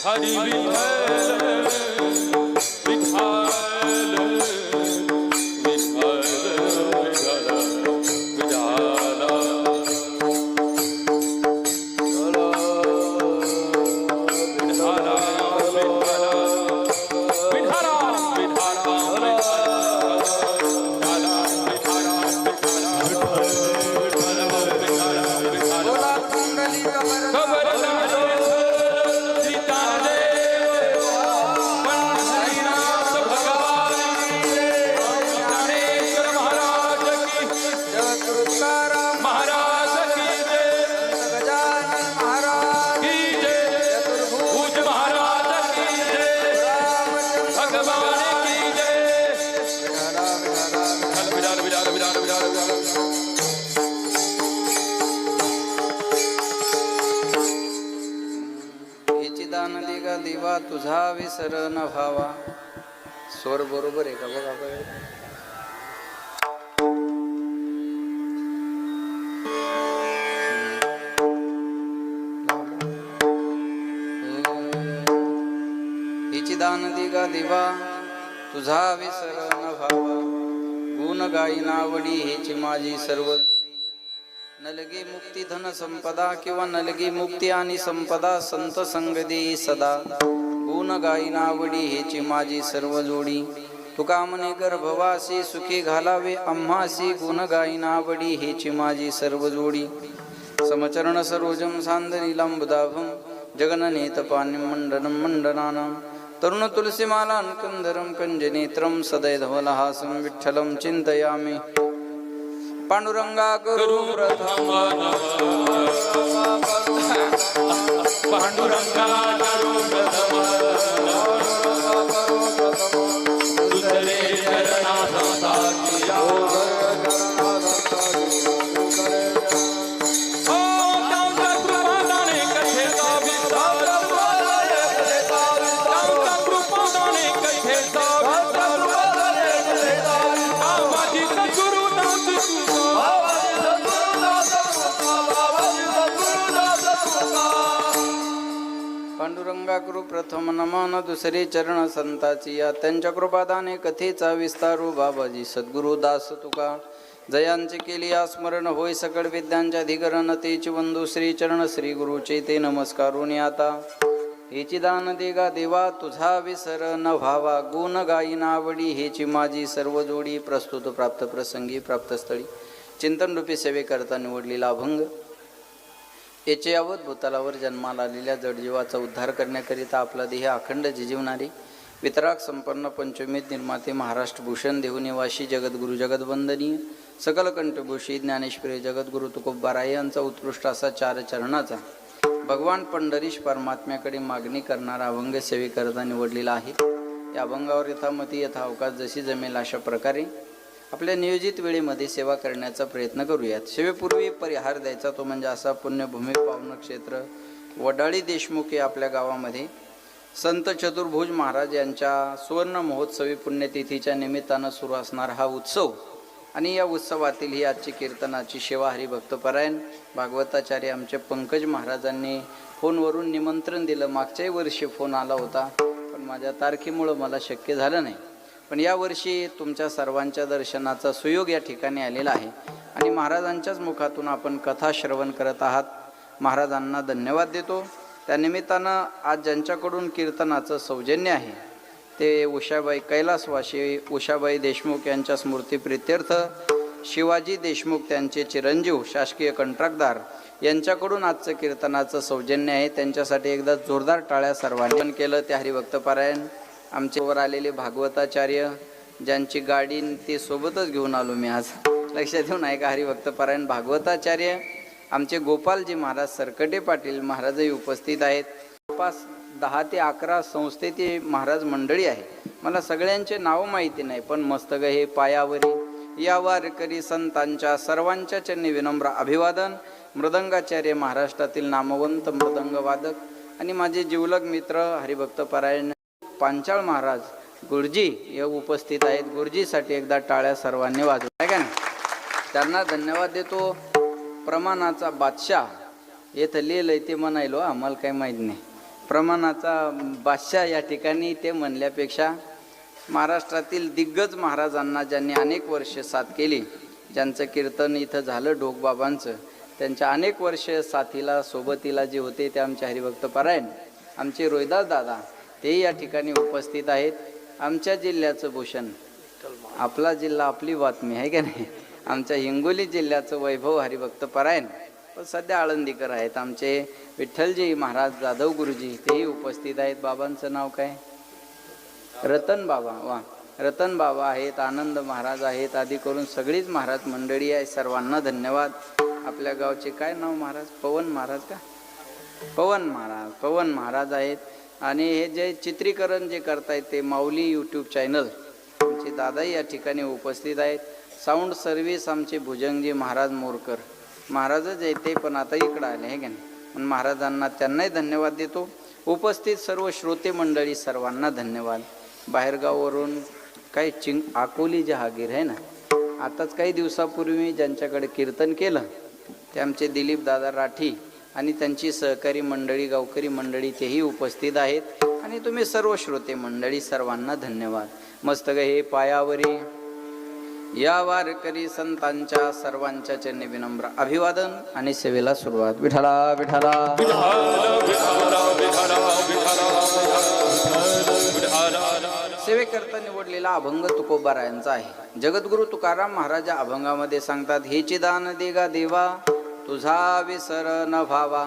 हरी विठ्ठल विठ्ठल दिवा तुझा विसर न भावा. स्वर बरोबर आहे का बघा बघा. हिची दान दिगा दिवा तुझा विसर न भावा. गुण गायी नावडी हेची माझी सर्व. नलगी मुक्ती धन संपदा किंवा नलगी मुक्ती आणि संपदा संत संग देई सदा. गुण गायी नावडी हेची माझी सर्व जोडी. तुका म्हणे गर्भवासी सुखी घालावे आम्हासी. गुण गायी नावडी हेची माझी सर्व जोडी. समचरण सरोजम सांदनीलांबुदाभम जगननेत पाणिं मंडनं मंडनानां. तरुण तुलसीमालां कंदरं कंजनेत्रं सदैधवलहासं विठ्ठलं चिंतयामि. पांडुरंगा करू प्रथम पांडुरंगा करू प्रथम दुसरे चरणासाची पांडुरंगा करू प्रथम नमन दुसरे चरण संताची. या त्यांच्या कृपादाने कथेचा विस्तारू बाबाजी सद्गुरु दास तुका. जयांचे केली स्मरण होय सकळ विद्यांच्या अधिकरण. तेची वंदू श्री चरण श्री गुरुचे ते नमस्कारून आता. हेची दान देगा देवा तुझा विसर न व्हावा. गुण गायी नावडी हेची माझी सर्व जोडी. प्रस्तुत प्राप्त प्रसंगी प्राप्तस्थळी चिंतन रूपी सेवे करता निवडलेला अभंग. याचे यावत भूतलावर जन्माला आलेल्या जडजीवाचा उद्धार करण्याकरिता आपला देह अखंड जिजीवणारी वितराग संपन्न पंचमीत निर्माते महाराष्ट्र भूषण देवनिवासी जगद्गुरु जगदवंदनीय सकल कंठभूषी ज्ञानेश्वरी जगद्गुरु तुकोबाराय यांचा उत्कृष्ट असा चार चरणाचा भगवान पंढरीश परमात्म्याकडे मागणी करणारा अभंग सेवेकरता निवडलेला आहे. या अभंगावर यथामती यथावकाश जशी जमेल अशा प्रकारे आपल्या नियोजित वेळेमध्ये सेवा करण्याचा प्रयत्न करूयात. सेवेपूर्वी परिहार द्यायचा तो म्हणजे असा पुण्यभूमी पावन क्षेत्र वडाळी देशमुख हे आपल्या गावामध्ये संत चतुर्भुज महाराज यांच्या सुवर्ण महोत्सवी पुण्यतिथीच्या निमित्तानं सुरू असणारा हा उत्सव आणि या उत्सवातील ही आजची कीर्तनाची सेवा हरिभक्तपरायण भागवताचार्य आमचे पंकज महाराजांनी फोनवरून निमंत्रण दिलं. मागच्याही वर्षी फोन आला होता पण माझ्या तारखेमुळं मला शक्य झालं नाही. पण यावर्षी तुमच्या सर्वांच्या दर्शनाचा सुयोग या ठिकाणी आलेला आहे आणि महाराजांच्याच मुखातून आपण कथा श्रवण करत आहात. महाराजांना धन्यवाद देतो. त्यानिमित्तानं आज ज्यांच्याकडून कीर्तनाचं सौजन्य आहे ते उषाबाई कैलासवासी उषाबाई देशमुख यांच्या स्मृतिप्रित्यर्थ शिवाजी देशमुख त्यांचे चिरंजीव शासकीय कंत्राटदार यांच्याकडून आजचं कीर्तनाचं सौजन्य आहे. त्यांच्यासाठी एकदा जोरदार टाळ्या सर्वांनी केलं. ते हरिभक्तपरायण आमचे वर आलेले भागवताचार्य ज्यांची गाडी ते सोबतच घेऊन आलो मी आज. लक्षात देऊन ऐका. हरिभक्तपरायण भागवताचार्य आमचे गोपालजी महाराज सरकटे पाटील महाराजही उपस्थित आहेत. जवळपास 10 ते 11 संस्थेचे महाराज मंडळी आहे. मला सगळ्यांचे नाव माहिती नाही पण मस्तक हे पायावरी या वारकरी संतांच्या सर्वांच्या चरणी विनम्र अभिवादन. मृदंगाचार्य महाराष्ट्रातील नामवंत मृदंगवादक आणि माझे जिवलग मित्र हरिभक्तपरायण पांचाळ महाराज गुरुजी या उपस्थित आहेत. गुरुजीसाठी एकदा टाळ्या सर्वांनी वाजवा आहे का नाही. त्यांना धन्यवाद देतो. प्रमाणाचा बादशाह येथं लिहिलंय ते म्हणायलो आम्हाला काही माहीत नाही. प्रमाणाचा बादशाह या ठिकाणी ते म्हणल्यापेक्षा महाराष्ट्रातील दिग्गज महाराजांना ज्यांनी अनेक वर्ष साथ केली, ज्यांचं कीर्तन इथं झालं ढोकबाबांचं, त्यांच्या अनेक वर्ष साथीला सोबतीला जे होते ते आमचे हरिभक्त परायण आमचे रोहिदास दादा तेही या ठिकाणी उपस्थित आहेत. आमच्या जिल्ह्याचं भूषण, आपला जिल्हा आपली बातमी आहे का नाही, आमच्या हिंगोली जिल्ह्याचं वैभव हरिभक्त परायण पण सध्या आळंदीकर आहेत. आमचे विठ्ठलजी महाराज जाधव गुरुजी तेही उपस्थित आहेत. बाबांचं नाव काय? रतन बाबा. वा, रतन बाबा आहेत, आनंद महाराज आहेत, आदी करून सगळीच महाराज मंडळी आहे. सर्वांना धन्यवाद. आपल्या गावचे काय नाव महाराज? पवन महाराज का? पवन महाराज आहेत. आणि हे जे चित्रीकरण जे करतायत ते माऊली यूट्यूब चॅनल आमचे दादाही या ठिकाणी उपस्थित आहेत. साऊंड सर्व्हिस आमचे भुजंगजी महाराज मोरकर महाराजच आहे, ते पण आता इकडं आले आहे का नाही, पण महाराजांना त्यांनाही धन्यवाद देतो. उपस्थित सर्व श्रोते मंडळी सर्वांना धन्यवाद. बाहेरगाववरून काही अकोली जहागीर आहे ना, आताच काही दिवसापूर्वी ज्यांच्याकडे कीर्तन केलं ते आमचे दिलीप दादा राठी आणि त्यांची सहकारी मंडळी गावकरी मंडळी तेही उपस्थित आहेत. आणि तुम्ही सर्व श्रोते मंडळी सर्वांना धन्यवाद. मस्तक हे पायावरी या वारकरी संतांच्या सर्वांच्या चरणी विनम्र अभिवादन आणि सेवेला सुरुवात. विठ्ठला विठ्ठला सेवेकरता निवडलेला अभंग तुकोबारायांचा आहे. जगद्गुरु तुकाराम महाराज अभंगामध्ये सांगतात, हेची दान देगा देवा तुझा विसर न भावा.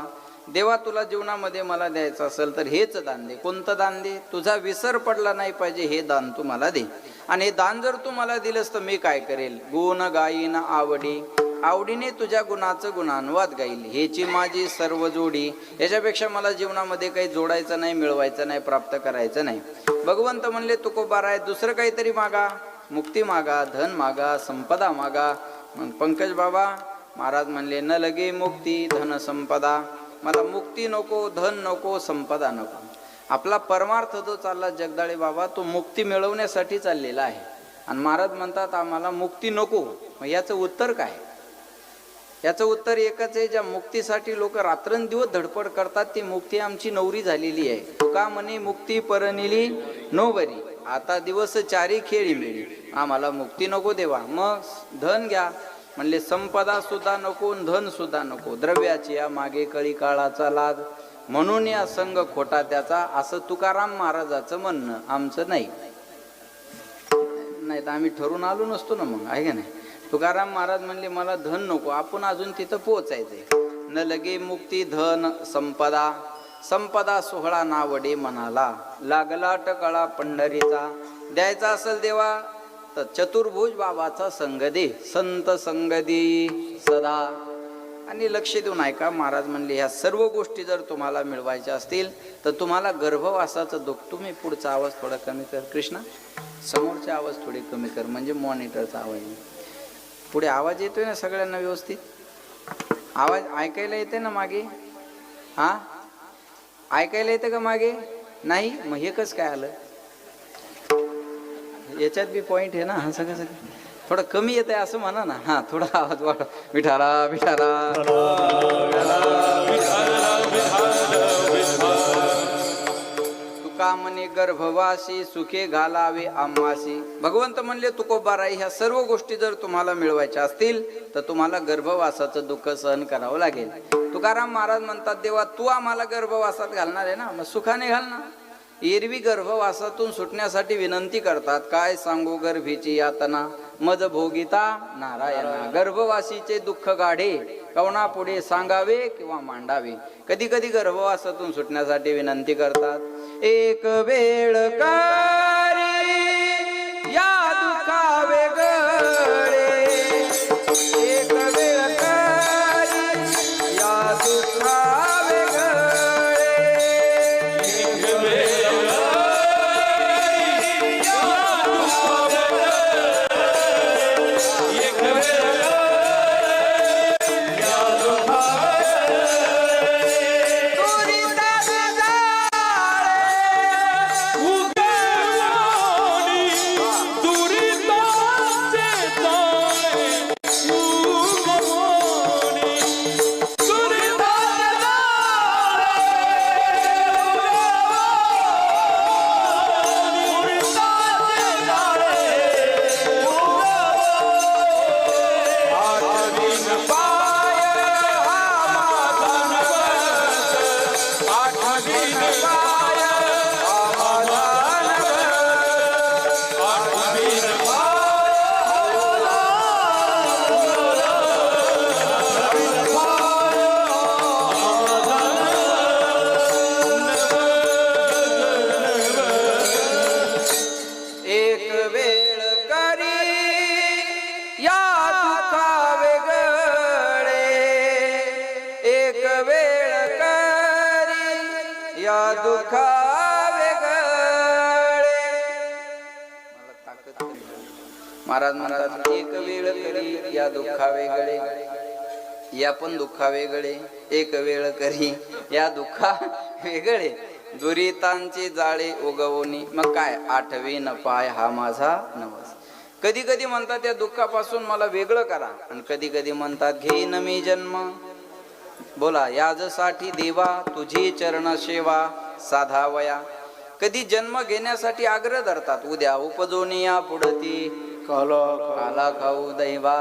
देवा तुला जीवनामध्ये मला द्यायचं असेल तर हेच दान दे. कोणतं दान दे? तुझा विसर पडला नाही पाहिजे हे दान तू मला दे. आणि हे दान जर तू मला दिलंस तर मी काय करेल? गुण गाईन आवडी, आवडीने तुझ्या गुणाचं गुणानुवाद गाईल. हेची माझी सर्व जोडी. याच्यापेक्षा मला जीवनामध्ये काही जोडायचं नाही, मिळवायचं नाही, प्राप्त करायचं नाही. भगवंत म्हणले तुकोबाराय दुसरं काहीतरी मागा, मुक्ती मागा, धन मागा, संपदा मागा. मग पंकज बाबा महाराज म्हणले न लगे मुक्ती धन संपदा. मला मुक्ती नको, धन नको, संपदा नको. आपला परमार्थ जो चालला जगदाळे बाबा तो मुक्ती मिळवण्यासाठी चाललेला आहे. आणि महाराज म्हणतात आम्हाला मुक्ती नको. मग याचं उत्तर काय? याचं उत्तर एकच आहे, ज्या मुक्तीसाठी लोक रात्रंदिवस धडपड करतात ती मुक्ती आमची नवरी झालेली आहे. तुका म्हणे मुक्ती परनिली नोवरी, आता दिवस चारी खेळी मिळी. आम्हाला मुक्ती नको देवा. मग धन घ्या म्हणले, संपदा सुद्धा नको, धन सुद्धा नको. द्रव्याची या मागे कळी काळाचा लाद, म्हणून या संग खोटा त्याचा. असं तुकाराम महाराजाचं म्हणणं, आमचं नाही. नाही तर आम्ही ठरून आलो नसतो ना मग, आहे का नाही. तुकाराम महाराज म्हणले मला धन नको, आपण अजून तिथं पोहोचायचंय. न लगे मुक्ती धन संपदा, संपदा सोहळा नावडे मनाला. लागला टकळा पंढरीचा, द्यायचा असेल देवा तर चतुर्भुज बाबाचा संग दे. संत संग दे सदा. आणि लक्ष देऊन ऐका, महाराज म्हणले ह्या सर्व गोष्टी जर तुम्हाला मिळवायच्या असतील तर तुम्हाला गर्भवासाचं दुःख. तुम्ही पुढचा आवाज थोडा कमी कर कृष्णा, समोरचा आवाज थोडी कमी कर, म्हणजे मॉनिटरचा आवाज. पुढे आवाज येतोय ना सगळ्यांना व्यवस्थित? आवाज ऐकायला येते ना मागे? हा, ऐकायला येतं का मागे? नाही, मग हे कसं काय आलं? याच्यात बी पॉइंट आहे ना. हा सगळं थोडं कमी येत आहे असं म्हणा ना. हा, थोडा आवाज वाढ. विठाला विठाला तुका म्हणे गर्भवासी सुखे घालावे आम्हासी. भगवंत म्हणले तुकोबाराई ह्या सर्व गोष्टी जर तुम्हाला मिळवायच्या असतील तर तुम्हाला गर्भवासाचं दुःख सहन करावं लागेल. तुकाराम महाराज म्हणतात देवा तू आम्हाला गर्भवासात घालणार आहे ना, मग सुखाने घाल ना. एरवी गर्भवासातून सुटण्यासाठी विनंती करतात, काय सांगू गर्भीची यातना मज भोगिता नारायणा. गर्भवासीचे दुःख गाढे कवना पुढे सांगावे किंवा मांडावे. कधी कधी गर्भवासातून सुटण्यासाठी विनंती करतात, एक वेळ कारी या दुःखा वेगळे, एक वेळ कारी या दुःखा महाराज म्हणतात एक वेळ करी या दुःखा वेगळे, या पण दुःखा वेगळे, एक वेळ करी या दुःखा वेगळे, दुरितांची जाळे उगवणी. मग काय आठवीन पाय हा माझा नवस. कधी कधी म्हणतात या दुःखापासून मला वेगळं करा, आणि कधी कधी म्हणतात घेईन मी जन्म. बोला याजसाठी देवा तुझी चरण सेवा साधावया. कधी जन्म घेण्यासाठी आग्रह धरतात, उद्या उपजोनिया पुढती काला खाऊ दैवा.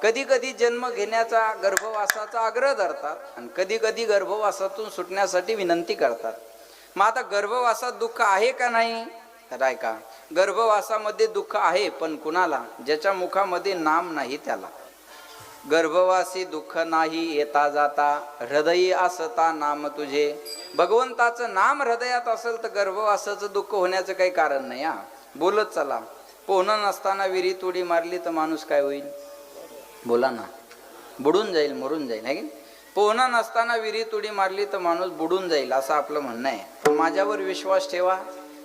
कधी कधी जन्म घेण्याचा गर्भवासाचा आग्रह धरतात, आणि कधी कधी गर्भवासातून सुटण्यासाठी विनंती करतात. मग आता गर्भवासात दुःख आहे का नाही तर ऐका, गर्भवासामध्ये दुःख आहे, पण कुणाला? ज्याच्या मुखामध्ये नाम नाही त्याला. गर्भवासी दुःख नाही येता जाता, हृदयी असता नाम तुझे. भगवंताचं नाम हृदयात असेल तर गर्भवासाचं दुःख होण्याचं काही कारण नाही. हा बोलत चला. पोहणं नसताना विहिरीत उडी मारली तर माणूस काय होईल? बोला ना, बुडून जाईल, मरून जाईल, है की? पोहणं नसताना विहिरीत उडी मारली तर माणूस बुडून जाईल असं आपलं म्हणणं आहे. पण माझ्यावर विश्वास ठेवा,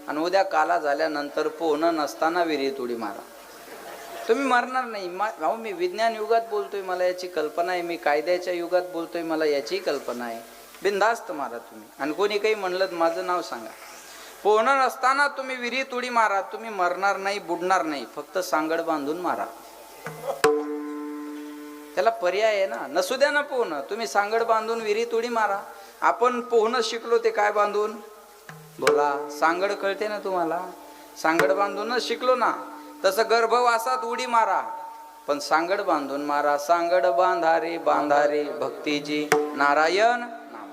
आणि उद्या काला झाल्यानंतर पोहणं नसताना विहिरीत उडी मारा, तुम्ही मरणार नाही. भाऊ मी विज्ञान युगात बोलतोय, मला याची कल्पना आहे. मी कायद्याच्या युगात बोलतोय, मला याची कल्पना आहे. बिनधास्त मारा तुम्ही. आणि कोणी काही म्हणलं माझं नाव सांगा. पोहणं नसताना तुम्ही विहिरीत उडी मारा, तुम्ही मरणार नाही, बुडणार नाही. फक्त सांगड बांधून मारा, त्याला पर्याय आहे ना. नसू द्या ना पोहणं, तुम्ही सांगड बांधून विहिरीत उडी मारा. आपण पोहणं शिकलो ते काय बांधून? बोला, सांगड कळते ना तुम्हाला? सांगड बांधूनच शिकलो ना. तसं गर्भवासात उडी मारा, पण सांगड बांधून मारा. सांगड बांधारे बांधारे भक्तीची नारायण नामा.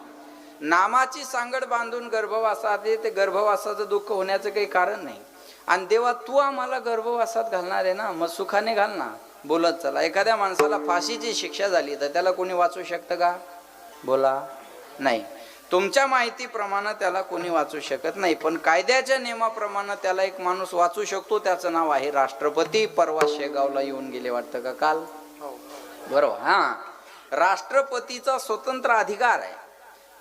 नामाची सांगड बांधून गर्भवासात आहे, ते गर्भवासाचं दुःख होण्याचं काही कारण नाही. आणि देवा तू आम्हाला गर्भवासात घालणार आहे ना, मग सुखाने घाल ना. बोलत चला. एखाद्या माणसाला फाशीची शिक्षा झाली तर त्याला कोणी वाचू शकतं का? बोला, नाही. तुमच्या माहितीप्रमाणे त्याला कोणी वाचू शकत नाही, पण कायद्याच्या नियमाप्रमाणे त्याला एक माणूस वाचू शकतो. त्याचं नाव आहे राष्ट्रपती. परवा शेगावला येऊन गेले वाटतं का? काल, बरोबर. हा, राष्ट्रपतीचा स्वतंत्र अधिकार आहे.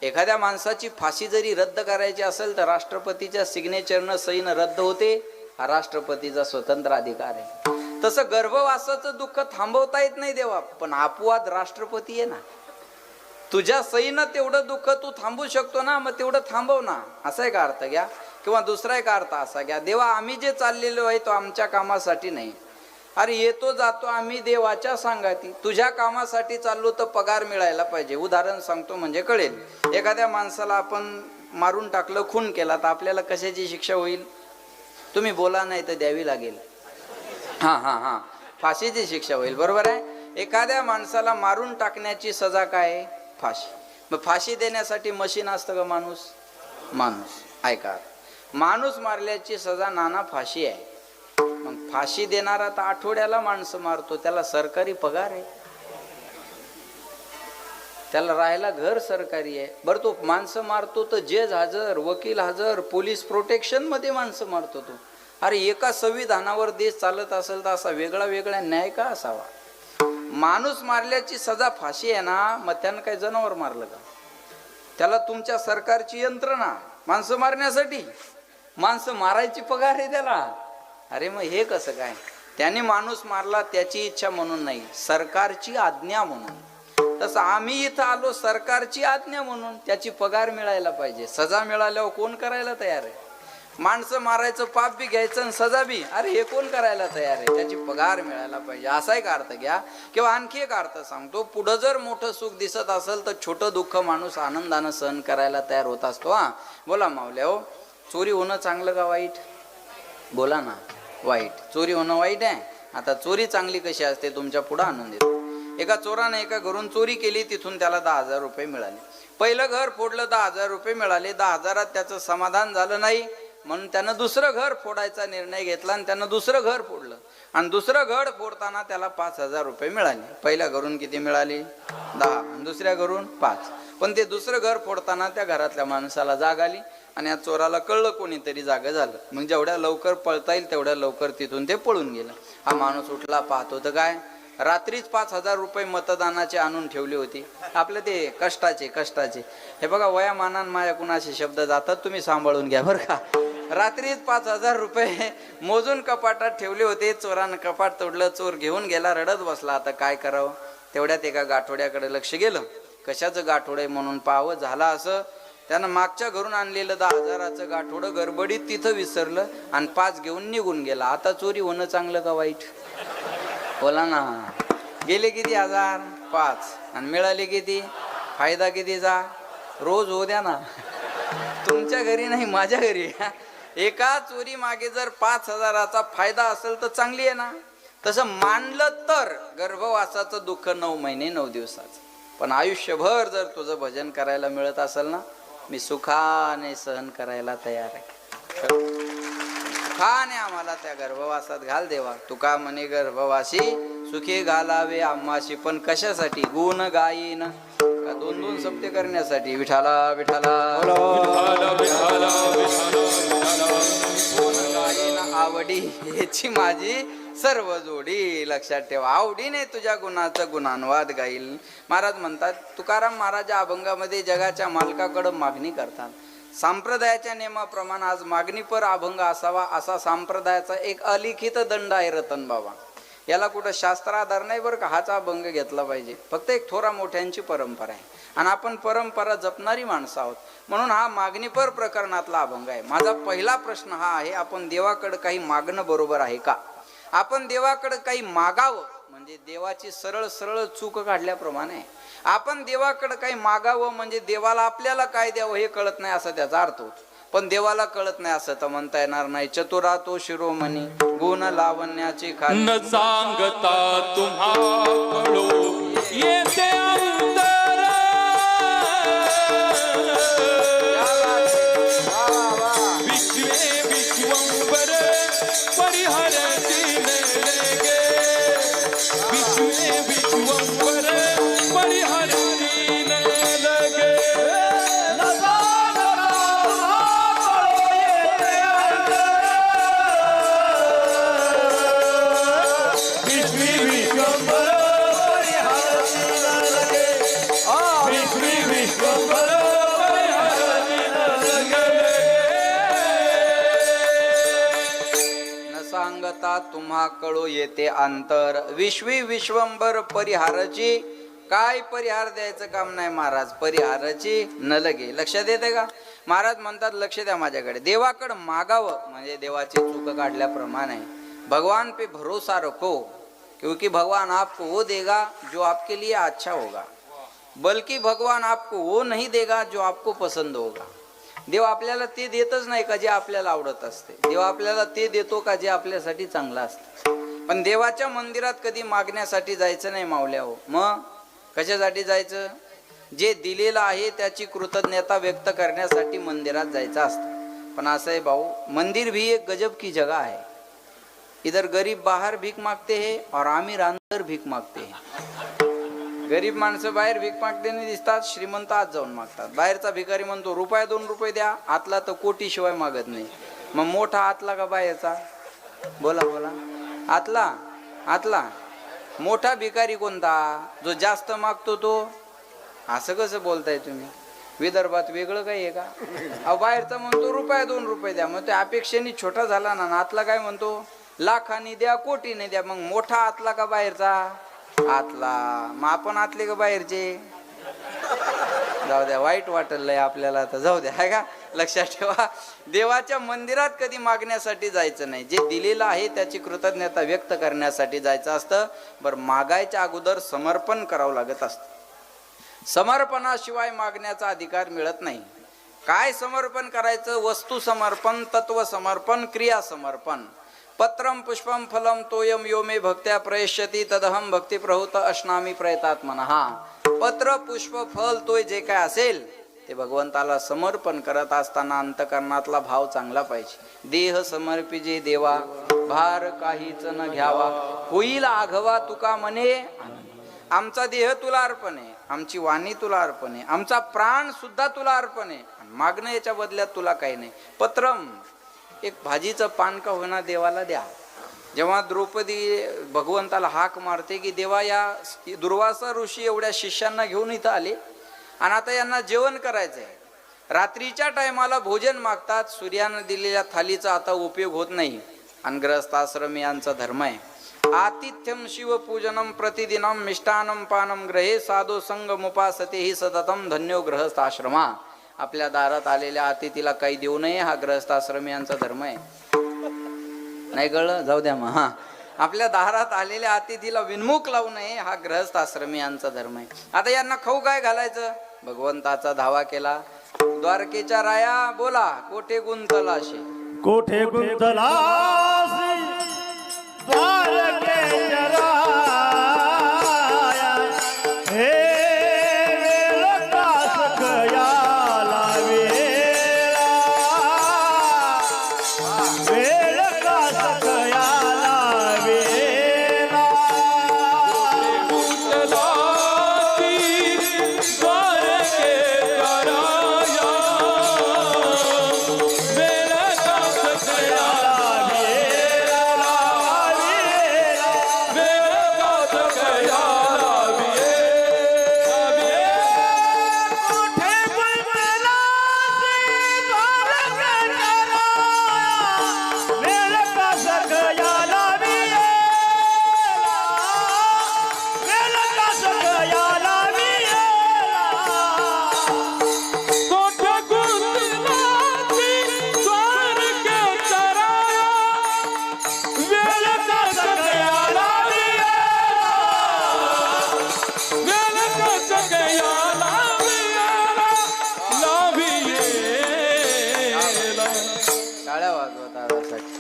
एखाद्या माणसाची फाशी जरी रद्द करायची असेल तर राष्ट्रपतीच्या सिग्नेचरनं सहीनं रद्द होते. हा राष्ट्रपतीचा स्वतंत्र अधिकार आहे. तसं गर्भवासाचं दुःख थांबवता येत नाही देवा, पण अपवाद राष्ट्रपती आहे ना. तुझ्या सहीनं तेवढं दुःख तू थांबवू शकतो ना, मग तेवढं थांबव ना. असा एक अर्थ घ्या. किंवा दुसरा एक अर्थ असा घ्या, देवा आम्ही जे चाललेलो आहे तो आमच्या कामासाठी नाही. अरे येतो जातो आम्ही देवाच्या सांगाती, तुझ्या कामासाठी चाललो तर पगार मिळायला पाहिजे. उदाहरण सांगतो म्हणजे कळेल. एखाद्या माणसाला आपण मारून टाकलं, खून केला, तर आपल्याला कशाची शिक्षा होईल? तुम्ही बोला, नाही तर द्यावी लागेल. हा, फाशीची शिक्षा होईल, बरोबर आहे. एखाद्या माणसाला मारून टाकण्याची सजा काय? फाशी. मग फाशी देण्यासाठी मशीन असतं का? माणूस ऐका, माणूस मारल्याची सजा नाना फाशी आहे. मग फाशी देणारा तर आठवड्याला माणसं मारतो, त्याला सरकारी पगार आहे, त्याला राहायला घर सरकारी आहे. बरं, तो माणसं मारतो तर जज हजर, वकील हजर, पोलीस प्रोटेक्शन मध्ये माणसं मारतो तो. अरे एका संविधानावर देश चालत असेल तर असा वेगळा न्याय का असावा? माणूस मारल्याची सजा फाशी आहे ना, मग त्यानं काय जनावर मारलं का? त्याला तुमच्या सरकारची यंत्रणा माणसं मारण्यासाठी, माणसं मारायची पगार आहे त्याला. अरे मग हे कसं काय? त्याने माणूस मारला त्याची इच्छा म्हणून नाही, सरकारची आज्ञा म्हणून. तसं आम्ही इथं आलो सरकारची आज्ञा म्हणून, त्याची पगार मिळायला पाहिजे. सजा मिळाल्यावर कोण करायला तयार आहे? माणसं मारायचं पाप बी घ्यायचं आणि सजा बी, अरे हे कोण करायला तयार आहे? त्याची पगार मिळायला पाहिजे. असा एक अर्थ घ्या. किंवा आणखी एक अर्थ सांगतो, पुढं जर मोठं सुख दिसत असेल तर छोटं दुःख माणूस आनंदानं सहन करायला तयार होत असतो. हा बोला माऊल्या, हो चोरी होणं चांगलं का वाईट? बोला ना, वाईट. चोरी होणं वाईट आहे. आता चोरी चांगली कशी असते तुमच्या पुढं आणून देतो. एका चोराने एका घरून चोरी केली, तिथून त्याला 10,000 रुपये मिळाले. पहिलं घर फोडलं, 10,000 रुपये मिळाले. 10,000 त्याचं समाधान झालं नाही, म्हणून त्यानं दुसरं घर फोडायचा निर्णय घेतला आणि त्यानं दुसरं घर फोडलं. आणि दुसरं घर फोडताना त्याला 5,000 रुपये मिळाले. पहिल्या घरून किती मिळाले? 10, आणि दुसऱ्या घरून 5. पण ते दुसरं घर फोडताना त्या घरातल्या माणसाला जाग आली आणि या चोराला कळलं कोणीतरी जागं झालं. मग जेवढ्या लवकर पळता येईल तेवढ्या लवकर तिथून ते पळून गेलं. हा माणूस उठला, पाहतो तर काय, रात्रीच 5,000 रुपये मतदानाचे आणून ठेवले होते. आपले ते कष्टाचे. हे बघा, वयामानान माझ्या कुणाचे शब्द जातात, तुम्ही सांभाळून घ्या बरं का. रात्रीच 5,000 रुपये मोजून कपाटात ठेवले होते. चोरानं कपाट तोडलं, चोर घेऊन गेला, रडत बसला. आता काय करावं? तेवढ्यात एका गाठोड्याकडे लक्ष गेलं. कशाचं गाठोड आहे म्हणून पाहावं. झाला असं, त्यानं मागच्या घरून आणलेलं 10,000चं गाठोडं गडबडीत तिथं विसरलं आणि 5 घेऊन निघून गेला. आता चोरी होणं चांगलं का वाईट? बोला ना. गेले किती? 1000, 5 आणि मिळाले किती? फायदा कितीचा? रोज हो द्या ना. तुमच्या घरी नाही, माझ्या घरी. एका चोरी मागे जर 5,000चा फायदा असेल तर चांगली आहे ना. तसं मानलं तर गर्भवासाचं दुःख 9 महिने 9 दिवसाचं, पण आयुष्यभर जर तुझं भजन करायला मिळत असेल ना, मी सुखाने सहन करायला तयार आहे. सुखाने आम्हाला त्या गर्भवासात घाल देवा. तुका म्हणे गर्भवासी सुखी घालावे आम्हाशी, पण कशासाठी? गुण गायीन. का 2-2 सप्ते करण्यासाठी? विठाला विठाला गुण गायीन आवडी याची माझी सर्व जोडी. लक्षात ठेवा, आवडीने तुझ्या गुणाचं गुणानुवाद गाईल. महाराज म्हणतात, तुकाराम महाराज अभंगामध्ये जगाच्या मालकाकडं मागणी करतात. संप्रदायाच्या नियमाप्रमाणे आज मागणीपर अभंग असावा असा संप्रदायाचा एक अलिखित दंड आहे रतन बाबा. याला कुठं शास्त्राधार नाही बरं का. हाच अभंग घेतला पाहिजे. फक्त एक थोरा मोठ्यांची परंपरा आहे आणि आपण परंपरा जपणारी माणसं आहोत, म्हणून हा मागणीपर प्रकरणातला अभंग आहे. माझा पहिला प्रश्न हा आहे, आपण देवाकडे काही मागणं बरोबर आहे का? आपण देवाकडे काही मागावं म्हणजे देवाची सरळ सरळ चूक काढल्याप्रमाणे आपण देवाकडे काही मागावं म्हणजे देवाला आपल्याला काय द्यावं हे कळत नाही असा त्याचा अर्थ होतो. पण देवाला कळत नाही असं तर म्हणता येणार नाही. चतुरा तो शिरोमणी गुण लावण्याची खाली न सांगता तुम्हा कळो येते अंतर. विश्वे विश्वंभर परिहरती नलगे. विश्वे विश्वंभर परिहरती नलगे. सांगता तुम्हा कळो येते अंतर. विश्वी विश्वंभर परिहाराची. काय परिहार द्यायचं काम नाही महाराज, परिहाराची न लगे. लक्षात येते का? महाराज म्हणतात, लक्ष द्या माझ्याकडे. देवाकडे मागावं म्हणजे देवाची चूक काढल्याप्रमाणे भगवान पे भरोसा रखो, क्योंकि भगवान आपको वो देगा जो आपके लिए अच्छा होगा, बल्कि भगवान आपको वो नहीं देगा जो आपको पसंद होगा. देव आपल्याला ते देतच नाही का जे आपल्याला आवडत असते. देव आपल्याला ते देतो का जे आपल्यासाठी चांगलं असतं. पण देवाच्या मंदिरात कधी मागण्यासाठी जायचं नाही मावल्या हो. मग कशासाठी जायचं? जे दिलेलं आहे त्याची कृतज्ञता व्यक्त करण्यासाठी मंदिरात जायचं असतं. पण असं आहे भाऊ, मंदिर भी एक गजब की जगह है. इधर गरीब बाहर भीक मागते हैं और आमिर अंदर भीक मागते हैं. गरीब माणसं बाहेर भीक मागताना दिसतात, श्रीमंत आत जाऊन मागतात. बाहेरचा भिकारी म्हणतो ₹2 द्या, आतला तर कोटी शिवाय मागत नाही. मग मोठा आतला का बाहेरचा? बोला बोला. आतला. आतला मोठा भिकारी कोणता? जो जास्त मागतो तो. असं कसं बोलताय तुम्ही? विदर्भात वेगळं काही आहे का? अहो बाहेरचा म्हणतो ₹2 द्या, मग त्या अपेक्षेने छोटा झाला ना. आतला काय म्हणतो? लाखांनी द्या, कोटीने द्या. मग मोठा आतला का बाहेरचा? आतला. मग आपण आतले का बाहेरचे? जाऊ द्या, वाईट वाटलंय आपल्याला तर जाऊ द्या. आहे का? लक्षात ठेवा, देवाच्या मंदिरात कधी मागण्यासाठी जायचं नाही. जे दिलेलं आहे त्याची कृतज्ञता व्यक्त करण्यासाठी जायचं असतं. बरं, मागायच्या अगोदर समर्पण करावं लागत असतं. समर्पणाशिवाय मागण्याचा अधिकार मिळत नाही. काय समर्पण करायचं? वस्तू समर्पण, तत्व समर्पण, क्रिया समर्पण. पत्रम पुष्पम फलम तोयम यो मे भक्त्या प्रयश्यती तदहम भक्ती प्रहुत अश्नामी प्रयतात्मनः. पत्र पुष्प फल तोय जे काय असेल ते भगवंताला समर्पण करत असताना अंतकरणातला भाव चांगला पाहिजे. देह समर्पिजे देवा, भार काहीच न घ्यावा, होईल आघवा तुका म्हणे. आमचा देह तुला अर्पण आहे, आमची वाणी तुला अर्पण आहे, आमचा प्राण सुद्धा तुला अर्पण आहे. मागणं याच्या बदल्यात तुला काही नाही. पत्रम, एक भाजीचं पान का होईना देवाला द्या. जेव्हा द्रौपदी भगवंताला हाक मारते की देवा, या दुर्वासा ऋषी एवढ्या शिष्यांना घेऊन इथं आले आणि आता यांना जेवण करायचंय, रात्रीच्या टायमाला भोजन मागतात. सूर्यानं दिलेल्या थालीचा आता उपयोग होत नाही. आणि ग्रहस्थाश्रमी यांचा धर्म आहे. आतिथ्यम शिवपूजनम प्रतिदिनम मिष्टानम पानम ग्रहे साधो संगमुपासते ही सततम धन्यो ग्रहस्थाश्रमा. आपल्या दारात आलेल्या अतिथीला काही देऊ नये हा ग्रहस्थाश्रमी यांचा धर्म आहे. नाही कळलं? जाऊ द्या मग. हा, आपल्या दारात आलेल्या अतिथीला विनमुख लावू नये हा ग्रहस्थाश्रमी यांचा धर्म आहे. आता यांना खाऊ काय घालायचं? भगवंताचा धावा केला. द्वारकेच्या राया बोला, कोठे गुंतलाशी, कोठे गुंतलासी द्वारकेच्या राया, हे वेळ कास कयाला वेळा, वेळ कास कयाला वेळा.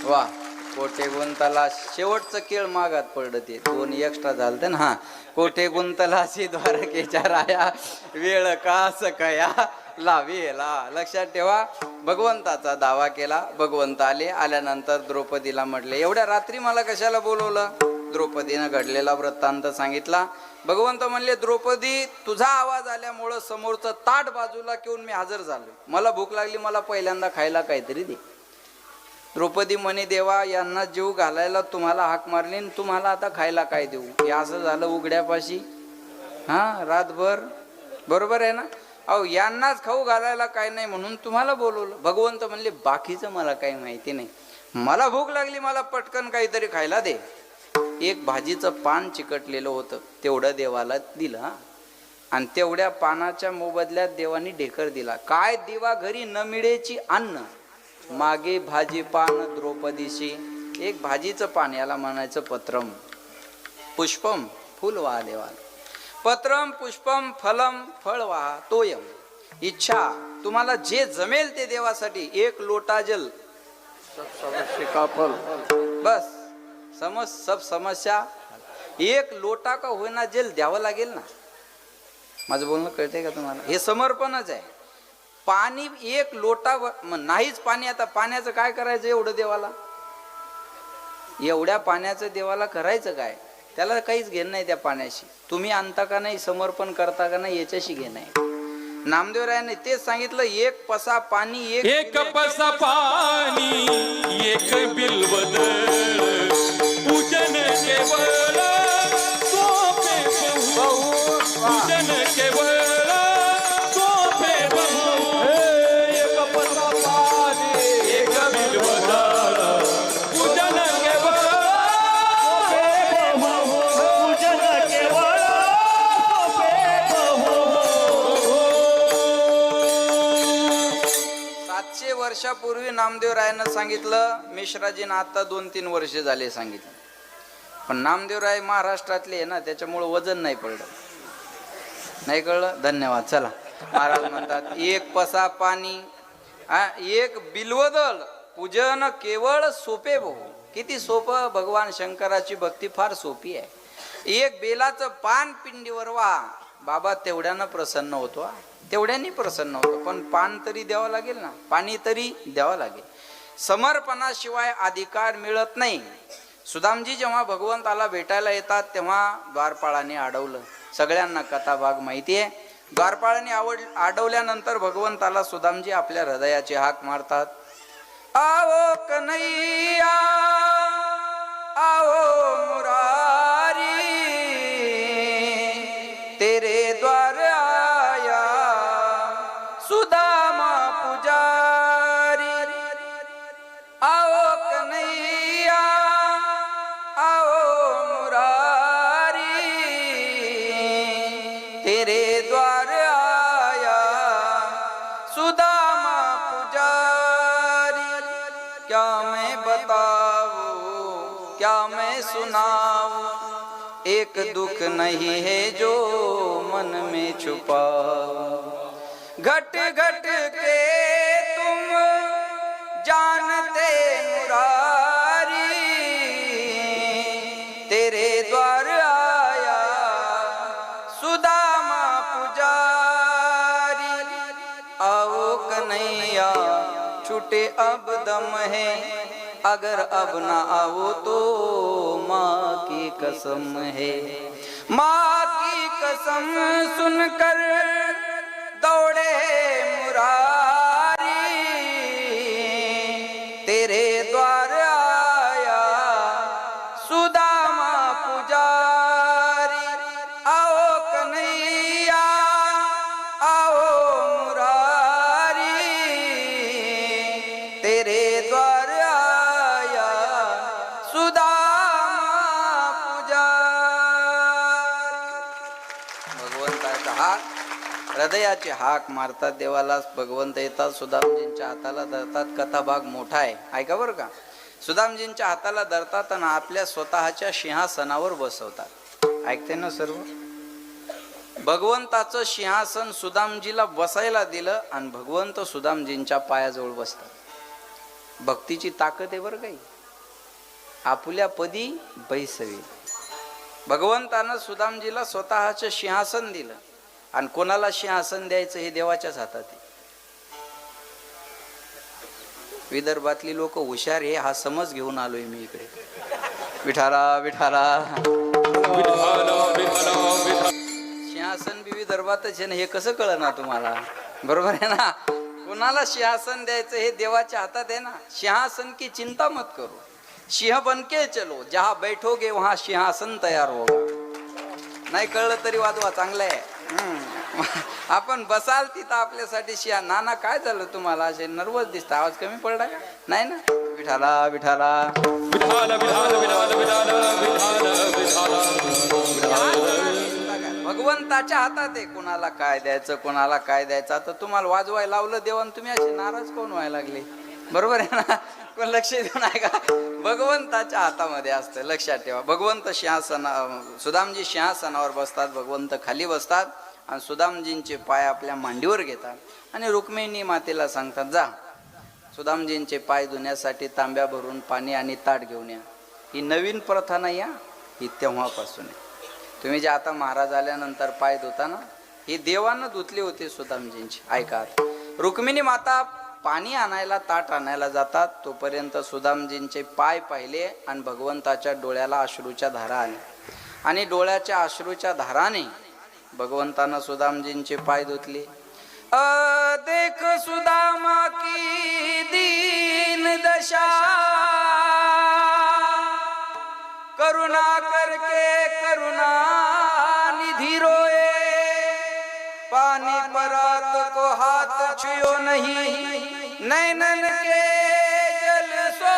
वा, कोठे गुंतला. शेवटचं केळ मागात पडलं. ते 2 एक्स्ट्रा झालं ना. हा, कोठे गुंतलाशी द्वारकेच्या राया, वेळ कास कया लावेला. लक्षात ठेवा, भगवंताचा दावा केला. भगवंत आले. आल्यानंतर द्रौपदीला म्हटले, एवढ्या रात्री मला कशाला बोलवलं? द्रौपदीनं घडलेला वृत्तांत सांगितला. भगवंत म्हणले, द्रौपदी, तुझा आवाज आल्यामुळं समोरचं ताट बाजूला घेऊन मी हजर झालो. मला भूक लागली, मला पहिल्यांदा खायला काहीतरी दे. द्रौपदी म्हणे, देवा, यांना जीव घालायला तुम्हाला हाक मारली, तुम्हाला आता खायला काय देऊ? हे असं झालं उघड्यापाशी. हा, रातभर. बरोबर आहे ना? अहो, यांनाच खाऊ घालायला काय नाही म्हणून तुम्हाला बोलवलं. भगवंत म्हणले, बाकीचं मला काही माहिती नाही, मला भूक लागली, मला पटकन काहीतरी खायला दे. एक भाजीचं पान चिकटलेलं होतं, तेवढं देवाला दिलं. हा, आणि तेवढ्या पानाच्या मोबदल्यात देवानी ढेकर दिला. काय दिवा घरी न मिळेची अन्न, मागे भाजी पान द्रौपदीशी. एक भाजीचं पान, याला म्हणायचं पत्रम. पुष्पम, फुल वाहा देवाला. पत्रम पुष्पम फलम, फळ वाहा तोयम. इच्छा, तुम्हाला जे जमेल ते देवासाठी. 1 लोटा जल, बस सब समस्या. 1 लोटा का होईना जल द्यावं लागेल ना. माझं बोलणं कळतंय का तुम्हाला? हे समर्पणच आहे. पाणी 1 लोटा नाहीच पाणी. आता पाण्याचं काय करायचं एवढं देवाला? एवढ्या पाण्याचं देवाला करायचं काय? त्याला काहीच घेणं नाही त्या पाण्याशी. तुम्ही आणता का नाही, समर्पण करता का नाही, याच्याशी घेणं नाही. नामदेवरायाने तेच सांगितलं, 1 पसा पाणी, एक पसा पाणी, एक बिल्वदल, पूजन केवळ सोपे बहु, पूजन केवळ सोपे बहु. एक पसा पाणी, एक बिल्वदल, पूजन केवळ सोपे बहु, पूजन केवळ सोपे बहु. 700 वर्षापूर्वी नामदेवरायानं सांगितलं. मिश्राजीनं आता 2-3 वर्ष झाले सांगितलं. पण नामदेवराय महाराष्ट्रातले आहे ना, त्याच्यामुळं वजन नाही पडलं. नाही कळलं? धन्यवाद. चला, महाराज म्हणतात, 1 पसा पाणी, 1 बिल्वदल, पूजन केवळ सोपे बहु. किती सोपं! भगवान शंकराची भक्ती फार सोपी आहे. 1 बेलाचं पान पिंडीवर वा, बाबा तेवढ्यानं प्रसन्न होतो. तेवढ्यानी प्रसन्न होतो. पण पान तरी द्यावं लागेल ना, पाणी तरी द्यावं लागेल. समर्पणाशिवाय अधिकार मिळत नाही. सुदामजी जेव्हा भगवंताला भेटायला येतात तेव्हा द्वारपाळाने अडवलं. सगळ्यांना कथाभाग माहिती आहे. द्वारपाळाने अडवल्यानंतर भगवंताला सुदामजी आपल्या हृदयाची हाक मारतात. आओ कन्हैया, आओ मुरारी, तेरे द्वार आया सुदामा क्या मैं बताऊं, क्या मैं सुनाऊं, एक दुख नहीं है जो मन में छुपाऊं। घट घट के तुम जानते मुरारी, तेरे द्वार आया सुदामा पुजारी। आओ कन्हैया छूटे अब दम है, अगर अब ना आओ तो माँ की कसम है। माँ की कसम सुनकर दौड़े मुरारी, तेरे द्वार आया सुदामा पुजारी। आओ कन्हैया आओ मुरारी, तेरे द्वार आया सुदामा पुजारी। भगवंताचा हाक, हृदयाची हाक मारतात देवाला, भगवंत येतात, सुदामजींच्या हाताला धरतात. कथा भाग मोठा आहे, ऐका बरं का. सुदामजींच्या हाताला धरतात आणि आपल्या स्वतःच्या सिंहासनावर बसवतात. ऐकते ना सर्व. भगवंताचं सिंहासन सुदामजीला बसायला दिलं आणि भगवंत सुदामजींच्या पायाजवळ बसतात. भक्तीची ताकद आहे बरं काही. आपुल्या पदी बैसवी. भगवंतानं सुदामजीला स्वतःचं सिंहासन दिलं आणि कोणाला सिंहासन द्यायचं हे देवाच्याच हातात आहे. विदर्भातली लोक हुशार हे हा समज घेऊन आलोय मी इकडे. विठाला विठाला सिंहासन बी विदर्भातच आहे ना, हे कसं कळलं ना तुम्हाला? बरोबर आहे ना. कोणाला सिंहासन द्यायचं हे देवाच्या हातात आहे ना. सिंहासन की चिंता मत करो, सिंह बनके चलो, जहां बैठोगे वहां सिंहासन तयार होगा. नाही कळलं तरी वाजवा, चांगलं आहे. आपण बसाल तिथं आपल्यासाठी सिंह. नाना काय झालं तुम्हाला, असे नर्वस दिसता, आवाज कमी पडला का? नाही ना. विठाला विठाला भगवंताच्या हातात आहे कोणाला काय द्यायचं, कोणाला काय द्यायचं. आता तुम्हाला वाजवायला लावलं देवान, तुम्ही असे नाराज कोण व्हायला लागले? बरोबर आहे ना. पण लक्ष देऊ नये का, भगवंताच्या हातामध्ये असतं, लक्षात ठेवा. भगवंत सुदामजी सिंहासनावर बसतात, भगवंत खाली बसतात आणि सुदामजींचे पाय आपल्या मांडीवर घेतात आणि रुक्मिणी मातेला सांगतात, जा सुदामजींचे पाय धुण्यासाठी तांब्या भरून पाणी आणि ताट घेऊन या. ही नवीन प्रथा नाही या, ही तेव्हापासून आहे. तुम्ही जे आता महाराज आल्यानंतर पाय धुता ना, ही देवानं धुतले होते सुदामजींचे. ऐका, रुक्मिणी माता पाणी आणायला, ताट आणायला जातात, तोपर्यंत सुदामजींचे पाय पाहिले आणि भगवंताच्या डोळ्याला अश्रूच्या धारा आल्या आणि डोळ्याच्या अश्रूच्या धाराने भगवंतानं सुदामजींचे पाय धुतले. देख सुदामा की दीन दशा, करुणा करके करुणा निधि रोए, पानी परात को हाथ छुयो नहीं, नैनन के जल सो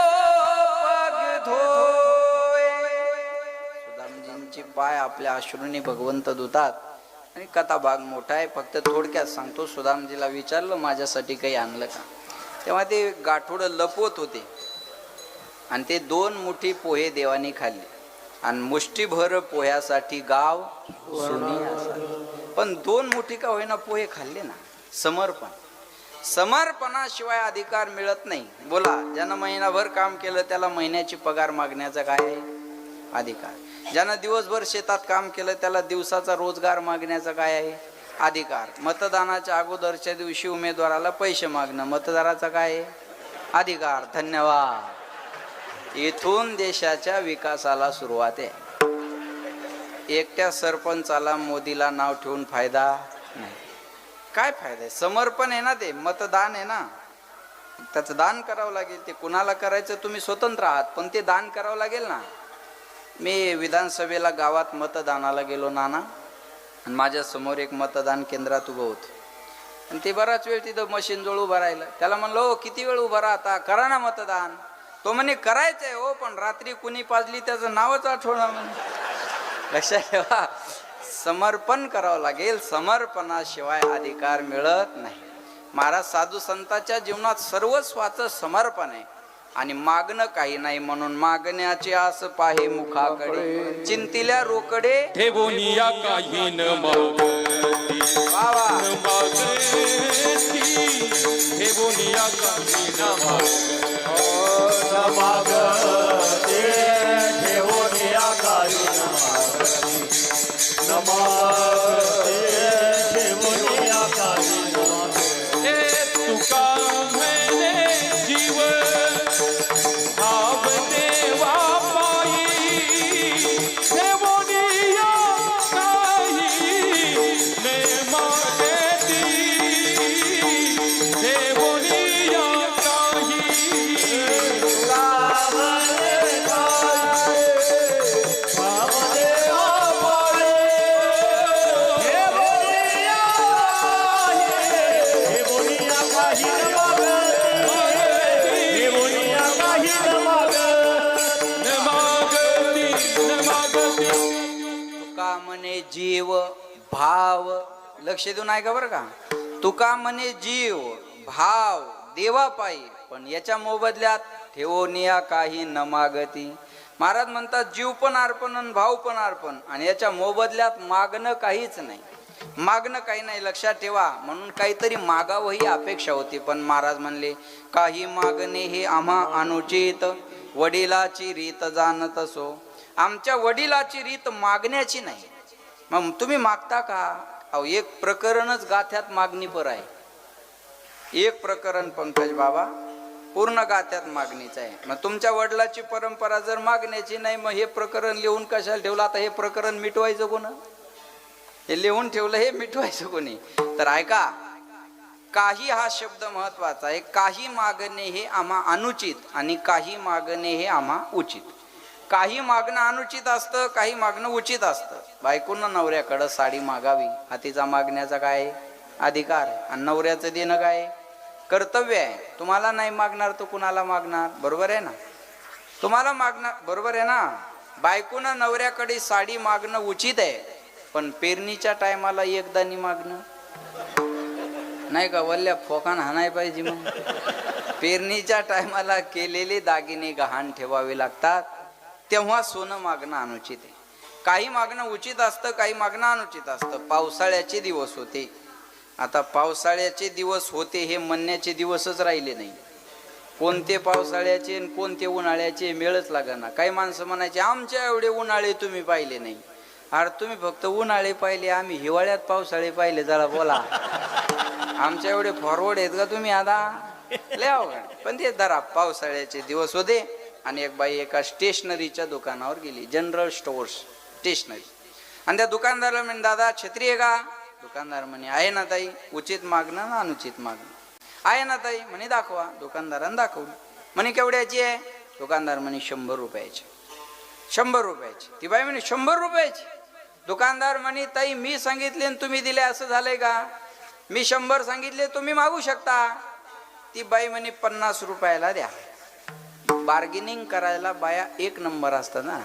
पग धोए. सुदामजींचे पाय आपल्या अश्रूंनी भगवंत धुतात आणि कथा भाग मोठा आहे, फक्त थोडक्यात सांगतो. सुदामजीला विचारलं, माझ्यासाठी काही आणलं का? तेव्हा ते गाठोडं लपवत होते आणि ते 2 मुठी पोहे देवानी खाल्ले आणि मुष्टीभर पोह्यासाठी गाव सुनी असावे. पण 2 मुठी का होईना पोहे खाल्ले ना. समर्पण. समर्पणाशिवाय अधिकार मिळत नाही. बोला, ज्यानं महिनाभर काम केलं त्याला महिन्याची पगार मागण्याचा काय आहे? अधिकार. ज्यानं दिवसभर शेतात काम केलं त्याला दिवसाचा रोजगार मागण्याचा काय आहे? अधिकार. मतदानाच्या अगोदरच्या दिवशी उमेदवाराला पैसे मागणं मतदाराचा काय आहे? अधिकार. धन्यवाद. इथून देशाच्या विकासाला सुरुवात आहे. एकट्या सरपंचाला मोदीला नाव ठेवून फायदा नाही. काय फायदा आहे? समर्पण आहे ना, ते मतदान आहे ना, त्याचं दान करावं लागेल. ते कुणाला करायचं तुम्ही स्वतंत्र आहात, पण ते दान करावं लागेल ना. मी विधानसभेला गावात मतदानाला गेलो नाना, आणि माझ्या समोर एक मतदान केंद्रात उभं होतं आणि ते बराच वेळ तिथं मशीन जवळ उभं राहिलं. त्याला म्हणलं, हो किती वेळ उभं राहता, करा ना मतदान. तो म्हणे, करायचंय हो, पण रात्री कुणी पाजली त्याचं नावच आठवणार म्हणे. लक्षात ठेवा, समर्पण करावं लागेल. समर्पणाशिवाय अधिकार मिळत नाही. महाराज साधू संतांच्या जीवनात सर्वस्वाचं समर्पण आहे. आणि मागणं काही नाही म्हणून मागण्याचे आस पाहे मुखाकडे चिंतिल्या रोकडे ठेवूनिया काही न मागती वा वा. न मागती ठेवूनिया काही न मागती ठेवून या काही नमागते ठेवून या काही हे तुका म्हणे जीव भाव देवा पायी ठेवूनिया काही न मागती ठेवूनिया काही न मागती न मागती तुका म्हणे जीव भाव लक्ष देऊन ऐका बरं का. तुका म्हणे जीव भाव देवा पायी पण याच्या मोबदल्यात ठेवोनिया काही न मागती. महाराज म्हणतात जीव पण अर्पण आणि भाव पण अर्पण आणि याच्या मोबदल्यात मागणं काहीच नाही. मागणं काही नाही लक्षात ठेवा. म्हणून काहीतरी मागावं ही अपेक्षा होती पण महाराज म्हणले काही मागणे हे आम्हा अनुचित वडिलाची रीत जाणत असो. आमच्या वडिलाची रीत मागण्याची नाही. मग तुम्ही मागता का? अहो एक प्रकरणच गाथ्यात मागणी पर आहे. एक प्रकरण पंकज बाबा पूर्ण गाथ्यात मागणीचं आहे. मग तुमच्या वडिलाची परंपरा जर मागण्याची नाही मग हे प्रकरण लिहून कशाला ठेवलं? आता हे प्रकरण मिटवायचं कोण? हे लिहून ठेवलं हे मिटवायचं कोणी? तर ऐका काही हा शब्द महत्वाचा आहे. काही मागणे हे आम्हा अनुचित आणि काही मागणे हे आम्हा उचित. काही मागणं अनुचित असतं काही मागणं उचित असतं. बायकोनं नवऱ्याकडं साडी मागावी हा तिचा मागण्याचा काय अधिकार आहे आणि नवऱ्याचं देणं काय कर्तव्य आहे. तुम्हाला नाही मागणार तर कुणाला मागणार? बरोबर आहे ना? तुम्हाला मागणार बरोबर आहे ना? बायकोनं नवऱ्याकडे साडी मागणं उचित आहे पण पेरणीच्या टायमाला एकदा नि मागणं नाही का? वल्ल्या फोकान हाणाय पाहिजे. मग पेरणीच्या टायमाला केलेले दागिने गहाण ठेवावे लागतात तेव्हा सोनं मागणं अनुचित आहे. काही मागणं उचित असतं काही मागणं अनुचित असतं. पावसाळ्याचे दिवस होते. आता पावसाळ्याचे दिवस होते हे म्हणण्याचे दिवसच राहिले नाही. कोणते पावसाळ्याचे आणि कोणते उन्हाळ्याचे मेळच लागना. काही माणसं म्हणायचे आमच्या एवढे उन्हाळे तुम्ही पाहिले नाही. अरे तुम्ही फक्त उन्हाळे पाहिले आम्ही हिवाळ्यात पावसाळे पाहिले. जरा बोला आमच्या एवढे फॉरवर्ड आहेत का तुम्ही? आता लय अवघड. पण ते धरा पावसाळ्याचे दिवस होते आणि एक बाई एका स्टेशनरीच्या दुकानावर गेली. General stores stationery. आणि त्या दुकानदाराला म्हणे दादा छत्री आहे का? दुकानदार म्हणे आहे ना ताई. उचित मागणं ना अनुचित मागणं? आहे ना ताई. म्हणे दाखवा. दुकानदारानं दाखवली. म्हणे केवढ्याची आहे? दुकानदार म्हणे 100 रुपयाची. 100 रुपयाची. ती बाई म्हणे 100 रुपयाची. दुकानदार म्हणे ताई मी सांगितले आणि तुम्ही दिले असं झालंय का? मी 100 सांगितले तुम्ही मागू शकता. ती बाई म्हणे 50 रुपयाला द्या. बार्गेनिंग करायला बाया एक नंबर असतात ना.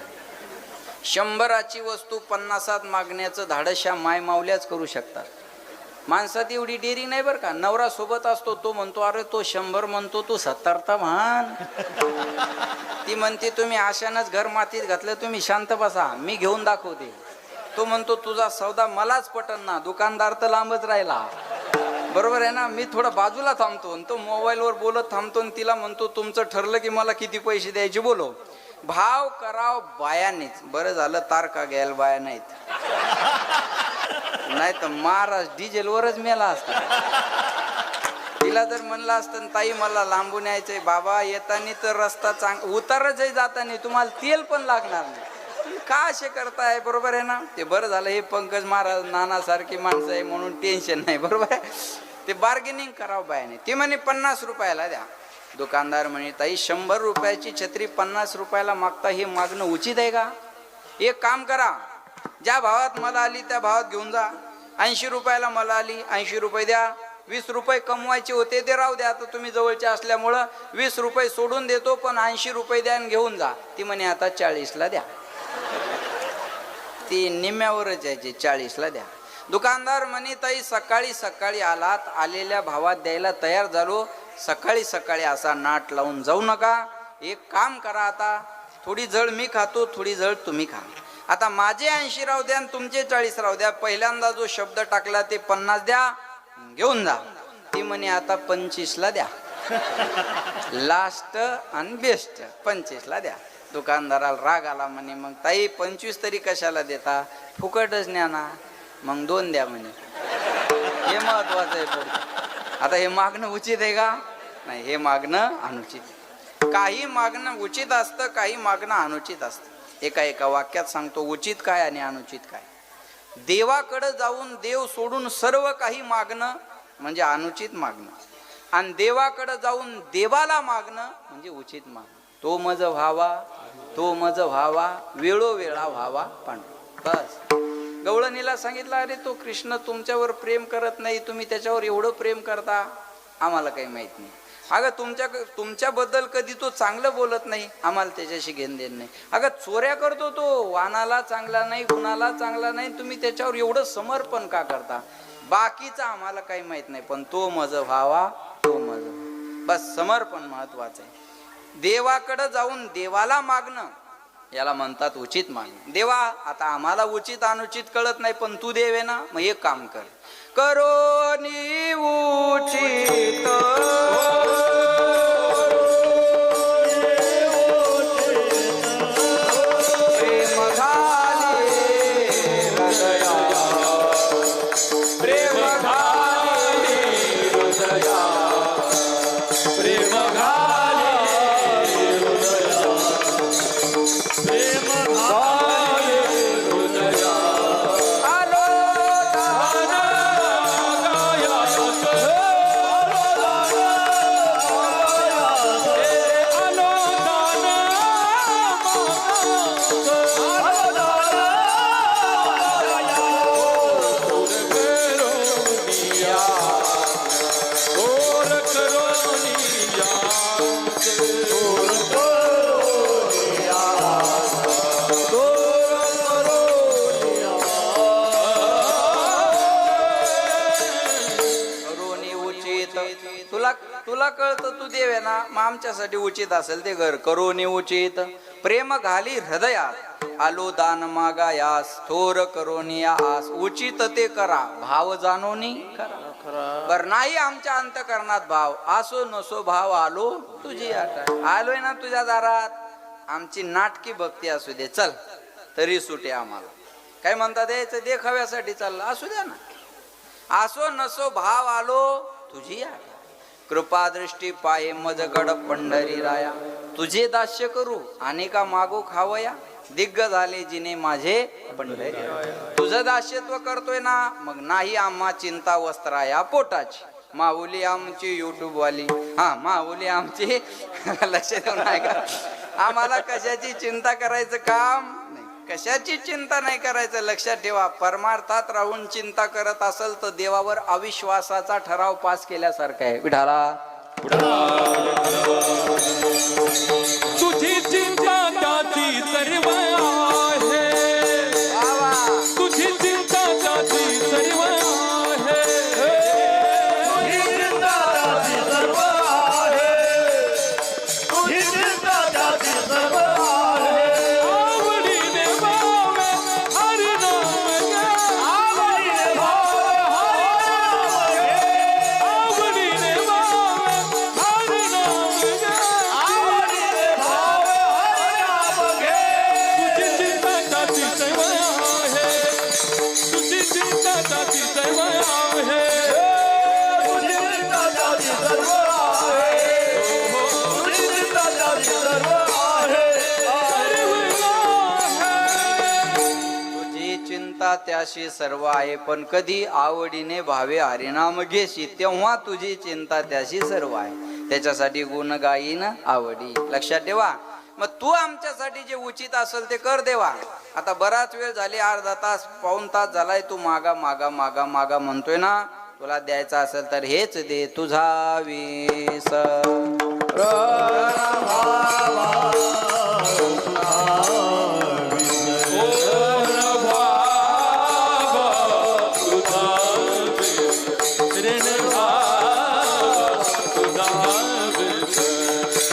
100ची वस्तू 50त मागण्याचं धाडशा माय मावल्याच करू शकतात. माणसात एवढी डेअरिंग नाही बरं का. नवरा सोबत असतो तो म्हणतो अरे तो 100 म्हणतो तू 70 तर म्हण. ती म्हणते तुम्ही आशानच घर मातीत घातलं तुम्ही शांत बसा मी घेऊन दाखवते. तो म्हणतो तुझा सौदा मलाच पटन ना. दुकानदार तर लांबच राहिला. बरोबर आहे ना? मी थोडा बाजूला थांबतो तो मोबाईलवर बोलत थांबतो आणि तिला म्हणतो तुमचं ठरलं की मला किती पैसे द्यायचे बोलो. भाव कराव बायानेच. बरं झालं तारका घ्यायला बाया नाहीत. नाही तर महाराज डिझेलवरच मेला असता. तिला जर म्हणलं असतं ताई मला लांबून यायचंय बाबा येतानी तर रस्ता उतारच आहे जातानी तुम्हाला तेल पण लागणार नाही. का असे करताय? बरोबर आहे ना? ते बरं झालं हे पंकज महाराज नानासारखी माणसं आहे म्हणून टेन्शन नाही. बरोबर आहे? ते बार्गेनिंग करावं बायाने. ते म्हणे 50 रुपयाला द्या. दुकानदार म्हणे ताई 100 रुपयाची छत्री 50 रुपयाला मागता हे मागणं उचित आहे का? एक काम करा ज्या भावात मला आली त्या भावात घेऊन जा. 80 रुपयाला मला आली 80 रुपये द्या. 20 रुपये कमवायचे होते ते राहू द्या. आता तुम्ही जवळचे असल्यामुळं 20 रुपये सोडून देतो पण 80 रुपये द्या आणि घेऊन जा. ती म्हणे आता 40ला द्या. ती निम्म्यावरच यायची 40ला द्या. दुकानदार म्हणे ताई सकाळी सकाळी आलात आलेल्या भावात द्यायला तयार झालो. सकाळी सकाळी असा नाट लावून जाऊ नका. एक काम करा, आता थोडी जळ मी खातो, थोडी जळ तुम्ही खा. आता माझे 80 राहू द्या आणि तुमचे 40 राहू द्या. पहिल्यांदा जो शब्द टाकला ते 50 द्या, घेऊन जा. ती म्हणे आता 25ला द्या. लास्ट आणि बेस्ट 25ला द्या. दुकानदाराला राग आला, म्हणे मग ताई 25 तरी कशाला देता, फुकटच न्या ना. मग 2 द्या म्हणे. हे महत्वाचं आहे पुढचं. आता हे मागणं उचित आहे का? नाही, हे मागणं अनुचित आहे. काही मागणं उचित असतं, काही मागणं अनुचित असतं. एका वाक्यात सांगतो उचित काय आणि अनुचित काय. देवाकडे जाऊन देव सोडून सर्व काही मागणं म्हणजे अनुचित मागणं, आणि देवाकडे जाऊन देवाला मागणं म्हणजे उचित मागणं. तो मज व्हावा, तो मज व्हावा, वेळोवेळा व्हावा पांडुरंग. बस. गवळणीला सांगितलं, अरे तो कृष्ण तुमच्यावर प्रेम करत नाही, तुम्ही त्याच्यावर एवढं प्रेम करता, आम्हाला काही माहित नाही. अगं तुमच्याबद्दल कधी तो चांगलं बोलत नाही, आम्हाला त्याच्याशी घेण देण नाही. अगं चोऱ्या करतो तो, वानाला चांगला नाही, गुणाला चांगला नाही, तुम्ही त्याच्यावर एवढं समर्पण का करता, बाकीचं आम्हाला काही माहित नाही, पण तो मज व्हावा, तो मज. बस, समर्पण महत्वाचं आहे. देवाकडे जाऊन देवाला मागणं याला म्हणतात उचित मागणं. देवा आता आम्हाला उचित अनुचित कळत नाही, पण तू देव आहे ना, मग एक काम कर, करोनी उचित प्रेम घाले हृदया, प्रेम घाले हृदया, प्रेम घाले हृदया, प्रेम घाले हृदया. आलो दान तुला कळतं तू देव आहे ना, मग आमच्यासाठी उचित असेल ते घर. करोनी उचित प्रेम घाली हृदयात, आलो दान मागा यास, थोर करोनी आस. उचित ते करा, भाव जाणोनी करा. बर नाही आमच्या अंतकरणात भाव, असो नसो भाव आलो तुझी आठ. आलोय ना तुझ्या दारात, आमची नाटकी भक्ती असू दे, चल तरी सुटे आम्हाला. काय म्हणतात, याचं देखाव्यासाठी चाललं, असू द्या ना. असो नसो भाव आलो तुझी आठ. कृपा दृष्टी पाये मजगड पंढरी राया, तुझे दास्य करू अनेका मागो खावया. दिग्ग झाले जिने माझे पंढरी राया. तुझं दास्यत्व करतोय ना, मग नाही आम्हा चिंता वस्त्राया पोटाची. माऊली आमची युट्यूब वाली, हा माऊली आमची लक्ष देऊन आहे का, आम्हाला कशाची चिंता करायचं काम नाही, कशाची चिंता नाही करायचं. लक्षात ठेवा, परमार्थात राहून चिंता करत असेल तर देवावर अविश्वासाचा ठराव पास केल्यासारखा आहे. विठाला तुझी चिंता त्याची सर्व आहे, तुझी चिंता त्याची सर्व आहे. त्याशी सर्व आहे, पण कधी आवडीने भावे हरिनाम घेशी, तेव्हा तुझी चिंता त्याशी सर्व आहे. त्याच्यासाठी गुण गाईन आवडी. लक्षात ठेवा, मग तू आमच्यासाठी जे उचित असेल ते कर देवा. आता बराच वेळ झाली, अर्धा तास पाऊण तास झालाय, तू मागा मागा मागा मागा म्हणतोय ना. तुला द्यायचं असेल तर हेच दे, तुझा वीस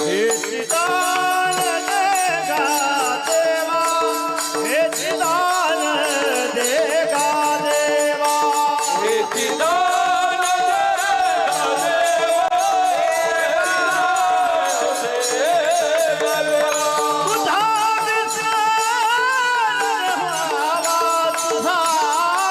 हे चिदान देगा देवा हे चिदान देगा देवा हे चिदान तुझा विसर व्हावा तुझा विसर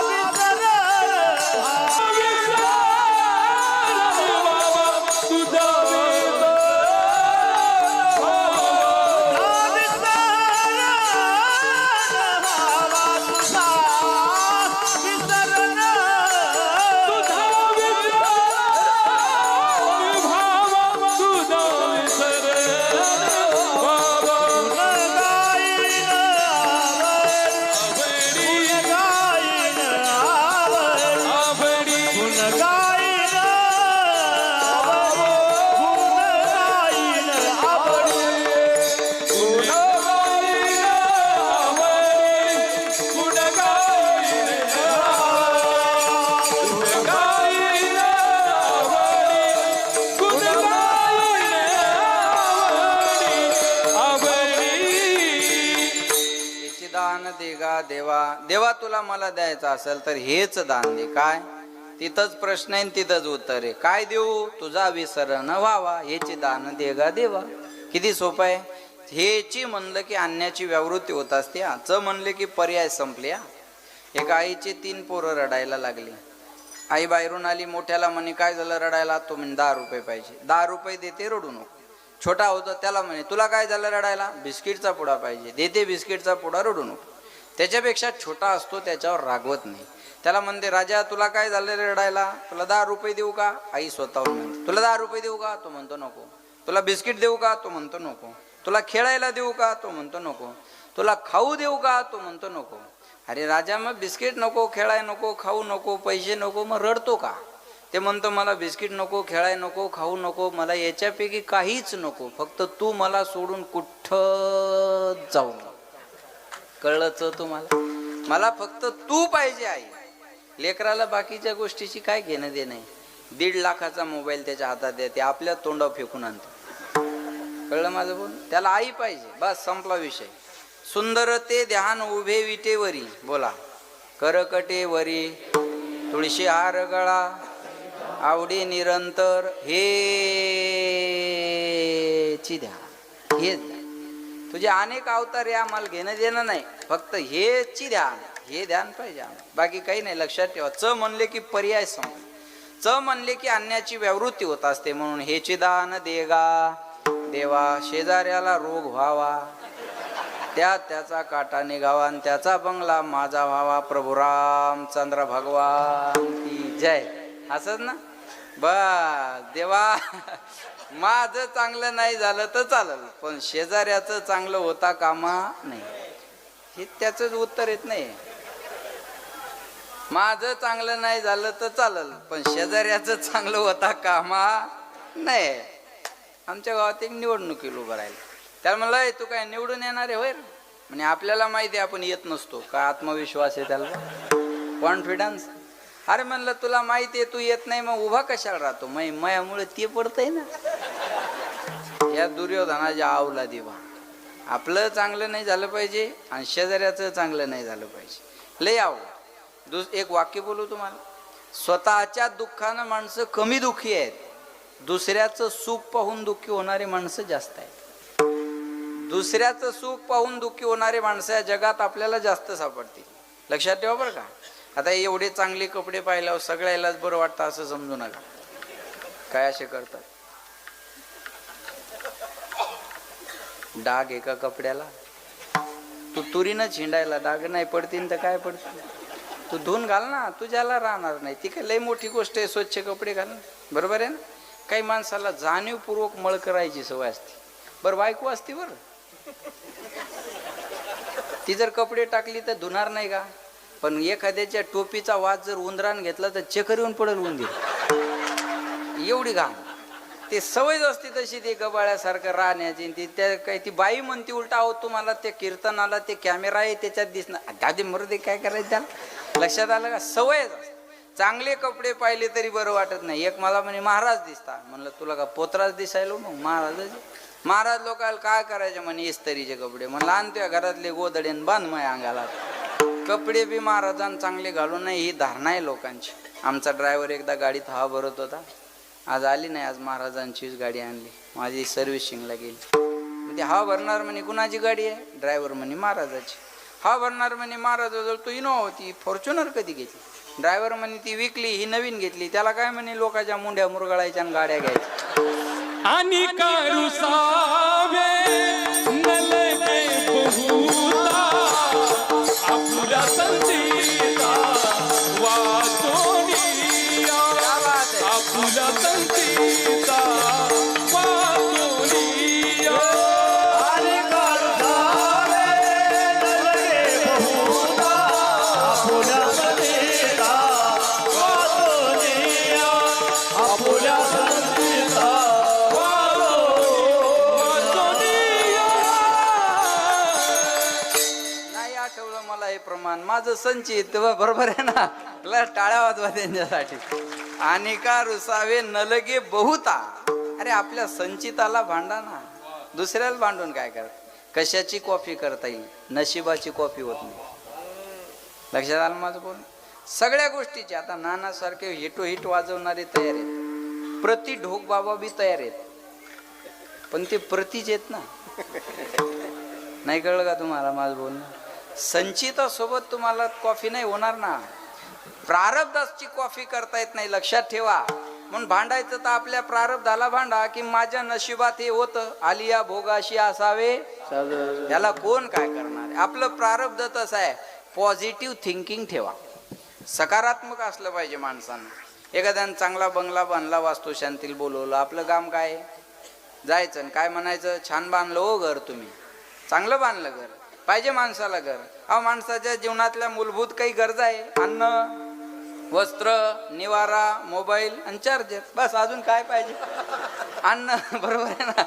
दान देगा देवा देवा तुला मला द्यायचं असेल तर हेच दान दे. काय तिथंच प्रश्न आहे तिथंच उत्तर आहे. काय देऊ? तुझा विसर न व्हावा हेची दान देगा देवा. किती सोपं आहे. हेची म्हणलं की आणण्याची व्यावृत्ती होत असते. च म्हणले की पर्याय संपले. एका आईचे 3 पोरं रडायला लागली. आई बाहेरून आली. मोठ्याला म्हणे काय झालं रडायला? तो म्हणे 10 रुपये पाहिजे. 10 रुपये देते, रडू नको. छोटा होता त्याला म्हणे तुला काय झालं रडायला? बिस्किटचा पुडा पाहिजे. देते बिस्किटचा पुडा, रडू नको. त्याच्यापेक्षा छोटा असतो त्याच्यावर रागवत नाही. त्याला म्हणते राजा तुला काय झालं रडायला? तुला 10 रुपये देऊ का? आई स्वतःहून म्हणते तुला 10 रुपये देऊ का? तो म्हणतो नको. तुला बिस्किट देऊ का? तो म्हणतो नको. तुला खेळायला देऊ का? तो म्हणतो नको. तुला खाऊ देऊ का? तो म्हणतो नको. अरे राजा मग बिस्किट नको, खेळाय नको, खाऊ नको, पैसे नको, मग रडतो का? ते म्हणतो मला बिस्किट नको, खेळाय नको, खाऊ नको, मला याच्यापैकी काहीच नको, फक्त तू मला सोडून कुठं जाऊ नको. कळलंच तुम्हाला? मला फक्त तू पाहिजे आई. लेकराला बाकीच्या गोष्टीची काय घेणं देणं नाही. 1.5 लाखाचा मोबाईल त्याच्या हातात देते, आपल्या तोंडावर फेकून आणतो. कळलं माझं बोल? त्याला आई पाहिजे, बस संपला विषय. सुंदर ते ध्यान उभे विटेवरी, बोला करकटेवरी तुळशी हार गळा आवडी निरंतर हेची ध्यान. हेच तुझे अनेक अवतार आहे, आम्हाला घेणं देणं नाही, फक्त हेची ध्यान, हे ध्यान पाहिजे. बाकी काही नाही. लक्षात ठेवा. च म्हणले की पर्याय संपला. च म्हणले की आणण्याची व्यावृत्ती होत असते. म्हणून हेची दान देगा देवा. शेजाऱ्याला रोग व्हावा त्याचा काटा निघावा आणि त्याचा बंगला माझा व्हावा. प्रभू रामचंद्र भगवान की जय. असंच ना? बस देवा माझं चांगलं नाही झालं तर चालेल, पण शेजाऱ्याचं चांगलं होता कामा नाही. हे त्याचंच उत्तर येत नाही. माझं चांगलं नाही झालं तर चालेल, पण शेजाऱ्याचं चांगलं होता कामा नाही. आमच्या गावात एक निवडणुकीला उभं राहिलं. त्याला म्हणलं तू काय निवडून येणार आहे होय? म्हणजे आपल्याला माहिती आहे आपण येत नसतो. काय आत्मविश्वास आहे त्याला, कॉन्फिडन्स. अरे म्हणलं तुला माहिती आहे तू येत नाही, मग उभा कशाला राहतो? मयामुळे ते पडतंय ना. या दुर्योधनाच्या आवला दिवा. आपलं चांगलं नाही झालं पाहिजे आणि शेजाऱ्याचं चांगलं नाही झालं पाहिजे. लय आव. एक वाक्य बोलू तुम्हाला. स्वतःच्या दुःखानं माणसं कमी दुःखी आहेत, दुसऱ्याचं सुख पाहून दुःखी होणारे माणसं जास्त आहेत. दुसऱ्याचं सुख पाहून दुःखी होणारे माणसं या जगात आपल्याला जास्त सापडतील. लक्षात ठेवा बरं का. आता एवढे चांगले कपडे पाहिल्यावर सगळ्यालाच बरं वाटतं असं समजू नका. काय असे करतात? डाग एका कपड्याला, तू तुरीनं छिंडायला डाग नाही पडतील तर काय पडतील? तू धुवून घाल ना, तुझ्याला राहणार नाही. ती काय लई मोठी गोष्ट आहे स्वच्छ कपडे घालणं, बरोबर आहे ना? काही माणसाला जाणीवपूर्वक मळ करायची सवय असते. बरं बायको असते बरं, ती जर कपडे टाकली तर धुणार नाही का? पण एखाद्याच्या टोपीचा वास जर उंदरान घेतला तर चक्कर येऊन पडेल उंदीर. एवढी घाण. ते सवयच असते तशी, ते गबाळ्यासारखं राहण्याची. ती त्या काही ती बाई म्हणती उलटा आहो तुम्हाला ते कीर्तनाला ते कॅमेरा आहे त्याच्यात दिसणार. दादी मरुदे काय करायचं त्याला? लक्षात आलं का? सवयच असते. चांगले कपडे पाहिले तरी बरं वाटत नाही. एक मला म्हणे महाराज दिसता. म्हणलं तुला का पोत्राच दिसायलो? मग महाराज महाराज लोकांना काय करायचे म्हणे इस्त्रीचे कपडे म्हणलं आणतोय घरातले गोदडेन बांध माझ्या अंगाला. कपडे बी महाराजांना चांगले घालून नाही ही धारणा आहे लोकांची. आमचा ड्रायव्हर एकदा गाडीत हवा भरत होता, आज आली नाही, आज महाराजांचीच गाडी आणली, माझी सर्व्हिसिंगला गेली. ते हवा भरणार म्हणे कुणाची गाडी आहे? ड्रायव्हर म्हणे महाराजाची. हवा भरणार म्हणे महाराजाजवळ तो इनोवा होती, फॉर्च्युनर कधी घेतली? ड्रायव्हर म्हणे ती विकली, ही नवीन घेतली. त्याला काय म्हणे लोकांच्या मुंड्या मुरगळायच्या आणि गाड्या घ्यायच्या. आणि काळुसावे नलगे बहुता आपुल्या संतीचा वासोनिया, आपुल्या संतीचा वासोनिया. आणि काळुसावे नलगे बहुता आपुल्या संतीचा वासोनिया, आपुल्या संतीचा नाही आठवलं मला हे प्रमाण. माझं संचित बरोबर आहे ना, टाळ्या वाजवा त्यांच्यासाठी. आणि का रुसावे नलगे बहुता. अरे आपल्या संचिताला भांडा ना, दुसऱ्याला भांडून काय करत? कशाची कॉफी करता येईल, नशिबाची कॉफी होत नाही. लक्षात आलं माझं बोल? सगळ्या गोष्टीची. आता नानासारखे हिटो हिट वाजवणारे तयार आहेत, प्रति ढोक बाबा बी तयार आहेत, पण ते प्रतीच आहेत ना. नाही कळलं का तुम्हाला माझं बोलणं? संचितासोबत तुम्हाला कॉफी नाही होणार ना. प्रारब्धाची कॉफी करता येत नाही, लक्षात ठेवा. म्हणून भांडायचं तर आपल्या प्रारब्धाला भांडा की माझ्या नशिबात हे होतं, आलिया भोगाशी असावे, याला कोण काय करणार? आपलं प्रारब्ध तसं आहे. पॉझिटिव्ह थिंकिंग ठेवा, सकारात्मक असलं पाहिजे माणसानं. एखाद्यानं चांगला बंगला बांधला, वास्तुशांतील बोलवलं, आपलं काम काय? जायचं काय म्हणायचं? छान बांधलं हो घर तुम्ही, चांगलं बांधलं घर. पाहिजे माणसाला घर. अहो माणसाच्या जीवनातल्या मूलभूत काही गरजा आहे, अन्न, वस्त्र, निवारा, मोबाईल आणि चार्जर, बस. अजून काय पाहिजे? अन्न, बरोबर आहे ना?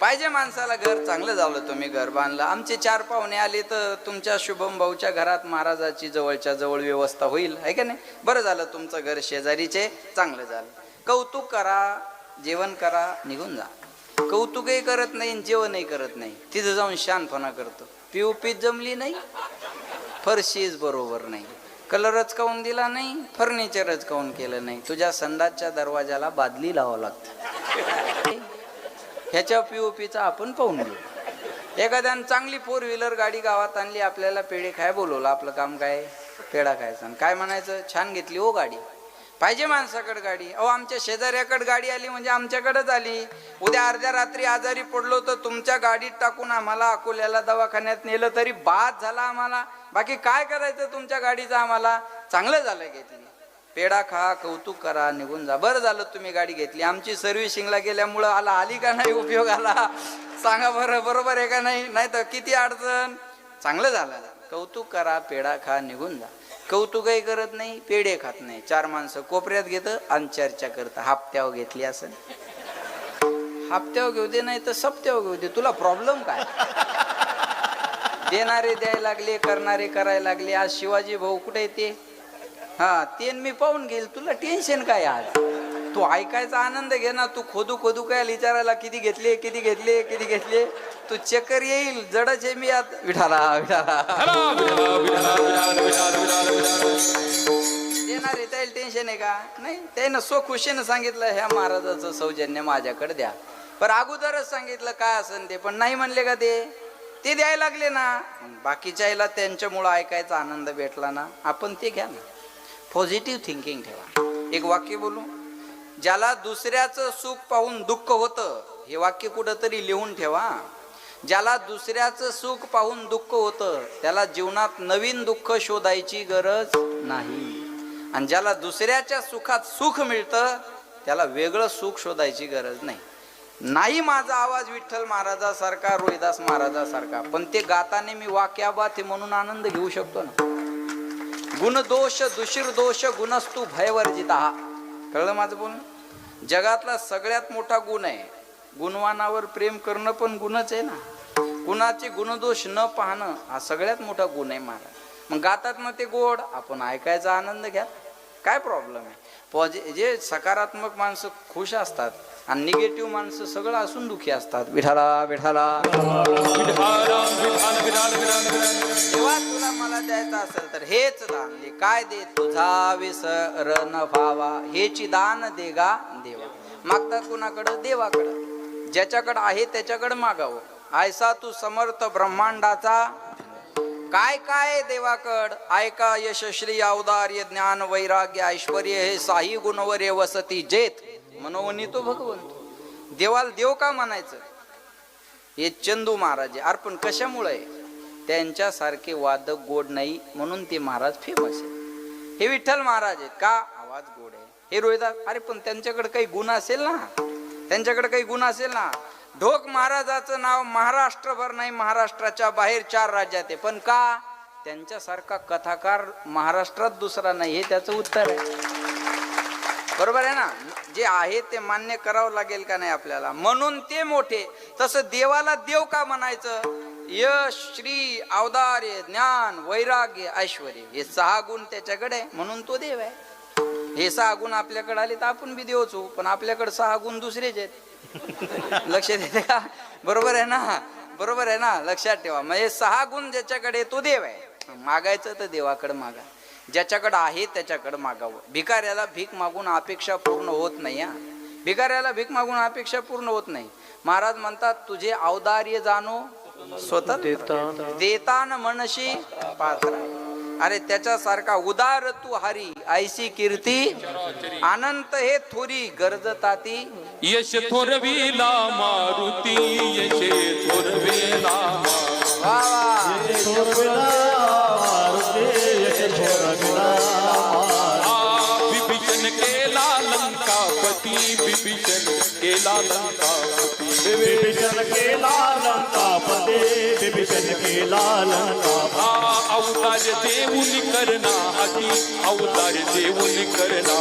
पाहिजे माणसाला घर. चांगलं झालं तुम्ही घर बांधलं. आमचे 4 पाहुणे आले तर तुमच्या शुभम भाऊच्या घरात महाराजाची जवळच्या जवळ व्यवस्था होईल, आहे का नाही? बरं झालं तुमचं घर शेजारीचे, चांगलं झालं. कौतुक करा, जेवण करा, निघून जा. कौतुकही करत नाही, जेवणही करत नाही, तिथं जाऊन शानपणा करतो. पीओपीत जमली नाही, फरशीच बरोबर नाही, कलरच काऊन दिला नाही, फर्निचरच काऊन केलं नाही, तुझ्या संडासच्या दरवाजाला बादली लावावं लागतं. ह्याच्या पीओपीचा आपण पाहून घेऊ. एखाद्यानं चांगली 4 व्हीलर गाडी गावात आणली, आपल्याला पेढे खाय बोलवलं, आपलं काम काय? पेढा खायचा. काय म्हणायचं? छान घेतली हो गाडी. पाहिजे माणसाकडे गाडी. अहो आमच्या शेजाऱ्याकडे गाडी आली म्हणजे आमच्याकडेच आली. उद्या अर्ध्या रात्री आजारी पडलो तर तुमच्या गाडीत टाकून आम्हाला अकोल्याला दवाखान्यात नेलं तरी बाद झाला आम्हाला. बाकी काय करायचं तुमच्या गाडीचं आम्हाला? चांगलं झालं घेतली. पेढा खा, कौतुक करा, निघून जा. बरं झालं तुम्ही गाडी घेतली. आमची सर्व्हिसिंगला गेल्यामुळं आली का नाही उपयोग आला? सांगा बरं, बरोबर आहे का नाही? नाही तर किती अडचण. चांगलं झालं. कौतुक करा, पेढा खा, निघून जा. कौतुकही करत नाही, पेढे खात नाही. 4 माणसं कोपऱ्यात घेतं आणि चर्चा करतं. हप्त्यावर घेतली असं. हप्त्यावर घेऊ दे, नाही तर सप्त्यावर घेऊ दे, तुला प्रॉब्लेम काय? देणारे द्यायला लागले, करणारे करायला लागले. आज शिवाजी भाऊ कुठे येते? हा, ते मी पाहून घेईल, तुला टेन्शन काय? आज तू ऐकायचा आनंद घे ना. तू खोदू काय विचारायला किती घेतले, किती घेतले, किती घेतले? तू चक्कर येईल, जडच आहे मी आत. विठाला विठाला देणार आहे, त्याला टेन्शन आहे का? नाही. त्यानं खुशीनं सांगितलं ह्या महाराजाचं सौजन्य माझ्याकडे द्या. पण अगोदरच सांगितलं काय असेल ते, पण नाही म्हणले का ते द्यायला लागले ना. बाकीच्याला त्यांच्यामुळं ऐकायचा आनंद भेटला ना, आपण ते घ्या ना. पॉझिटिव्ह थिंकिंग ठेवा. एक वाक्य बोलू. ज्याला दुसऱ्याचं सुख पाहून दुःख होतं, हे वाक्य कुठंतरी लिहून ठेवा. ज्याला दुसऱ्याचं सुख पाहून दुःख होतं, त्याला जीवनात नवीन दुःख शोधायची गरज नाही. आणि ज्याला दुसऱ्याच्या सुखात सुख मिळतं, त्याला वेगळं सुख शोधायची गरज नाही. नाही माझा आवाज विठ्ठल महाराजासारखा, रोहिदास महाराजासारखा, पण ते गाताने मी वाक्याबात म्हणून आनंद घेऊ शकतो ना. गुणदोष दुशीर्दोष गुणस्तु भयवर्जिता. कळलं माझं बोलणं? जगातला सगळ्यात मोठा गुण आहे गुणवानावर प्रेम करणं, पण गुणच आहे ना. कुणाचे गुणदोष न पाहणं हा सगळ्यात मोठा गुण आहे महाराज. मग गातात ना ते गोड, आपण ऐकायचा आनंद घ्या, काय प्रॉब्लेम आहे? जे सकारात्मक माणसं खुश असतात आणि निगेटिव्ह माणसं सगळं असून दुखी असतात. विठाला विठाला विठाराम विठाल विठाल विठाल विठाल. तेव्हा तुला मला द्यायचं असेल तर हेच दान दे. काय दे? तुझा विसर न व्हावा हेची दान दे गा देवा. मागतात कुणाकडं? देवाकडं. ज्याच्याकडं आहे त्याच्याकडं मागावं. ऐसा तू समर्थ ब्रह्मांडाचा काय काय देवाकड. ऐका यशश्री औदार्य ज्ञान वैराग्य ऐश्वर्य हे साही गुणवरे वसती जेत मनोवनी तो भगवंत. देवाला देव का म्हणायचं? हे चंदू महाराज आहे. अर्पण कशामुळे? त्यांच्यासारखे वादक गोड नाही म्हणून ते महाराज फेमस आहे. हे विठ्ठल महाराज आहेत का? आवाज गोड आहे. हे रोहिदास, अरे पण त्यांच्याकडे काही गुण असेल ना, त्यांच्याकडे काही गुण असेल ना. ढोक महाराजाचं नाव महाराष्ट्रभर नाही, महाराष्ट्राच्या बाहेर 4 राज्यात आहे. पण का? त्यांच्यासारखा कथाकार महाराष्ट्रात दुसरा नाही. हे त्याचं उत्तर आहे. बरोबर आहे ना. जे आहे ते मान्य करावं लागेल का नाही आपल्याला, म्हणून ते मोठे. तसं देवाला देव का म्हणायचं? यश श्री औदार्य ज्ञान वैराग्य ऐश्वर्य हे 6 गुण त्याच्याकडे म्हणून तो देव आहे. हे 6 गुण आपल्याकडे आले तर आपण बी देवच होऊ. पण आपल्याकडे 6 गुण दुसरेच आहेत. लक्षात येते का? बरोबर आहे ना, बरोबर आहे ना. लक्षात ठेवा. म्हणजे 6 गुण ज्याच्याकडे तो देव आहे. मागायचं तर देवाकडे मागा. ज्याच्याकडे आहे त्याच्याकडे मागावं. भिकाऱ्याला भीक मागून अपेक्षा पूर्ण होत नाही. भिकाऱ्याला भीक मागून अपेक्षा पूर्ण होत नाही. महाराज म्हणतात तुझे औदार्य जाणो स्वतः देतान मनशी पात्र. अरे त्याच्यासारखा उदार तू हरी ऐसी कीर्ती अनंत हे थोरी गरजताती. यश थोरविला मारुती यश थोरविला. वा वा. विभीषण केला लंकापती विभीषण केला लंकापती. विभीषण केला लंकापती विभीषण केला लंकापती. अवतार देऊन करना अति अवतार देऊन करना.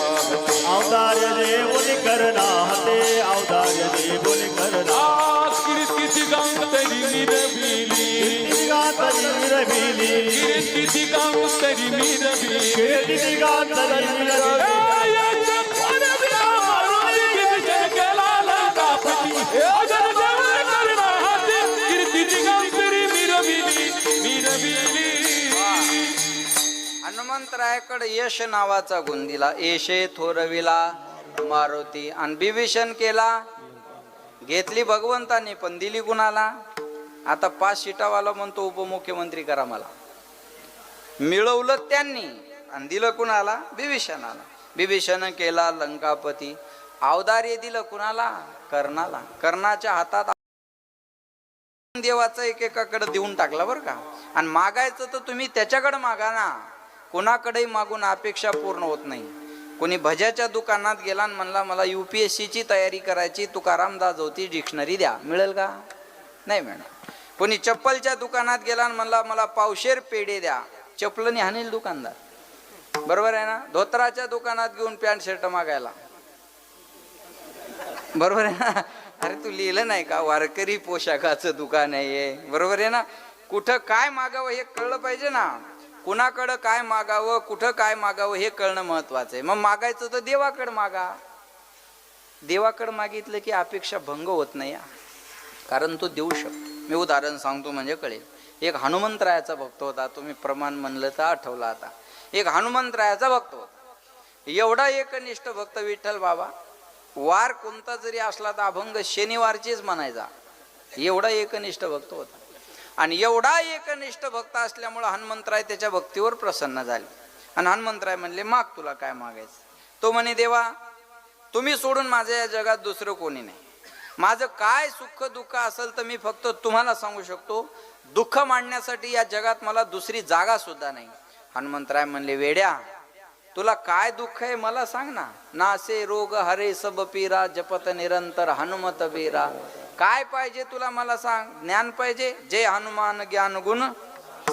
औदार्य देऊन करना हते औदार्य देऊन करना. कीर्ती दिगांतरी मिरविली दिगांतरी मिरविली. कीर्ती दिगांतरी मिरविली. कीर्ती दिगांतरी मिरविली. हनुमंतरायाकडे यश नावाचा गुण दिला. येशे थोरविला मारुती. आणि विभीषण केला घेतली भगवंताने पण दिली कुणाला? आता 5 सीटावाला म्हणतो उपमुख्यमंत्री करा मला. मिळवलं त्यांनी आणि दिलं कुणाला? विभीषणाला. विभीषण केला लंकापती. औदार्य दिलं कुणाला? कर्णाला. कर्णाच्या हातात देवाचा एकेकाकडे देऊन टाकला बरं का. आणि मागायचं तर तुम्ही त्याच्याकडे मागा ना. कोणाकडेही मागून अपेक्षा पूर्ण होत नाही. कोणी भज्याच्या दुकानात गेला आणि म्हणला मला UPSC ची तयारी करायची, तुकाराम दाजवती डिक्शनरी द्या, मिळेल का? नाही मिळणार. कोणी चप्पलच्या दुकानात गेला आणि म्हणला मला पावशेर पेढे द्या, चप्पलनी हाणेल दुकानदार. बरोबर आहे ना. धोत्राच्या दुकानात घेऊन पॅन्ट शर्ट मागायला. बरोबर आहे ना. अरे तू लिहिलं नाही का वारकरी पोशाखाचं दुकान आहे. बरोबर आहे ना. कुठं काय मागावं हे कळलं पाहिजे ना. कुणाकडं काय मागावं कुठं काय मागावं हे कळणं महत्वाचं आहे. मग मागायचं तर देवाकडं मागा. देवाकडं मागितलं की अपेक्षा भंग होत नाही. कारण तो देऊ शकतो. मी उदाहरण सांगतो म्हणजे कळेल. एक हनुमंतरायाचा भक्त होता. तुम्ही प्रमाण म्हणलं तर आठवला. आता एक हनुमंतरायाचा भक्त होता. एवढा एकनिष्ठ भक्त विठ्ठल बाबा. वार कोणता जरी असला तर अभंग शनिवारचीच म्हणायचा. एवढा एकनिष्ठ भक्त होता. आणि एवढा एकनिष्ठ भक्त असल्यामुळे हनुमंतराय त्याच्या भक्तीवर प्रसन्न झाले. आणि हनुमंतराय म्हणले माग तुला काय मागायचं. तो म्हणे देवा तुम्ही सोडून माझ्या या जगात दुसरं कोणी नाही. माझं काय सुख दुःख असेल तर मी फक्त तुम्हाला सांगू शकतो. दुःख मांडण्यासाठी या जगात मला दुसरी जागा सुद्धा नाही. हनुमंतराय म्हणले वेड्या तुला काय दुःख आहे मला सांग ना. नासे रोग हरे सब पीरा जपत निरंतर हनुमत बीरा. काय पाहिजे तुला मला सांग. ज्ञान पाहिजे. जय हनुमान ज्ञान गुण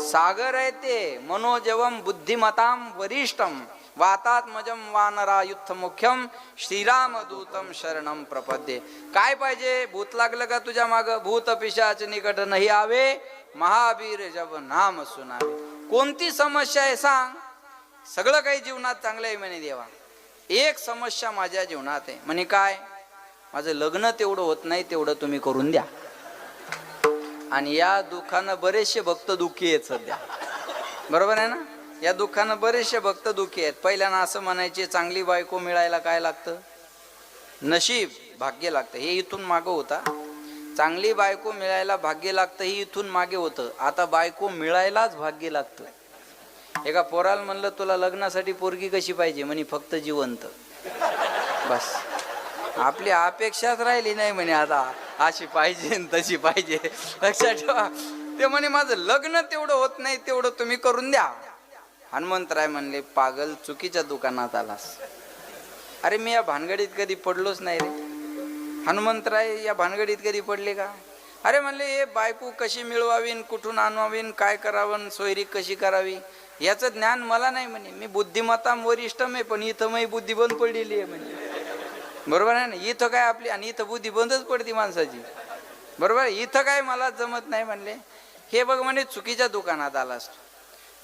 सागर आहे ते मनोजवम बुद्धिमताम वरिष्ठम वातात्मजम वानरायुत्थ मुख्यम श्रीराम दूतम शरणम प्रपद्ये. काय पाहिजे? भूत लागलं का तुझ्या माग? भूत पिशाच निकट नाही आवे महावीर जब नाम सुनावे. कोणती समस्या आहे सांग. सगळं काही जीवनात चांगलं आहे म्हणे देवा. एक समस्या माझ्या जीवनात आहे म्हणे काय? माझं लग्न तेवढं होत नाही, तेवढं तुम्ही करून द्या. आणि या दुःखानं बरेचसे भक्त दुःखी आहेत सध्या, बरोबर आहे ना. या दुःखानं बरेचसे भक्त दुःखी आहेत. पहिल्यानं असं म्हणायचे चांगली बायको मिळायला काय लागतं? नशीब, भाग्य लागतं. हे इथून मागं होता. चांगली बायको मिळायला भाग्य लागतं, हे इथून मागे होतं. आता बायको मिळायलाच भाग्य लागतं. एका पोराला म्हणलं तुला लग्नासाठी पोरगी कशी पाहिजे? म्हणे फक्त जिवंत. बस, आपली अपेक्षाच राहिली नाही म्हणे आता अशी पाहिजे तशी पाहिजे. लक्षात ठेवा. ते म्हणे माझं लग्न तेवढं होत नाही, तेवढं तुम्ही करून द्या. हनुमंतराय म्हणले पागल, चुकीच्या दुकानात आलास. अरे मी या भानगडीत कधी पडलोच नाही रे. हनुमंतराय या भानगडीत कधी पडले का? अरे म्हणले हे बायको कशी मिळवावीन, कुठून आणवावीन, काय करावं, सोयरी कशी करावी, याचं ज्ञान मला नाही म्हणे. मी बुद्धिमत्ताम वरिष्ठम आहे, पण इथं मी बुद्धी बंद पडलेली आहे म्हणजे. बरोबर आहे ना. इथं काय आपली, आणि इथं बुद्धी बंदच पडती माणसाची, बरोबर. इथं काय मला जमत नाही म्हणले. हे बघ म्हणे चुकीच्या दुकानात आलास.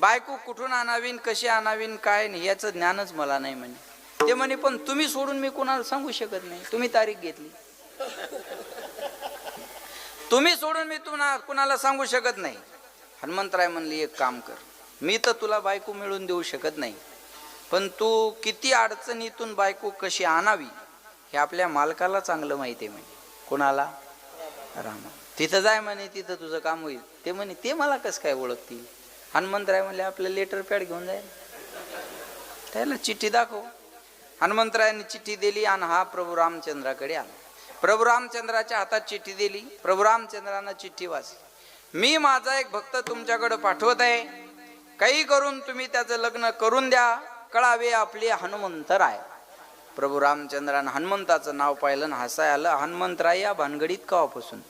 बायको कुठून आणावीन, कशी आणावीन, काय नाही याचं ज्ञानच मला नाही म्हणे. ते म्हणे पण तुम्ही सोडून मी कुणाला सांगू शकत नाही. तुम्ही तारीख घेतली, तुम्ही सोडून मी कुणाला सांगू शकत नाही. हनुमंतराय म्हणले एक काम कर, मी तर तुला बायको मिळून देऊ शकत नाही, पण तू किती अडचणीतून बायको कशी आणावी हे आपल्या मालकाला चांगलं माहिती आहे म्हणे. कोणाला? रामा. तिथं जाय म्हणे, तिथं तुझं काम होईल. ते म्हणे ते मला कसं काय ओळखतील? हनुमंतराय म्हणले आपलं लेटर पॅड घेऊन जाईल, त्याला चिठ्ठी दाखव. हनुमंतरायांनी चिठ्ठी दिली आणि हा प्रभू रामचंद्राकडे आला. प्रभू रामचंद्राच्या हातात चिठ्ठी दिली. प्रभू रामचंद्रानं चिठ्ठी वाचली. मी माझा एक भक्त तुमच्याकडे पाठवत आहे, काही करून तुम्ही त्याचं लग्न करून द्या, कळावे आपले हनुमंतराय. प्रभू रामचंद्रानं हनुमंताचं नाव पाहिलं, हसाय आलं. हनुमंतराय या भानगडीत कवापासून?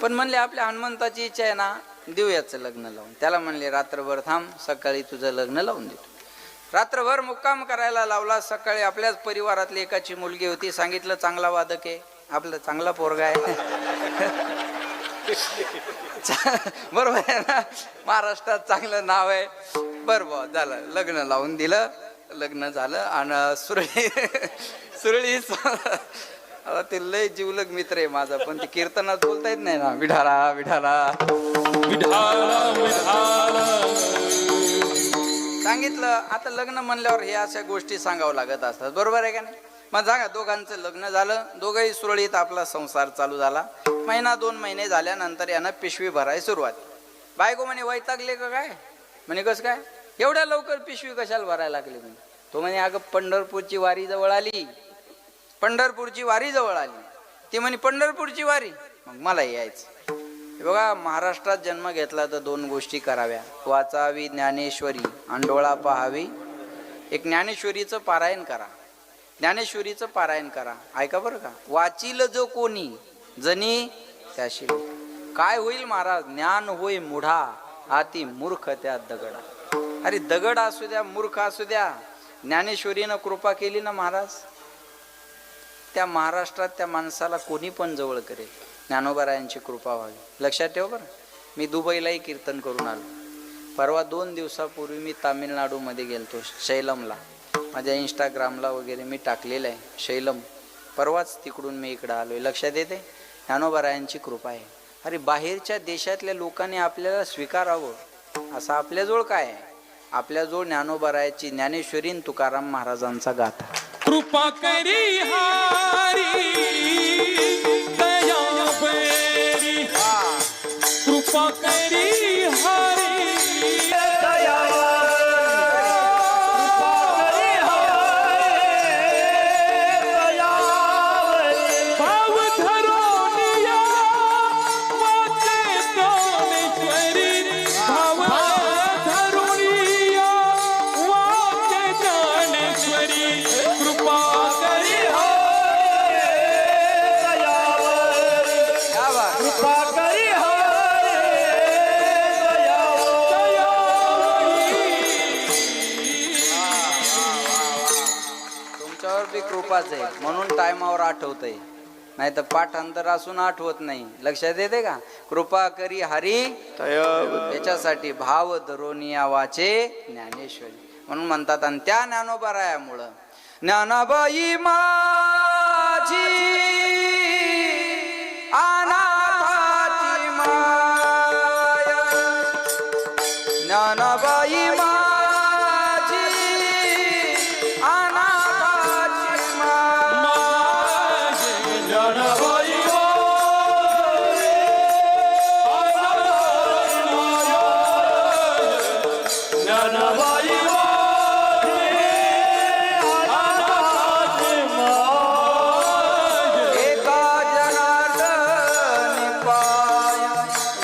पण म्हणले आपल्या हनुमंताची इच्छा आहे ना, देऊ याचं लग्न लावून. त्याला म्हणले रात्रभर थांब, सकाळी तुझं लग्न लावून देतो. रात्रभर मुक्काम करायला लावला. सकाळी आपल्याच परिवारातली एकाची मुलगी होती. सांगितलं चांगला वादक आहे, आपलं चांगला पोरगा आहे. बरोबर आहे ना, महाराष्ट्रात चांगलं नाव आहे. बरोबर झालं, लग्न लावून दिलं. लग्न झालं आणि सुरळी आता ते लय जीवलग मित्र आहे माझा, पण ते कीर्तनात बोलता येत नाही ना, विठाला विठाला सांगितलं. आता लग्न म्हणल्यावर हे अशा गोष्टी सांगावं लागत असतात, बरोबर आहे का नाही. मग सांगा, दोघांचं लग्न झालं, दोघंही सुरळीत आपला संसार चालू झाला. महिना 2 महिने झाल्यानंतर यानं पिशवी भरायला सुरुवात. बायको म्हणे वैतागले का काय? म्हणे कसं काय एवढ्या लवकर पिशवी कशाला भरायला लागली म्हणे. तो म्हणे अगं पंढरपूरची वारी जवळ आली, पंढरपूरची वारी जवळ आली. ती म्हणे पंढरपूरची वारी, मग मला यायचं. बघा, महाराष्ट्रात जन्म घेतला तर 2 गोष्टी कराव्या, वाचावी ज्ञानेश्वरी आणि डोळा पाहावी. एक ज्ञानेश्वरीचं पारायण करा, ज्ञानेश्वरीचं पारायण करा. ऐका बरं का, वाचील जो कोणी जनी त्याशी काय होईल महाराज? ज्ञान होई मुढा, आती मूर्ख त्या दगडा. अरे दगड असू द्या, मूर्ख असू द्या, ज्ञानेश्वरीनं कृपा केली ना महाराज, त्या महाराष्ट्रात त्या माणसाला कोणी पण जवळ करेल. ज्ञानोबारायांची कृपा व्हावी. लक्षात ठेव बरं. मी दुबईलाही कीर्तन करून आलो. परवा 2 दिवसापूर्वी मी तामिळनाडूमध्ये गेलतो, शैलमला. माझ्या इंस्टाग्रामला वगैरे मी टाकलेलं आहे शैलम. परवाच तिकडून मी इकडं आलोय. लक्षात येते, ज्ञानोबारायांची कृपा आहे. अरे बाहेरच्या देशातल्या लोकांनी आपल्याला स्वीकारावं, असं आपल्याजवळ काय आहे? आपल्याजवळ ज्ञानोबारायाची ज्ञानेश्वरी तुकाराम महाराजांचा गाथा. कृपा करी हारी दया बेरी, कृपा करी हारी भाव धरोनिया वाचे ज्ञानेश्वरी, भाव धरोनिया वाचे ज्ञानेश्वरी, कृपा करी कृपा करी तुमच्यावर बी कृपाच आहे म्हणून टायमावर आठवतंय, नाही तर पाठांतर असून आठवत नाही. लक्षात येते का? कृपा करी हरी त्याच्यासाठी भाव धरोनिया वाचे ज्ञानेश्वरी म्हणून म्हणतात. आणि त्या ज्ञानोबारायामुळं ज्ञानाबाई मा माझी अनाथाची माया ज्ञानाबाई माझी अनाथाची माया ज्ञानाबाई ज्ञानाबाई एका जनार्दनी पाय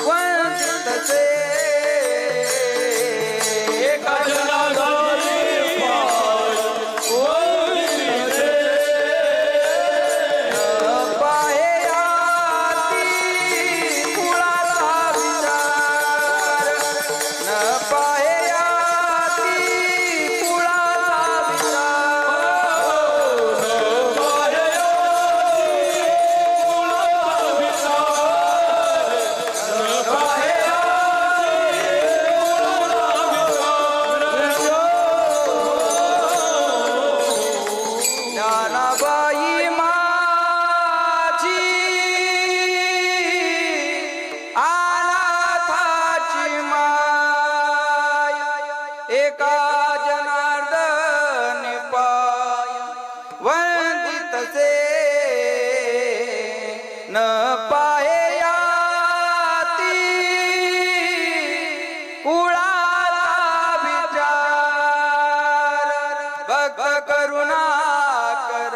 वंचितसे एका पायाती कुळाचा विचार न पायाती कुळाचा ज्ञानाबाई माझी अनाथाची माया एका जनार्दनी पाय वंदितसे न पायाती कुळाचा विचार भक्त करुणा कर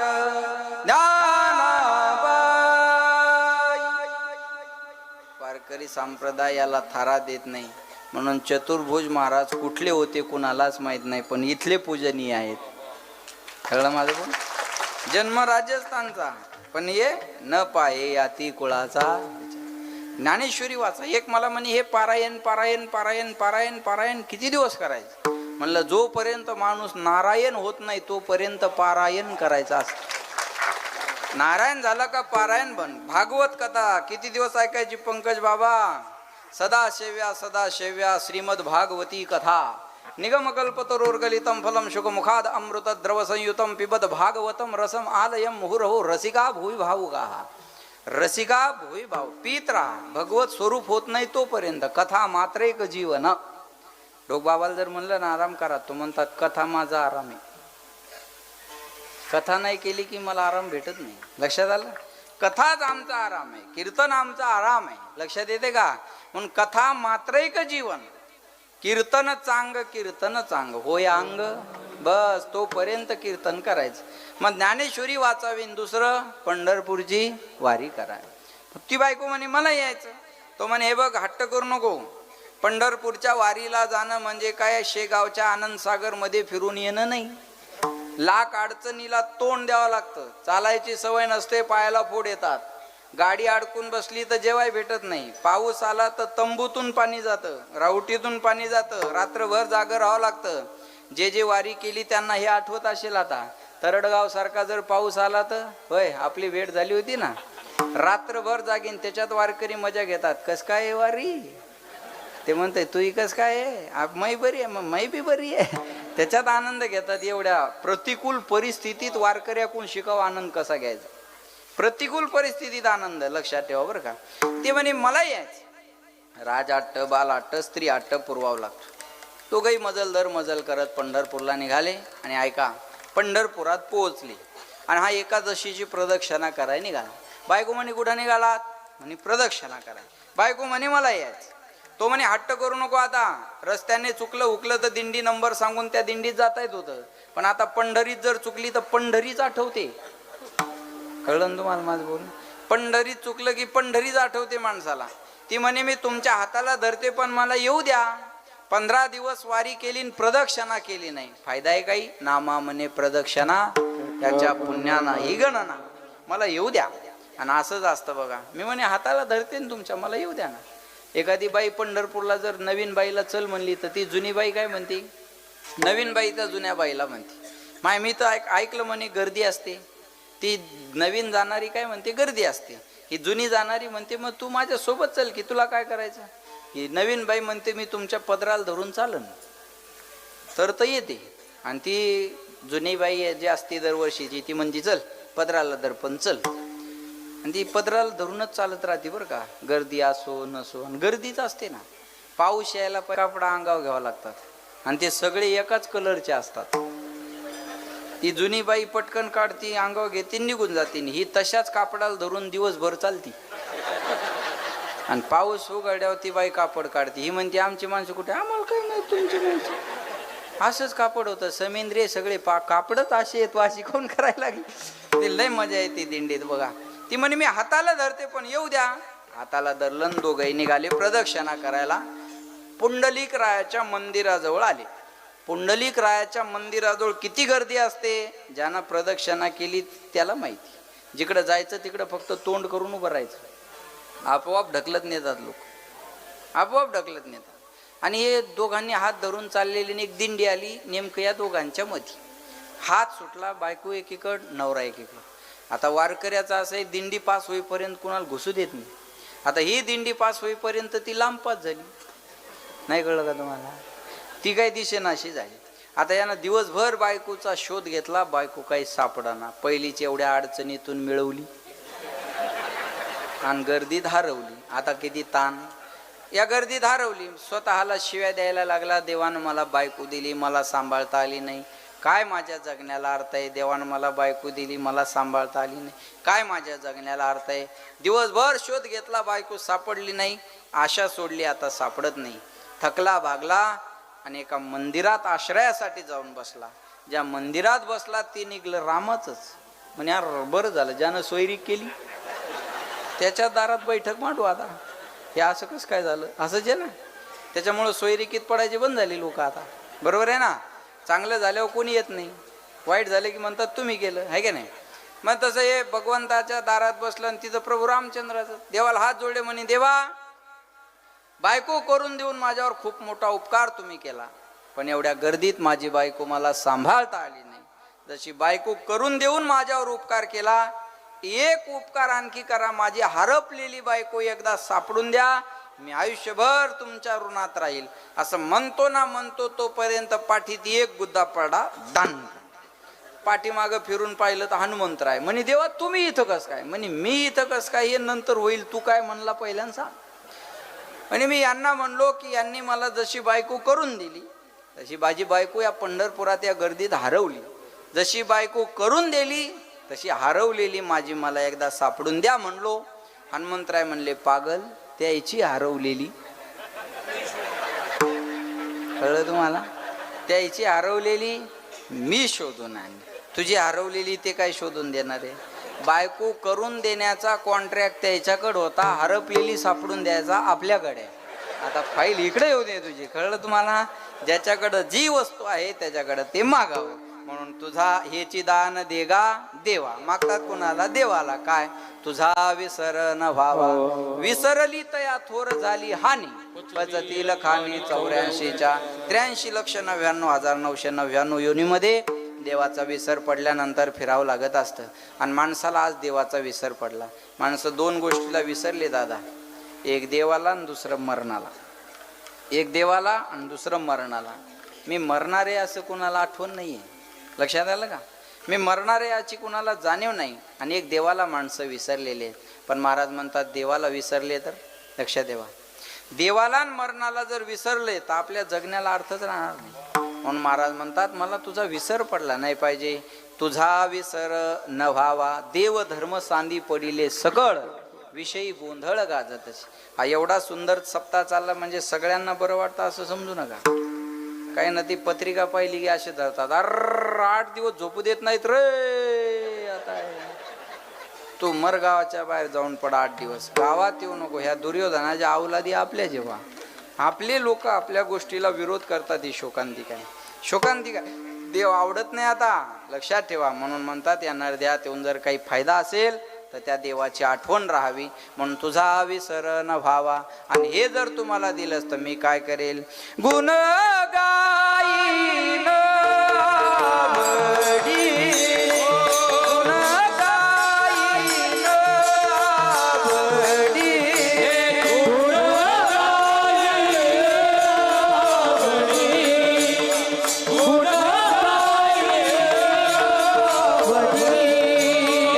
ज्ञानाबाई. वारकरी संप्रदायाला थारा देत नाही म्हणून चतुर्भुज महाराज कुठले होते कुणालाच माहित नाही, पण इथले पूजनीय आहेत. कळलं माझं पण? जन्म राजस्थानचा, पण ये न पाये याती कुळाचा. ज्ञानेश्वरी वाचा. एक मला म्हणे हे पारायण पारायण पारायण पारायण पारायण किती दिवस करायचं? म्हणलं जोपर्यंत माणूस नारायण होत नाही तोपर्यंत पारायण करायचं असतं. नारायण झाला का पारायण बन. भागवत कथा किती दिवस ऐकायची पंकज बाबा? सदा शेव्या श्रीमद भागवती कथा निगमकल्पतरोर्गलितं फलं शुकमुखाद अमृत द्रव संयुतं पिबत भागवतं रसम आलयम मुहुरहो रसिका भुवि भावुकाः. रसिका भुवि भाव पीत राहा. भगवत स्वरूप होत नाही तोपर्यंत. कथा मात्र एक जीवन. डोकबाबाला जर म्हणलं ना आराम करा, तो म्हणतात कथा माझा आराम आहे. कथा नाही केली की मला आराम भेटत नाही. लक्षात आलं? कथाच आमचा आराम आहे, कीर्तन आमचा आराम आहे. लक्षात येते का? म्हणून कथा मात्र एक जीवन. कीर्तन चांग होय अंग, बस तोपर्यंत कीर्तन करायचं. मग ज्ञानेश्वरी वाचावी, दुसरं पंढरपूरची वारी करावी. ती बायको म्हणे मला यायचं. तो म्हणे हे बघ हट्ट करू नको. पंढरपूरच्या वारीला जाणं म्हणजे काय शेगावच्या आनंदसागर मध्ये फिरून येणं नाही. लाख अडचणीला तोंड द्यावं लागतं. चालायची सवय नसते, पायाला फोड येतात. गाडी अडकून बसली तर जेवाय भेटत नाही. पाऊस आला तर तंबूतून पाणी जातं, रावटीतून पाणी जातं. रात्रभर जागं राहावं लागतं. जे वारी केली त्यांना हे आठवत असेल. आता तरडगाव सारखा जर पाऊस आला तर होय आपली भेट झाली होती ना. रात्रभर जागीन, त्याच्यात वारकरी मजा घेतात. कस काय वारी? ते म्हणते तू कस काय आहे? मै बरी आहे, मग मै बी बरी आहे. त्याच्यात आनंद घेतात. एवढ्या प्रतिकूल परिस्थितीत वारकऱ्याकडून शिकाव आनंद कसा घ्यायचा. प्रतिकूल परिस्थितीत आनंद. लक्षात ठेवा बरं का. ते म्हणे मला यायचं. राज आट्ट, बाल आट्ट, स्त्री आट्ट पुरवावं लागतं. दोघंही मजल दर मजल करत पंढरपूरला निघाले. आणि ऐका, पंढरपुरात पोहोचले आणि हा एकादशीची प्रदक्षिणा करायला निघाला. बायको म्हणे कुठं निघालात? म्हणे प्रदक्षिणा कराय. बायको म्हणे मला यायचं. तो म्हणे हट्ट करू नको. आता रस्त्याने चुकलं उकलं तर दिंडी नंबर सांगून त्या दिंडीत जाता येत होतं, पण आता पंढरीत जर चुकली तर पंढरीच आठवते. कळलं तुम्हाला माझं बोलणं? पंढरीत चुकलं की पंढरीच आठवते माणसाला. ती म्हणे मी तुमच्या हाताला धरते पण मला येऊ द्या. 15 दिवस वारी केली प्रदक्षिणा केली नाही. फायदा आहे काही? नामा म्हणे प्रदक्षिणा त्याच्या पुण्याना ही गणना. मला येऊ द्या. आणि असंच असतं बघा. मी म्हणे हाताला धरते ना तुमच्या, मला येऊ द्या ना. एखादी बाई पंढरपूरला जर नवीन बाईला चल म्हणली तर ती जुनी बाई काय म्हणते? नवीन बाई त्या जुन्या बाईला म्हणते. माय मी तर ऐकलं म्हणे गर्दी असते. ती नवीन जाणारी काय म्हणते? गर्दी असते. ही जुनी जाणारी म्हणते मग तू माझ्या सोबत चल की तुला काय करायचं. ही नवीन बाई म्हणते मी तुमच्या पदराला धरून चालन तर येते. आणि ती जुनी बाई जी असते दरवर्षीची ती म्हणते चल पदराला दर्पण चल. आणि ती पदराला धरूनच चालत राहते बरं का, गर्दी असो नसो. आणि गर्दीच असते ना, पाऊस यायला कापडा अंगावर घ्यावा लागतात आणि ते सगळे एकाच कलरचे असतात. ती जुनी बाई पटकन काढती, अंगावर घेते, निघून जाते. ही तशाच कापडाला धरून दिवसभर चालती. आणि पाऊस उघड्यावर ती बाई कापड काढते. ही म्हणते आमची माणसं कुठे, आम्हाला काही नाही तुमची माणसं. असंच कापड होतं. समेंद्रिय सगळे कापडच असे येतो, अशी कोण करायला लागली. ते लय मजा येते दिंडीत बघा. ती म्हणे मी हाताला धरते पण येऊ द्या. हाताला धरलं, दोघंही निघाले प्रदक्षिणा करायला. पुंडलिक रायाच्या मंदिराजवळ आले. पुंडलिक रायाच्या मंदिराजवळ किती गर्दी असते, ज्यांना प्रदक्षिणा केली त्याला माहिती. जिकडं जायचं तिकडं फक्त तोंड करून उभं राहायचं, आपोआप ढकलत नेतात लोक, आपोआप ढकलत नेतात. आणि हे दोघांनी हात धरून चाललेली एक दिंडी आली नेमकं या दोघांच्या मध्ये. हात सुटला, बायको एकीकड, नवरा एकीकड. आता वारकऱ्याचा असं आहे, दिंडी पास होईपर्यंत कुणाला घुसू देत नाही. आता ही दिंडी पास होईपर्यंत ती लांब पास झाली. नाही कळलं का तुम्हाला? ती काही दिशेनाशी झाली. आता यानं दिवसभर बायकोचा शोध घेतला, बायको काही सापडाना. पहिलीच एवढ्या अडचणीतून मिळवली आणि गर्दीत हरवली. आता किती ताण. या गर्दीत हरवली, स्वतःला शिव्या द्यायला लागला. देवानं मला बायको दिली, मला सांभाळता आली नाही. काय माझ्या जगण्याला अर्थ आहे? देवानं मला बायको दिली, मला सांभाळता आली नाही. काय माझ्या जगण्याला अर्थ आहे? दिवसभर शोध घेतला, बायको सापडली नाही. आशा सोडली, आता सापडत नाही. थकला भागला आणि एका मंदिरात आश्रयासाठी जाऊन बसला. ज्या मंदिरात बसला ते निघलं रामाचंच. म्हणजे यार बरं झालं ज्यानं सोयरी केली, त्याच्या दारात बैठक मांडू. आता हे असं कसं काय झालं? असंच आहे ना. त्याच्यामुळं सोयरिकीत पडायची बंद झाली लोक आता. बरोबर आहे ना. चांगलं झाल्यावर कोणी येत नाही, वाईट झाले की म्हणतात तुम्ही केलं, आहे का नाही. मग तसं हे भगवंताच्या दारात बसलं आणि तिथं प्रभू रामचंद्राचं देवाला हात जोडले. म्हणे देवा, बायको करून देऊन माझ्यावर खूप मोठा उपकार तुम्ही केला, पण एवढ्या गर्दीत माझी बायको मला सांभाळता आली नाही. जशी बायको करून देऊन माझ्यावर उपकार केला, एक उपकार आणखी करा. माझी हरपलेली बायको एकदा सापडून द्या, मी आयुष्यभर तुमच्या ऋणात राहील. असं म्हणतो ना म्हणतो तोपर्यंत पाठीत एक गुद्दा पडा, दान. पाठीमागं फिरून पाहिलं तर हनुमंतराय. म्हणे देवा तुम्ही इथं कस काय? म्हणे मी इथं कस काय, हे नंतर होईल, तू काय म्हणला पहिल्यांदा सांग. आणि मी यांना म्हणलो की यांनी मला जशी बायको करून दिली तशी माझी बायको या पंढरपुरात या गर्दीत हरवली. जशी बायको करून दिली तशी हरवलेली माझी मला एकदा सापडून द्या म्हणलो. हनुमंतराय म्हणले पागल, त्याची हरवलेली. कळलं तुम्हाला? त्याची हरवलेली मी शोधून आणली, तुझी हरवलेली ते काय शोधून देणार आहे? बायको करून देण्याचा कॉन्ट्रॅक्ट त्याच्याकडे होता, हरपलेली सापडून द्यायचा आपल्याकडे. आता फाईल इकडे येऊ दे तुझी. कळलं तुम्हाला? ज्याच्याकडं जी वस्तू आहे त्याच्याकडं ते मागावं. म्हणून तुझा हेची दान देगा देवा. मागतात कुणाला? देवाला. काय? तुझा विसर न व्हावा. विसरली तया थोर झाली हानी. पचतील खाणी 84च्या 83,99,999 योनीमध्ये देवाचा विसर पडल्यानंतर फिरावं लागत असतं. आणि माणसाला आज देवाचा विसर पडला. माणसं दोन गोष्टीला विसरले दादा, एक देवाला आणि दुसरं मरणाला. एक देवाला आणि दुसरं मरणाला. मी मरणार आहे असं कुणाला आठवण नाही आहे. लक्षात आलं का? मी मरणार आहे याची कुणाला जाणीव नाही. आणि एक देवाला माणसं विसरलेले आहेत. पण महाराज म्हणतात देवाला विसरले तर लक्षात ठेवा, देवाला आणि मरणाला जर विसरले तर आपल्या जगण्याला अर्थच राहणार नाही. म्हणून महाराज म्हणतात मला तुझा विसर पडला नाही पाहिजे. तुझा विसर न व्हावा. देव धर्म सांदी पडिले सकळ, विषयी गोंधळ गाजतच. हा एवढा सुंदर सप्ताह चालला म्हणजे सगळ्यांना बरं वाटतं असं समजू नका. काही ना ती पत्रिका पाहिली की असे धरतात, अर 8 दिवस झोपू देत नाहीत रे. आता तू मर गावाच्या बाहेर जाऊन पडा 8 दिवस, गावात येऊ नको. ह्या दुर्योधनाच्या अवलादी आपल्या. जेव्हा आपले लोक आपल्या गोष्टीला विरोध करतात, ही शोकांतिका आहे. शोकांतिका देव आवडत नाही आता, लक्षात ठेवा. म्हणून म्हणतात या नरद्यात येऊन जर काही फायदा असेल तर त्या देवाची आठवण राहावी. म्हणून तुझा विसर न व्हावा. आणि हे जर तुम्हाला दिलंस तर मी काय करेल? गुण गाईन आवडी, गुण गाईन आवडी, गुण गाईन आवडी, गुण गाईन आवडी.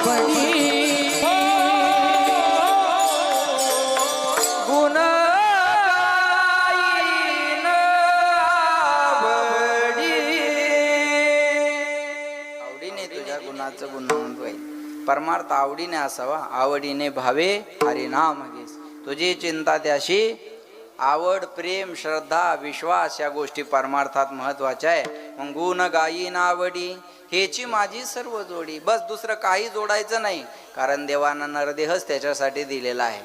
आवडी गुण गाईन आवडी आवडीने तुझ्या गुणाचं गुणगान होईल. परमार्थ आवडीने असावा, आवडीने भावे हरिनाम घेस. तुझी चिंता त्याशी आवड, प्रेम, श्रद्धा, विश्वास या गोष्टी परमार्थात महत्वाच्या आहे. मग गुण गायीन आवडी हेची माझी सर्व जोडी. बस दुसरं काही जोडायचं नाही, कारण देवानं नरदेहच त्याच्यासाठी दिलेला आहे.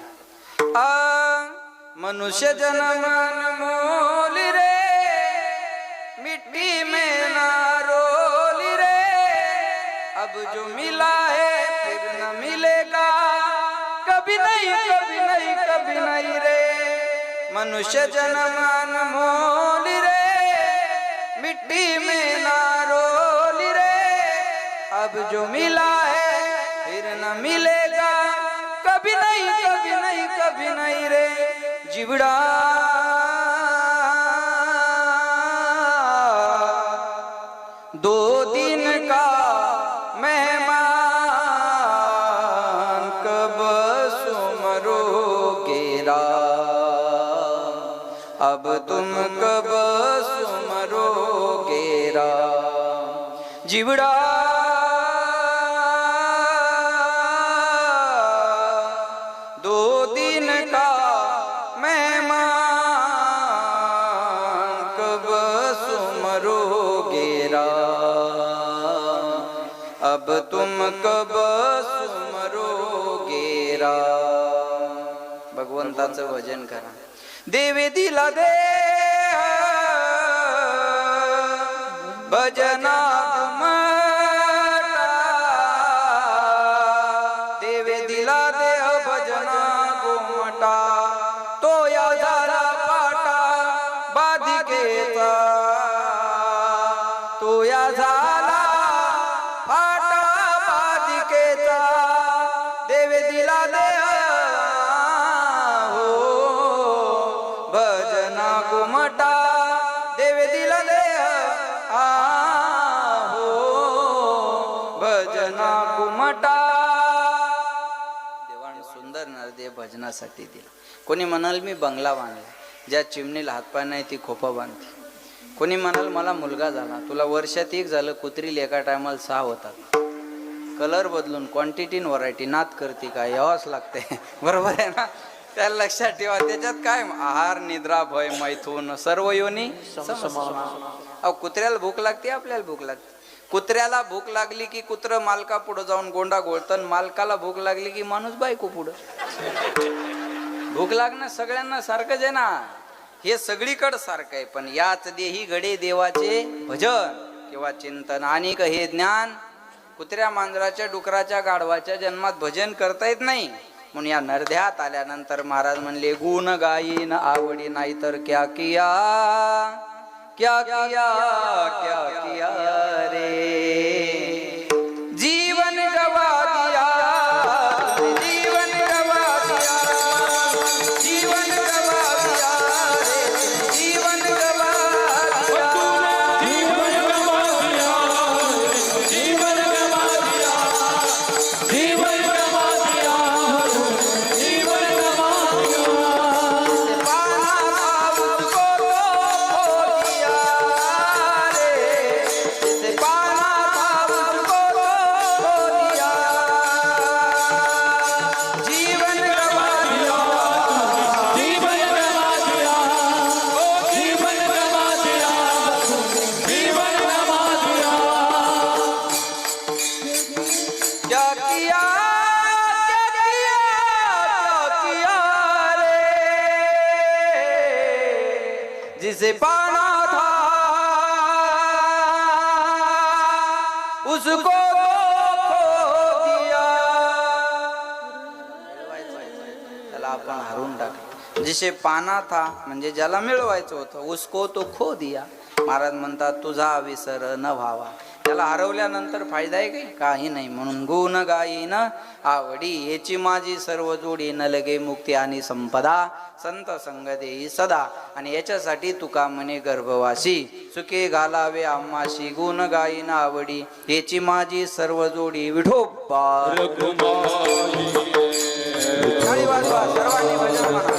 मनुष्य जन्म अनमोल रे, मिट्टी में ना रोली रे, अब जो मिला है फिर न मिलेगा, कभी नहीं कभी नहीं कभी नहीं रे. मनुष्य जन्म अनमोल रे, मिट्टी में ना रोली रे, अब जो मिला है फिर न मिलेगा, कभी नहीं कभी नहीं कभी नहीं रे. जिवड़ा दो दिन का मेहमान, कब सुमरोगे राम, अब तुम कब सुमरोगे राम. जिवड़ा दो दिन का मेहमान, कब सुमरोगे राम, अब तुम कब सुमरोगे राम. भगवंताचं भजन करा. देवे दिला दे भजना घुमटा, देवे दिला दे भजना घुमटा, तो या झाला पाटा बाधिकेचा, तो या झाला पाटा बाधिकेचा. देवे दिला दे भजना घुमटा, देवे दिला दे हो भजना घुमटा. देवाने सुंदर नरदेह भजनासाठी दिला. कोणी म्हणाल मी बंगला बांधला, ज्या चिमणीला हातपाय नाही ती खोपा बांधते. कोणी म्हणाल मला मुलगा झाला, तुला वर्षात एक झालं, कुत्रीला एका टायमाला 6 होतात. कलर बदलून क्वांटिटी व्हरायटी नात करते काय, यावंच लागते. बरोबर आहे ना. त्या लक्षात ठेवा. त्याच्यात काय आहार, निद्रा, भय, मैथून सर्व योनी समान. अहो कुत्र्याला भूक लागते, आपल्याला भूक लागते. कुत्र्याला भूक लागली की कुत्र मालका पुढे जाऊन गोंडा घोळतं, मालकाला भूक लागली की माणूस बायको पुढं. भूक लागणं सगळ्यांना सारखंच आहे ना, हे सगळीकडे सारखं आहे. पण याच देही घडे देवाचे भजन किंवा चिंतन. आणि हे ज्ञान कुत्र्या, मांजराच्या, डुकराच्या, गाढवाच्या जन्मात भजन करता येत नाही. म्हणून या नरध्यात आल्यानंतर महाराज म्हणले गुण गायीन आवडी, नाही तर क्या किया क्या किया क्या किया रे. जीवन गवा दिया, जीवन गवा दिया, जीवन गवा दिया रे, जीवन गवा दिया, जीवन गवा दिया, जीवन गवा दिया, जीवन गवा दिया, जीवन गवा दिया. पाना उसको खो दिया रे, जैसे पाना था उसको खो दिया, जीवन गवा दिया, जीवन गवा दिया, जीवन गवा दिया, जीवन गवा दिया. क्या किया क्या किया रे, जिसे पाना था उसको खो दिया. त्याला आपण हरून टाकलं. जिसे पाना था म्हणजे ज्याला मिळवायचं होतं, उसको तो खो दिया. महाराज म्हणतात तुझा विसर न व्हावा. त्याला हरवल्यानंतर फायदा आहे काही नाही. म्हणून गुण गायीन आवडी याची माझी सर्व जोडी, न लगे मुक्ती आणि संपदा संत संग देई सदा. आणि याच्यासाठी तुका म्हणे गर्भवासी, सुखे घालावे आम्हाशी गुण गायीन आवडी याची माझी सर्व जोडी. विठोबा टाळी वाजवा सर्वांनी भजन म्हणा.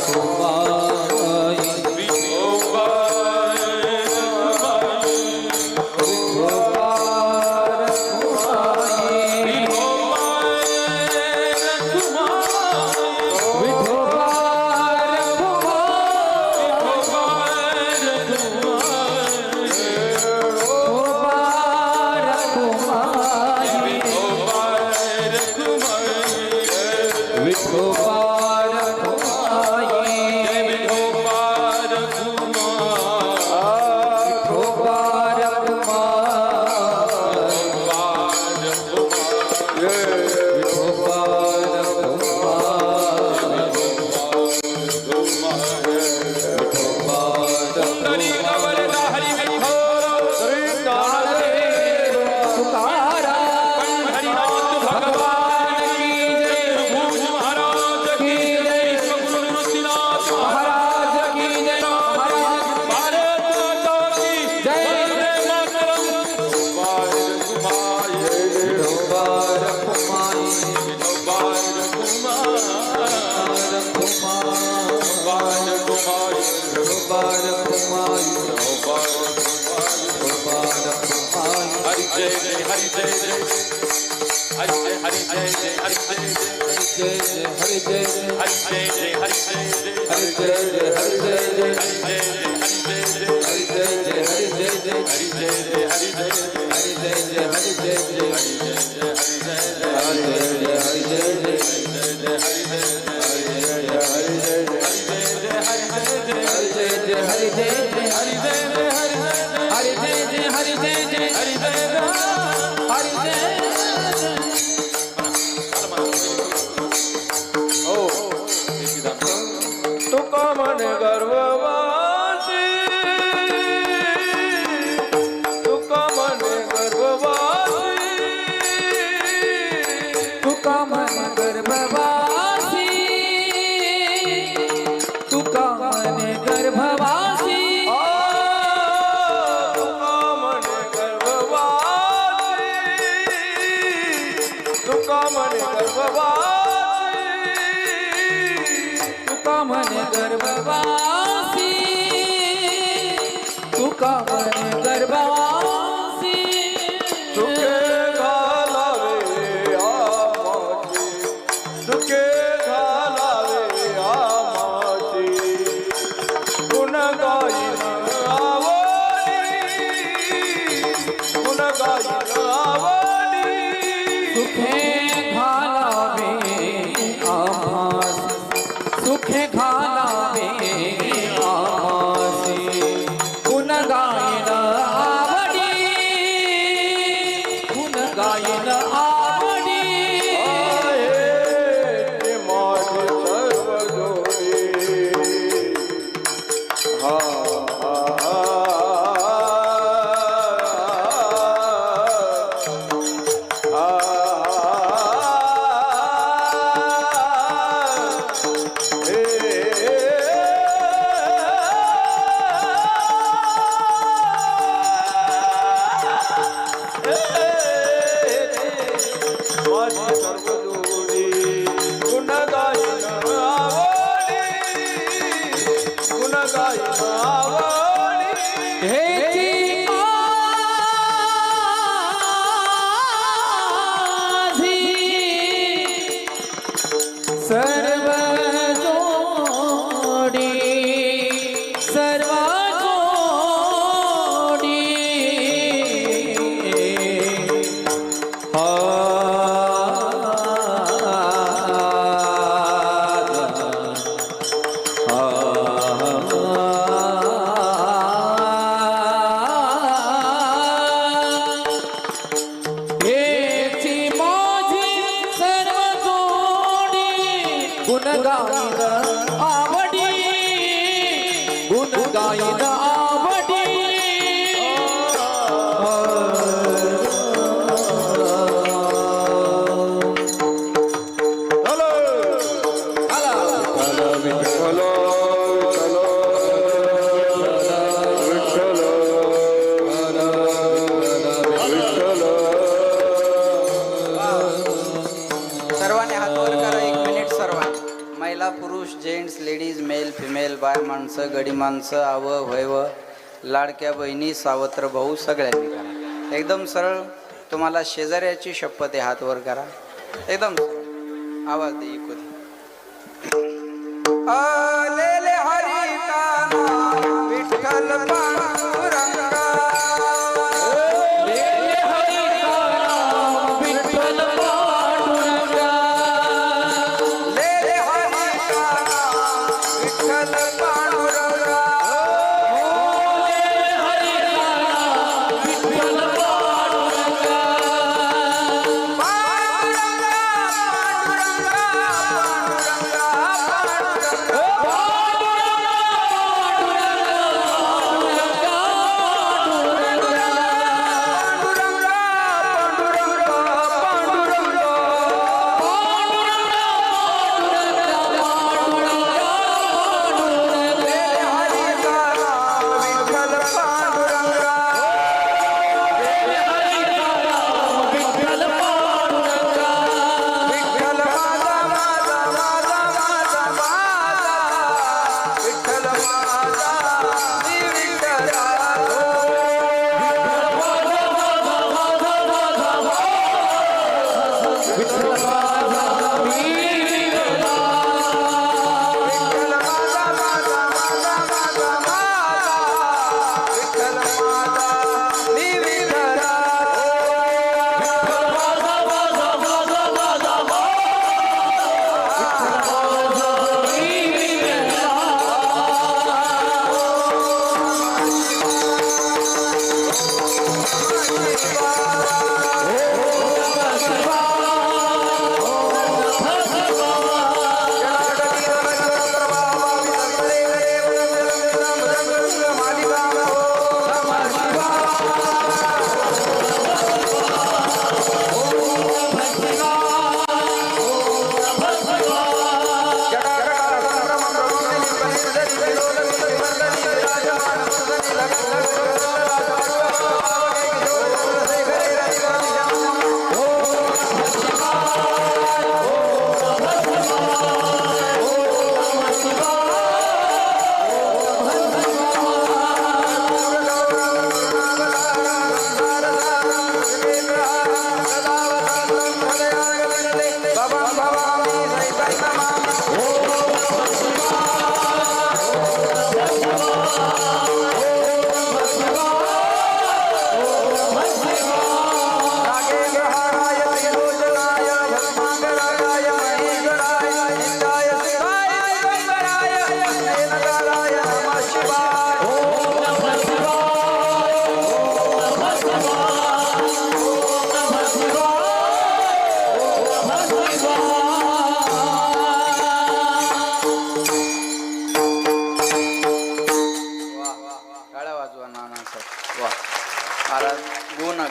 गायन आवडी पुरुष जेंट्स लेडीज मेल फिमेल बाय माणसं गडी माणसं आव वैव लाडक्या बहिणी सावत्र भाऊ सगळ्यांनी करा. एकदम सरळ. तुम्हाला शेजाऱ्याची शपथ आहे, हात वर करा. एकदम सरळ. आवाज दे इको दे. आलेले हरी काना विठ्ठल पांडुरंगा.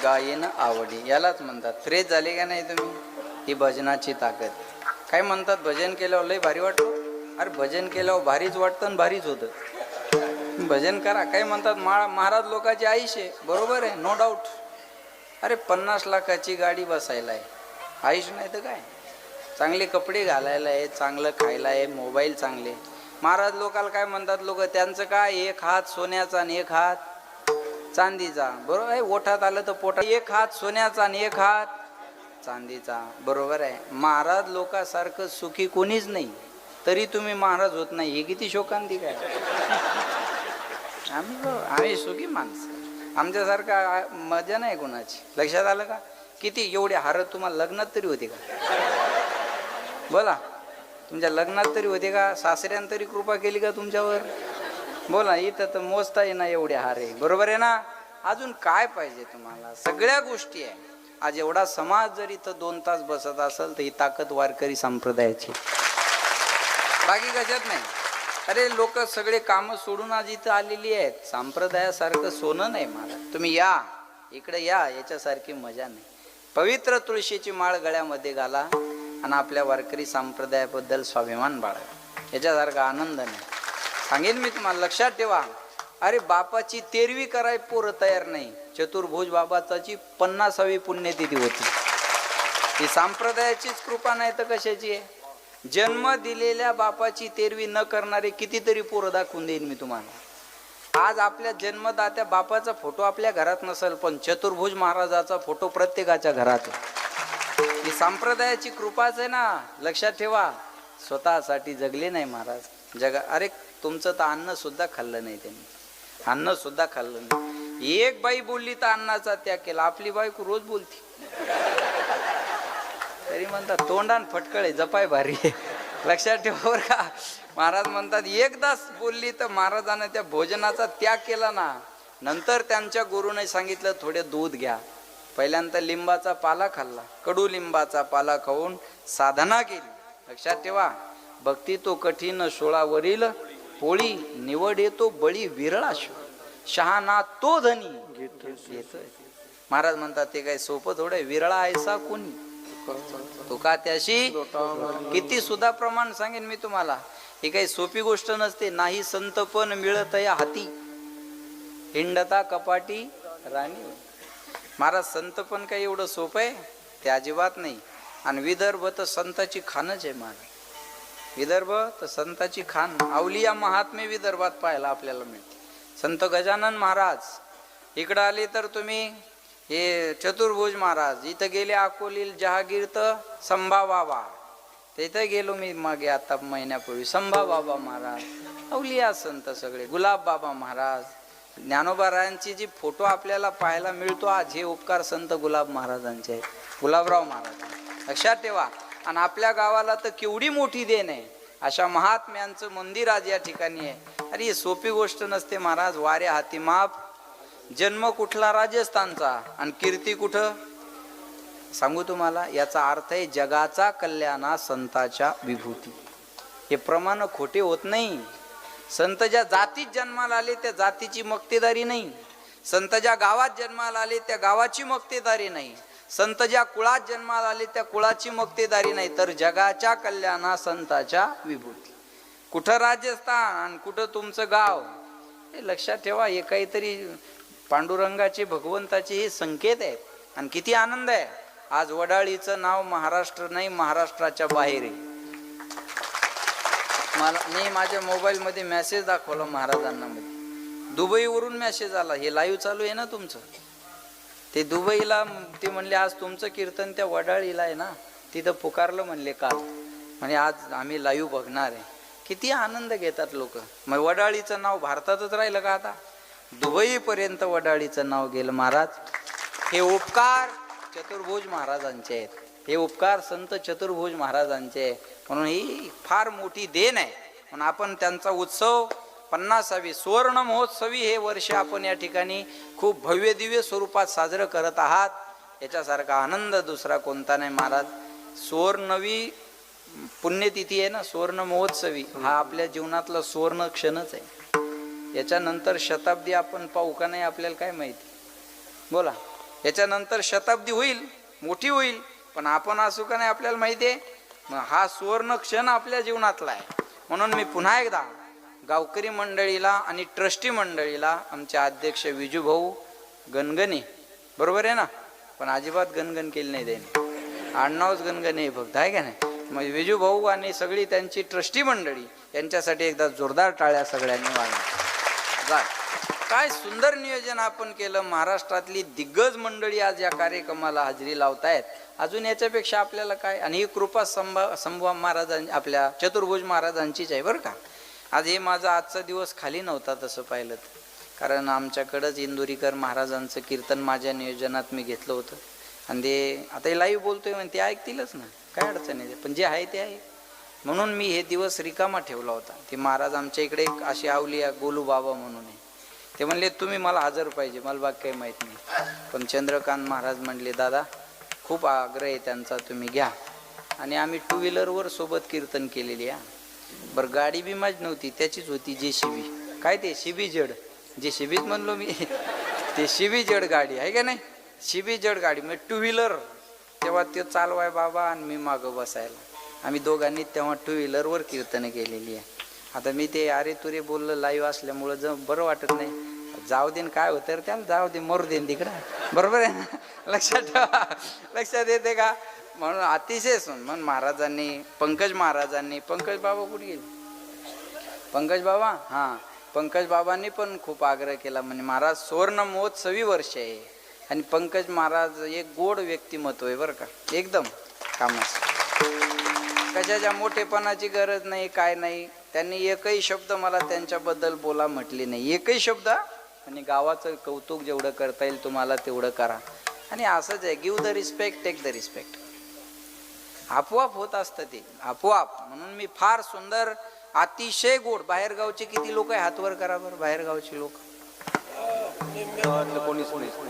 गायन आवडी यालाच म्हणतात. फ्रेश झाले का नाही तुम्ही? ही भजनाची ताकद. काय म्हणतात, भजन केल्यावर लय भारी वाटतं. अरे भजन केल्यावर भारीच वाटतं आणि भारीच होतं. भजन करा. काय म्हणतात, महाराज लोकांची आयुष्य आहे. बरोबर आहे, नो डाऊट. अरे 50 लाखाची गाडी बसायला आहे, आयुष्य नाही तर काय. चांगले कपडे घालायला आहे, चांगलं खायला आहे, मोबाईल चांगले. महाराज लोकाला काय म्हणतात लोक, त्यांचं काय, एक हात सोन्याचा आणि एक हात चांदीचा. बरोबर आहे. ओठात आलं तर पोटात. एक हात सोन्याचा आणि एक हात चांदीचा. बरोबर आहे. महाराज लोकांसारखं सुखी कोणीच नाही, तरी तुम्ही महाराज होत नाही. हे किती शोकांतिक आहे. आम्ही सुखी माणसं. आमच्यासारखा मजा नाही कोणाची. लक्षात आलं का? किती एवढे हार तुम्हाला लग्नात तरी होते का? बोला, तुमच्या लग्नात तरी होते का? सासऱ्यानं तरी कृपा केली का तुमच्यावर? बोला. इथं तर मोजता येणार एवढे हार आहे. बरोबर आहे ना? अजून काय पाहिजे तुम्हाला? सगळ्या गोष्टी आहे. आज एवढा समाज जर इथं 2 तास बसत असेल तर ही ताकद वारकरी संप्रदायाची, बाकी कशात नाही. अरे लोक सगळे कामं सोडून आज इथं आलेली आहेत. संप्रदायासारखं सोनं नाही महाराज. तुम्ही या इकडे या, याच्यासारखी मजा नाही. पवित्र तुळशीची माळ गळ्यामध्ये घाला आणि आपल्या वारकरी संप्रदायाबद्दल स्वाभिमान बाळगा. याच्यासारखा आनंद नाही. सांगेन मी तुम्हाला, लक्षात ठेवा. अरे बापाची 13वी कराय पोरं तयार नाही. चतुर्भुज बाबाची 50वी पुण्यतिथी होती. ही संप्रदायाचीच कृपा नाही तर कशाची आहे? जन्म दिलेल्या बापाची तेरवी न करणारे कितीतरी पोरं दाखवून देईन मी तुम्हाला. आज आपल्या जन्मदात्या बापाचा फोटो आपल्या घरात नसेल, पण चतुर्भुज महाराजाचा फोटो प्रत्येकाच्या घरात आहे. ही संप्रदायाची कृपाच आहे ना. लक्षात ठेवा, स्वतःसाठी जगले नाही महाराज. अरे तुमचं तर अन्न सुद्धा खाल्लं नाही त्यांनी, अन्न सुद्धा खाल्लं नाही. एक बाई बोलली तर अन्नाचा त्याग केला. आपली बायको रोज बोलती तरी म्हणतात तोंडान फटकळे जपाय भारी. लक्षात ठेवा बरं का. महाराज म्हणतात एकदाच बोलली तर महाराजांना त्या भोजनाचा त्याग केला ना. नंतर त्यांच्या गुरुने सांगितलं थोडे दूध घ्या. पहिल्यांदा लिंबाचा पाला खाल्ला, कडू लिंबाचा पाला खाऊन साधना केली. लक्षात ठेवा, भक्ती तो कठीण सोळावरील पोळी, निवड येतो बळी विरळा शहाणा तो धनी घेतोय. महाराज म्हणतात ते काय सोपं थोडं, विरळा ऐसा कोणी तुका त्याशी किती सुद्धा प्रमाण सांगेन मी तुम्हाला. ही काही सोपी गोष्ट नसते. नाही संतपण मिळत या हाती, हिंडता कपाटी राणी. महाराज संतपण काही एवढं सोपं आहे ते अजिबात नाही. आणि विदर्भ तर संताची खानच आहे महाराज. विदर्भ तर संताची खान. अवलिया महात्मे विदर्भात पाहायला आपल्याला मिळते. संत गजानन महाराज इकडं आले तर तुम्ही हे चतुर्भुज महाराज, इथं गेले अकोलील जहागीर तर संभा बाबा, तिथं गेलो मी मागे आता महिन्यापूर्वी. संभा बाबा महाराज अवलिया संत सगळे. गुलाब बाबा महाराज, ज्ञानोबा रायांची जी फोटो आपल्याला पाहायला मिळतो आज, हे उपकार संत गुलाब महाराजांचे आहेत, गुलाबराव महाराज. लक्षात ठेवा. आणि आपल्या गावाला तर केवढी मोठी देण आहे. अशा महात्म्यांचं मंदिर आज या ठिकाणी आहे. अरे ही सोपी गोष्ट नसते महाराज. वाऱ्या हाती माप. जन्म कुठला? राजस्थानचा. आणि कीर्ती कुठं? सांगू तुम्हाला, याचा अर्थ आहे जगाचा कल्याणा संताच्या विभूती. हे प्रमाण खोटे होत नाही. संत ज्या जातीत जन्माला आले त्या जातीची मक्तेदारी नाही. संत ज्या गावात जन्माला आले त्या गावाची मक्तेदारी नाही. संत ज्या कुळात जन्माला आले त्या कुळाची मक्तेदारी नाही, तर जगाच्या कल्याणा संताच्या विभूती. कुठं राजस्थान आणि कुठं तुमचं गाव, हे लक्षात ठेवा. हे काहीतरी पांडुरंगाचे भगवंताचे हे संकेत आहेत. आणि किती आनंद आहे. आज वडाळीचं नाव महाराष्ट्र नाही, महाराष्ट्राच्या बाहेर आहे. मी माझ्या मोबाईलमध्ये मेसेज दाखवला महाराजांना. मध्ये दुबईवरून मेसेज आला. हे लाईव्ह चालू आहे ना तुमचं. ते दुबईला ते म्हणले आज तुमचं कीर्तन त्या वडाळीला आहे ना, तिथं पुकारलं म्हणले काल. म्हणजे आज आम्ही लाईव्ह बघणार आहे. किती आनंद घेतात लोक. मग वडाळीचं नाव भारतातच राहिलं का आता? दुबईपर्यंत वडाळीचं नाव गेलं. महाराज हे उपकार चतुर्भुज महाराजांचे आहेत. हे उपकार संत चतुर्भुज महाराजांचे आहे. म्हणून ही फार मोठी देण आहे. म्हणून आपण त्यांचा उत्सव 50वी सुवर्ण महोत्सवी हे वर्ष आपण या ठिकाणी खूप भव्य दिव्य स्वरूपात साजरं करत आहात. याच्यासारखा आनंद दुसरा कोणता नाही महाराज. सुवर्णवी पुण्यतिथी आहे ना, सुवर्ण महोत्सवी हा आपल्या जीवनातला सुवर्ण क्षणच आहे. याच्यानंतर शताब्दी आपण पाहू का नाही आपल्याला काय माहिती. बोला, याच्यानंतर शताब्दी होईल, मोठी होईल, पण आपण असू का नाही आपल्याला माहिती आहे. मग हा सुवर्ण क्षण आपल्या जीवनातला आहे. म्हणून मी पुन्हा एकदा गावकरी मंडळीला आणि ट्रस्टी मंडळीला, आमचे अध्यक्ष विजूभाऊ गणगणे, बरोबर आहे ना, पण अजिबात गणगण केली नाही त्यांनी, आडनावच गणगणे फक्त, आहे का नाही. मग विजूभाऊ आणि सगळी त्यांची ट्रस्टी मंडळी यांच्यासाठी एकदा जोरदार टाळ्या सगळ्यांनी वाजवा. काय सुंदर नियोजन आपण केलं. महाराष्ट्रातली दिग्गज मंडळी आज या कार्यक्रमाला हजेरी लावतायत. अजून याच्यापेक्षा आपल्याला काय. आणि ही कृपा संभा महाराजांची, आपल्या चतुर्भुज महाराजांचीच आहे बरं का. आज हे माझा आजचा दिवस खाली नव्हता तसं पाहिलं तर, कारण आमच्याकडंच इंदुरीकर महाराजांचं कीर्तन माझ्या नियोजनात मी घेतलं होतं. आणि ते आता हे लाईव्ह बोलतोय म्हणजे ते ऐकतीलच ना, काय अडचण आहे. पण जे आहे ते आहे. म्हणून मी हे दिवस रिकामा ठेवला होता. ते महाराज आमच्या इकडे एक अशी अवलिया गोलू बाबा म्हणून आहे. ते म्हणले तुम्ही मला हजर पाहिजे. मला बाकी काही माहीत नाही. पण चंद्रकांत महाराज म्हणले दादा खूप आग्रह आहे त्यांचा, तुम्ही घ्या. आणि आम्ही 2 व्हीलरवर सोबत कीर्तन केलेली आहे. बरं गाडी बी माझी नव्हती, त्याचीच होती JCB. काय ते शिबी जड, JCBच म्हणलो मी. ते शिबी जड गाडी आहे का नाही, शिबी जड गाडी. मग 2 व्हीलर तेव्हा ते चालवाय बाबा आणि मी मागं बसायला. आम्ही दोघांनी तेव्हा 2 व्हीलरवर कीर्तन केलेली आहे. आता मी ते अरे तुरे बोललं लाईव्ह असल्यामुळं बरं वाटत नाही. जाऊ देन काय होतं त्याला, जाऊ दे, मरू देन तिकडं, बरोबर आहे ना. लक्षात ठेवा, लक्षात येते का. म्हणून अतिशय म्हणून महाराजांनी पंकज बाबा कुठे गेले? पंकज बाबा, हां, पंकज बाबांनी पण खूप आग्रह केला म्हणे महाराज सुवर्ण महोत्सवी वर्ष आहे आणि पंकज महाराज एक गोड व्यक्तिमत्व आहे बरं का, एकदम कामाचं, कशाच्या मोठेपणाची गरज नाही, काय नाही. त्यांनी एकही शब्द मला त्यांच्याबद्दल बोला म्हटले नाही, एकही शब्द. आणि गावाचं कौतुक जेवढं करता येईल तुम्हाला तेवढं करा. आणि असंच आहे, give the respect, take the respect. आपोआप होत असतं ते, आपोआप. म्हणून मी फार सुंदर, अतिशय गोड. बाहेरगावचे किती लोक आहे? हातवर करा बरं, बाहेरगावचे लोक.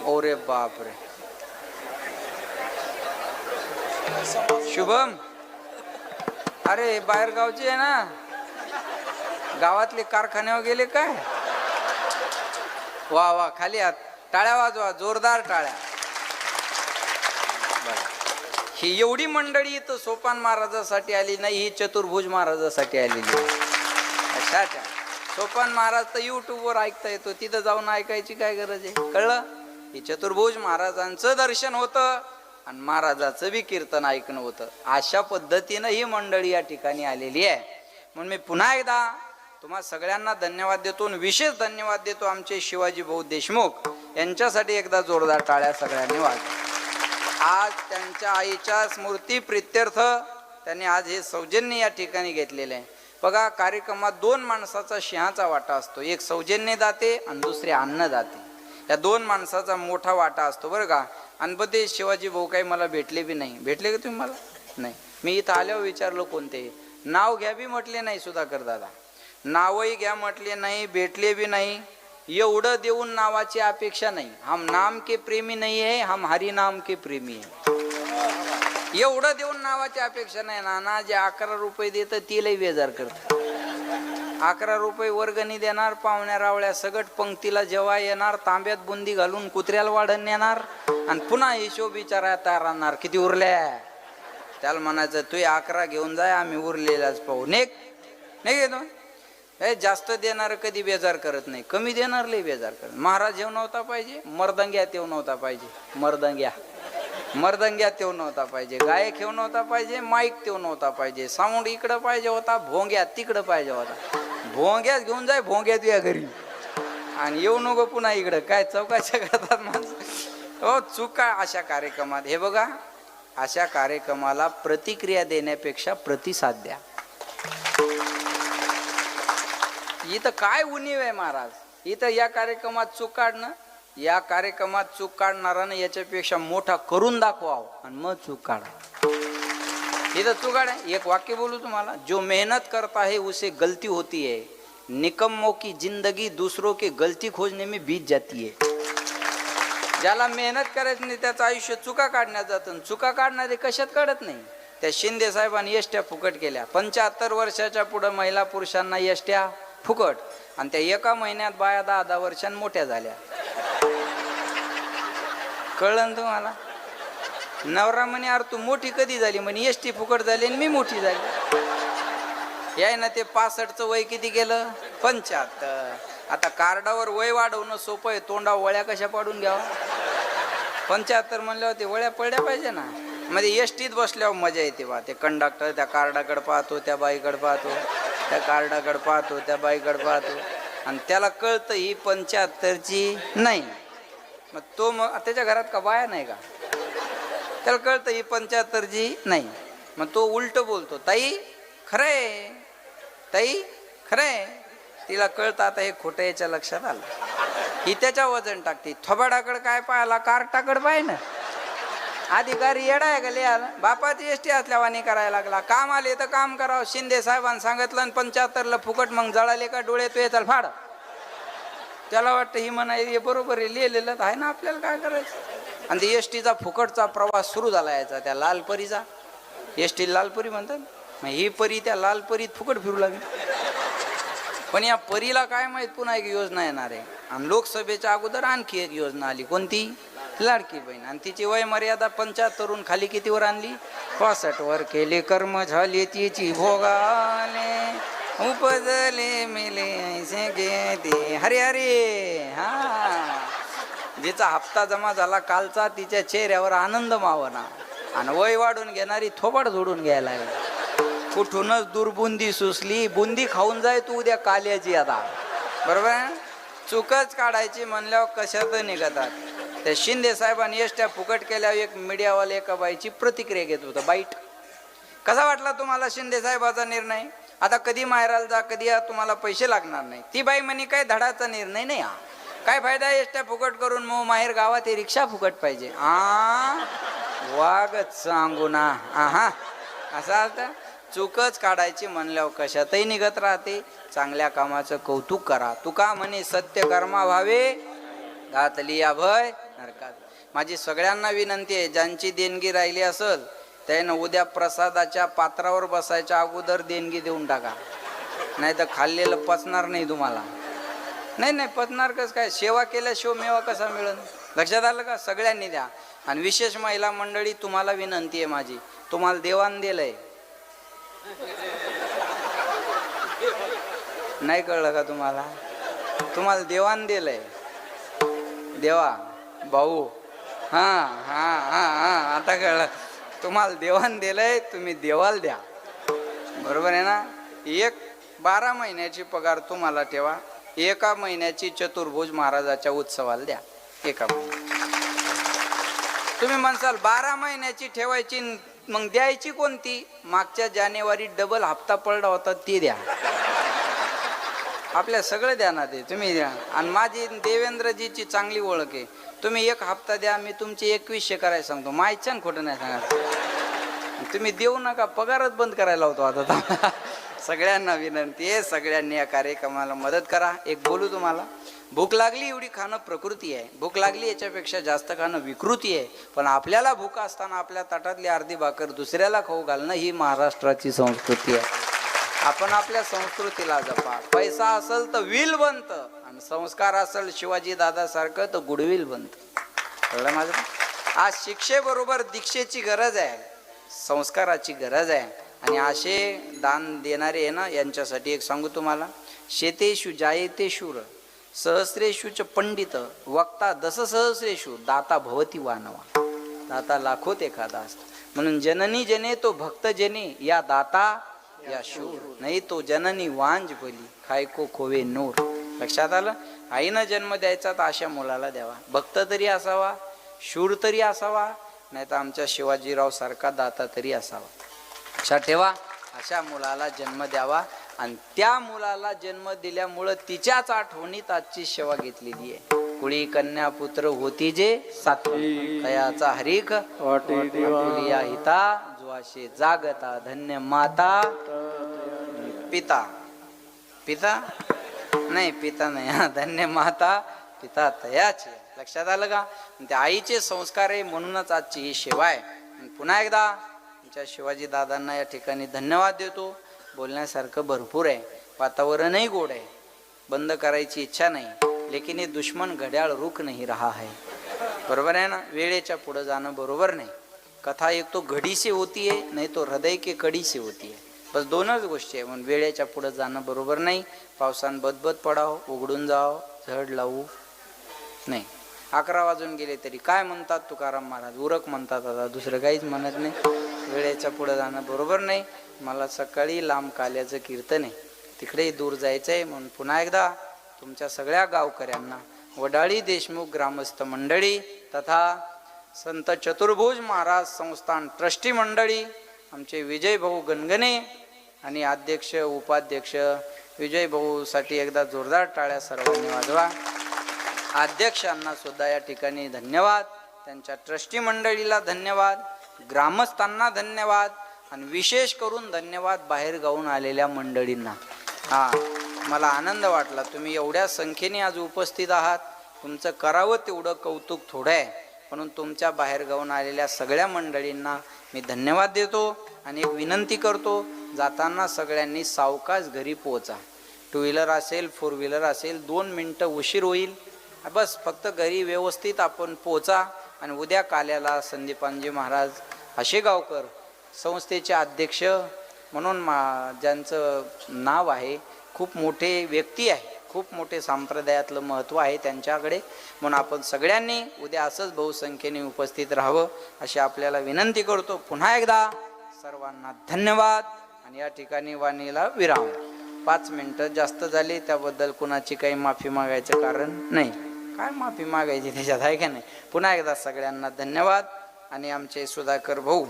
ओरे बापरे. शुभम, अरे बाहेरगावचे आहे ना, गावातले कारखान्यावर गेले काय? वा वा, खाली हात, टाळ्या वाजवा, जोरदार टाळ्या. ही एवढी मंडळी इथं सोपान महाराजासाठी आली नाही, ही चतुर्भुज महाराजासाठी आलेली. अशा सोपान महाराज तर युट्यूबवर ऐकता येतो, तिथं जाऊन ऐकायची काय गरज आहे? कळलं? ही चतुर्भुज महाराजांचं दर्शन होतं आणि महाराजाचं बी कीर्तन ऐकणं होतं. अशा पद्धतीनं ही मंडळी या ठिकाणी आलेली आहे. म्हणून मी पुन्हा एकदा तुम्हा सगळ्यांना धन्यवाद देतो, विशेष धन्यवाद देतो आमचे शिवाजी भाऊ देशमुख यांच्यासाठी. एकदा जोरदार टाळ्या सगळ्यांनी वाजवा. आज त्यांच्या आईच्या स्मृती प्रित्यर्थ त्यांनी आज हे सौजन्य या ठिकाणी घेतलेले आहे. बघा, कार्यक्रमात दोन माणसाचा सिंहाचा वाटा असतो, एक सौजन्य दाते आणि दुसरे अन्न दाते. या दोन माणसाचा मोठा वाटा असतो बरं का. आणि शिवाजी भाऊ काही मला भेटले बी नाही. भेटले का तुम्ही मला? नाही. मी इथं आल्यावर विचारलं कोणते नाव घ्या बी म्हटले नाही, सुधाकर दादा नावही घ्या म्हटले नाही, भेटले बी नाही. एवढं देऊन नावाची अपेक्षा नाही. हम नाम के प्रेमी नाही आहे, हम हरि नाम के प्रेमी आहे. एवढं देऊन नावाची अपेक्षा नाही. नाना जे 11 रुपये देतं तिलाही बेजार करत. 11 रुपये वर्गणी देणार, पाहुण्या रावळ्या सगट पंक्तीला जेव्हा येणार, तांब्यात बुंदी घालून कुत्र्याला वाढण येणार आणि पुन्हा हिशोब विचारायला तयार राहणार, किती उरल्या? त्याला म्हणायचं तू 11 घेऊन जाय, आम्ही उरलेलाच पाहू. नाही घेतो. हे जास्त देणार कधी बेजार करत नाही, कमी देणार लई बेजार करत. महाराज येऊ नव्हता पाहिजे, मर्दंग्यात येऊ नव्हता पाहिजे, मर्दंग्यात येऊ नव्हता पाहिजे, गायक येऊ नव्हता पाहिजे, माईक तेऊ नव्हता पाहिजे, साऊंड इकडं पाहिजे होता, भोंग्यात तिकडं पाहिजे होता. भोंग्यात घेऊन जाय, भोंग्यात या घरी आणि येऊ नको पुन्हा इकडं. काय चौकाच्या करतात माणसं हो, चुका अशा कार्यक्रमात. हे बघा, अशा कार्यक्रमाला प्रतिक्रिया देण्यापेक्षा प्रतिसाद द्या. इथं काय उणीव आहे महाराज? इथं या कार्यक्रमात चूक काढणं, या कार्यक्रमात चूक काढणारानं याच्यापेक्षा मोठा करून दाखवावं आणि मग चूक काढा. इथं चूक काढा. एक वाक्य बोलू तुम्हाला, जो मेहनत करता है उसे गलती होती है, निकम्मों की जिंदगी दूसरों के गलती खोजने में बीत जाती है. ज्याला मेहनत करायची नाही त्याचं आयुष्य चुका काढण्यात जातं. चुका काढणारे कशात काढत नाही. त्या शिंदे साहेबांनी एसट्या फुकट केल्या. 75 वर्षाच्या पुढे महिला पुरुषांना एसट्या फुकट, आणि त्या एका महिन्यात बाया 10-10 वर्षांनी मोठ्या झाल्या. कळलं ना तुम्हाला? नवरा म्हणे अरे तू मोठी कधी झाली? म्हणे एसटी फुकट झाली आणि मी मोठी झाली. याय ना ते 65चं वय किती केलं? 75. आता कार्डावर वय वाढवणं सोपं आहे, तोंडा वळ्या कशा पाडून घ्यावा? 75 म्हणल्यावर ते वळ्या पडल्या पाहिजे ना. मध्ये एसटीत बसल्यावर मजा येते बा. ते कंडक्टर त्या कार्डाकडे पाहतो, त्या बाईकडे पाहतो, त्या कार्डाकडे पाहतो, त्या बाईकडे पाहतो, आणि त्याला कळतं ही 75ची नाही. मग त्याच्या घरात का बाया नाही का? त्याला कळतं ही 75ची नाही. मग तो उलट बोलतो, ताई खरंय, ताई खरंय. तिला कळतं आता हे खोटं, याच्या लक्षात आलं. ही त्याच्या वजन टाकते. थोबाडाकडे काय पाहिला? कार्टाकडे पाय ना. अधिकारी येडा आहे का लिहायला? बापाची एसटी असल्यावानी करायला लागला. काम आले तर काम करावं. शिंदे साहेबांनी सांगितलं आणि 75ला फुकट. मग जळाले का डोळे? तो याचा फाड. त्याला वाटतं ही म्हणा हे बरोबर आहे, लिहिलेलं आहे ना, आपल्याला काय करायचं. आणि ते एसटीचा फुकटचा प्रवास सुरू झाला याचा, त्या लालपरीचा. एसटी लालपरी म्हणतात. मग ही परी त्या लालपरीत फुकट फिरू लागली. पण या परीला काय माहित पुन्हा एक योजना येणार आहे. आणि लोकसभेच्या अगोदर आणखी एक योजना आली. कोणती? लाडकी बहीण. आणि तिची वय मर्यादा 75 खाली कितीवर आणली? 65 वर केले कर्म झाले तिची भोगाले, उपजले मिले ऐसे घेते हरे हरे. हा, जिचा हप्ता जमा झाला कालचा, तिच्या चेहऱ्यावर आनंद मावना. आणि वय वाढून घेणारी थोबाड जोडून घ्यायला लागली. कुठूनच दुर्बुंदी सुचली, बुंदी खाऊन जाय तू उद्या काल्याची आता. बरोबर आहे. चुकच काढायची म्हणल्यावर कशात निघतात. त्या शिंदे साहेबांनी एसट्या फुकट केल्यावर एक मीडियावाले एका बाईची प्रतिक्रिया घेत होता. बाईट, कसा वाटला तुम्हाला शिंदे साहेबाचा निर्णय? आता कधी माहेराला जा, कधी या, तुम्हाला पैसे लागणार नाही. ती बाई म्हणे काय धडाचा निर्णय नाही हा, काय फायदा एसट्या फुकट करून, मग माहेर गावात रिक्षा फुकट पाहिजे. वागच सांगू ना. हा असं आता चुकच काढायची म्हणल्यावर कशातही निघत राहते. चांगल्या कामाचं कौतुक करा. तुका म्हणे सत्य कर्मा व्हावे घातली अभय नरकात. माझी सगळ्यांना विनंती आहे, ज्यांची देणगी राहिली असेल त्यानं उद्या प्रसादाच्या पात्रावर बसायच्या अगोदर देणगी देऊन टाका, नाही तर खाल्लेलं पचणार नाही तुम्हाला. नाही पचणार कसं काय? सेवा केल्याशिवाय मेवा कसा मिळेल? लक्षात आलं का? सगळ्यांनी द्या. आणि विशेष महिला मंडळी, तुम्हाला विनंती आहे माझी, तुम्हाला देवाण दिलंय, नाही कळलं का तुम्हाला? तुम्हाला देवाण दिलंय. देवा भाऊ, आता कळलं. तुम्हाला देवाण दिलंय, तुम्ही देवाला द्या. बरोबर आहे ना? 12 महिन्याची पगार तुम्हाला ठेवा, 1 महिन्याची चतुर्भुज महाराजाच्या उत्सवाला द्या. 1 महिन्याची तुम्ही म्हणसाल 12 महिन्याची ठेवायची, मग द्यायची कोणती? मागच्या जानेवारी डबल हप्ता पडला होता ती द्या. आपल्या सगळं द्या ना ते, तुम्ही द्या. आणि माझी देवेंद्रजीची चांगली ओळख आहे, तुम्ही 1 हप्ता द्या, मी तुमचे 2100 करायला सांगतो. मायच्यान खोटं नाही सांगा. तुम्ही देऊ नका, पगारच बंद करायला होतो आता. सगळ्यांना विनंती आहे, सगळ्यांनी या कार्यक्रमाला मदत करा. एक बोलू तुम्हाला, भूक लागली एवढी खाणं प्रकृती आहे, भूक लागली याच्यापेक्षा जास्त खाणं विकृती आहे. पण आपल्याला भूक असताना आपल्या ताटातली अर्धी भाकर दुसऱ्याला खाऊ घालणं ही महाराष्ट्राची संस्कृती आहे. आपण आपल्या संस्कृतीला जपा. पैसा असेल तर विल बनतं, आणि संस्कार असेल शिवाजी दादासारखं तर गुडविल बनतं. कळलं माझं? आज शिक्षेबरोबर दीक्षेची गरज आहे, संस्काराची गरज आहे. आणि असे दान देणारे आहे ना, यांच्यासाठी एक सांगू तुम्हाला, शेतेषु जायते शूर सहस्रेषुच पंडित वक्ता दस सहस्रेषु दाता भवती वानवा. दाता लाखोत एखादा असतो. म्हणून जननी जने तो भक्त जने या दाता या शूर, नाही तो जननी वांज बली खायको खोवे नूर. लक्षात आलं? आईनं जन्म द्यायचा तर अशा मुलाला द्यावा. भक्त तरी असावा, शूर तरी असावा, नाही तर आमच्या शिवाजीराव सारखा दाता तरी असावा. लक्षात ठेवा, अशा मुलाला जन्म द्यावा. आणि त्या मुलाला जन्म दिल्यामुळं तिच्याच आठवणीत आजची सेवा घेतलेली आहे. कुळी कन्या पुत्र होती जे सात्विक, कयाचा हरिक वाटुलिया हिता जोआशे जागता धन्य माता पिता. पिता नाही, पिता नाही, धन्य माता पिता तयाचे. लक्षात आलं का? त्या आईचे संस्कार आहे, म्हणूनच आजची ही सेवा आहे. पुन्हा एकदा आमच्या शिवाजी दादांना या ठिकाणी धन्यवाद देतो. बोलण्यासारखं भरपूर आहे, वातावरणही गोड आहे, बंद करायची इच्छा नाही. लेकिन हे दुश्मन घड्याळ रुक नाही रहा है. बरोबर आहे ना? वेळेच्या पुढे जाणं बरोबर नाही. कथा एक तो घडी से होती है, नाही तो हृदय के कडी से होती है. बस 2च गोष्टी आहे. म्हणून वेळेच्या पुढे जाणं बरोबर नाही. पावसान बदबद पडाव, उघडून जाव, झड लावू नाही. 11 वाजून गेले तरी काय म्हणतात तुकाराम महाराज? उरक म्हणतात. आता दुसरं काहीच म्हणत नाही. वेळेच्या पुढे जाणं बरोबर नाही. मला सकाळी लांब काल्याचं कीर्तन आहे, तिकडेही दूर जायचं आहे. म्हणून पुन्हा एकदा तुमच्या सगळ्या गावकऱ्यांना, वडाळी देशमुख ग्रामस्थ मंडळी तथा संत चतुर्भुज महाराज संस्थान ट्रस्टी मंडळी, आमचे विजय भाऊ गणगणे आणि अध्यक्ष उपाध्यक्ष विजय भाऊसाठी एकदा जोरदार टाळ्या सर्वांनी वाजवा. अध्यक्षांना सुद्धा या ठिकाणी धन्यवाद, त्यांच्या ट्रस्टी मंडळीला धन्यवाद, ग्रामस्थांना धन्यवाद, आणि विशेष करून धन्यवाद बाहेर गावून आलेल्या मंडळींना. मला आनंद वाटला, तुम्ही एवढ्या संख्येने आज उपस्थित आहात. तुमचं करावं तेवढं कौतुक थोडं आहे, म्हणून तुमच्या बाहेर गावून आलेल्या सगळ्या मंडळींना मी धन्यवाद देतो. आणि एक विनंती करतो, जाताना सगळ्यांनी सावकाश घरी पोहोचा. 2 व्हीलर असेल, 4 व्हीलर असेल, 2 मिनटं उशीर होईल, बस फक्त घरी व्यवस्थित आपण पोहोचा. आणि उद्या काल्याला संदीपानजी महाराज आशेगावकर संस्थेचे अध्यक्ष म्हणून ज्यांचं नाव आहे, खूप मोठे व्यक्ती आहे, खूप मोठे संप्रदायातलं महत्त्व आहे त्यांच्याकडे. म्हणून आपण सगळ्यांनी उद्या असंच बहुसंख्येने उपस्थित राहावं अशी आपल्याला विनंती करतो. पुन्हा एकदा सर्वांना धन्यवाद आणि या ठिकाणी वाणीला विराम. 5 मिनटं जास्त झाली त्याबद्दल कुणाची काही माफी मागायचं कारण नाही. काय माफी मागायची त्याच्यात आहे का नाही. पुन्हा एकदा सगळ्यांना धन्यवाद. आणि आमचे सुधाकर भाऊ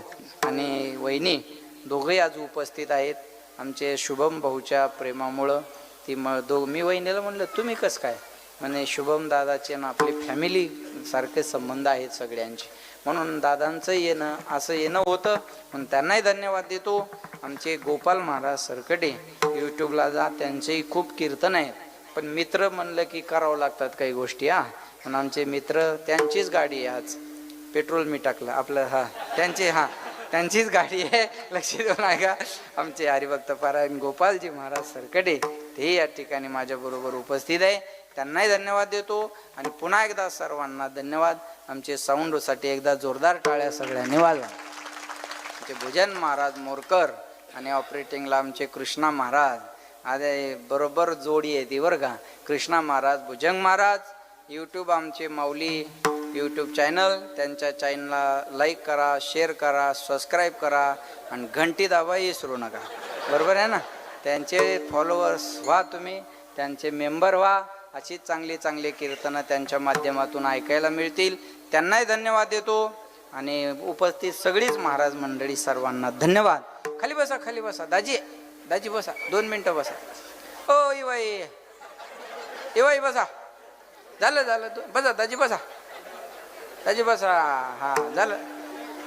आणि वहिनी दोघंही आज उपस्थित आहेत. आमचे शुभम भाऊच्या प्रेमामुळं ती मी वहिनीला म्हणलं तुम्ही कसं काय, म्हणे शुभम दादाचे ना आपली फॅमिली सारखे संबंध आहेत सगळ्यांचे, म्हणून दादांचं येणं असं येणं होतं. म्हणून त्यांनाही धन्यवाद देतो. आमचे गोपाल महाराज सरकटे यूट्यूबला जा, त्यांचेही खूप कीर्तन आहेत. पण मित्र म्हणलं की करावं लागतात काही गोष्टी. म्हणून आमचे मित्र, त्यांचीच गाडी आहे आज, पेट्रोल मी टाकलं आपलं. त्यांचीच गाडी आहे, लक्ष देऊ नका. आमचे हरिभक्त पारायण गोपालजी महाराज सरकटे तेही या ठिकाणी माझ्याबरोबर उपस्थित आहे. त्यांनाही धन्यवाद देतो. आणि पुन्हा एकदा सर्वांना धन्यवाद. आमचे साऊंडसाठी एकदा जोरदार टाळ्या सगळ्यांनी वाजवा. आमचे भुजन महाराज मोरकर आणि ऑपरेटिंगला आमचे कृष्णा महाराज. आधी बरोबर जोडी आहे ती बरं का. कृष्णा महाराज, भुजंग महाराज. यूट्यूब आमचे माऊली यूट्यूब चॅनल, त्यांच्या चॅनलला लाईक करा, शेअर करा, सबस्क्राईब करा आणि घंटी दाबाही विसरू नका. बरोबर आहे ना. त्यांचे फॉलोअर्स व्हा, तुम्ही त्यांचे मेंबर व्हा. अशीच चांगली चांगली कीर्तनं त्यांच्या माध्यमातून ऐकायला मिळतील. त्यांनाही धन्यवाद देतो. आणि उपस्थित सगळीच महाराज मंडळी सर्वांना धन्यवाद. खाली बसा, खाली बसा. दाजी बसा, 2 मिनटं बसा. ओ इवाई बसा. झालं बसा दाजी, बसा दाजी बसा. हां झालं,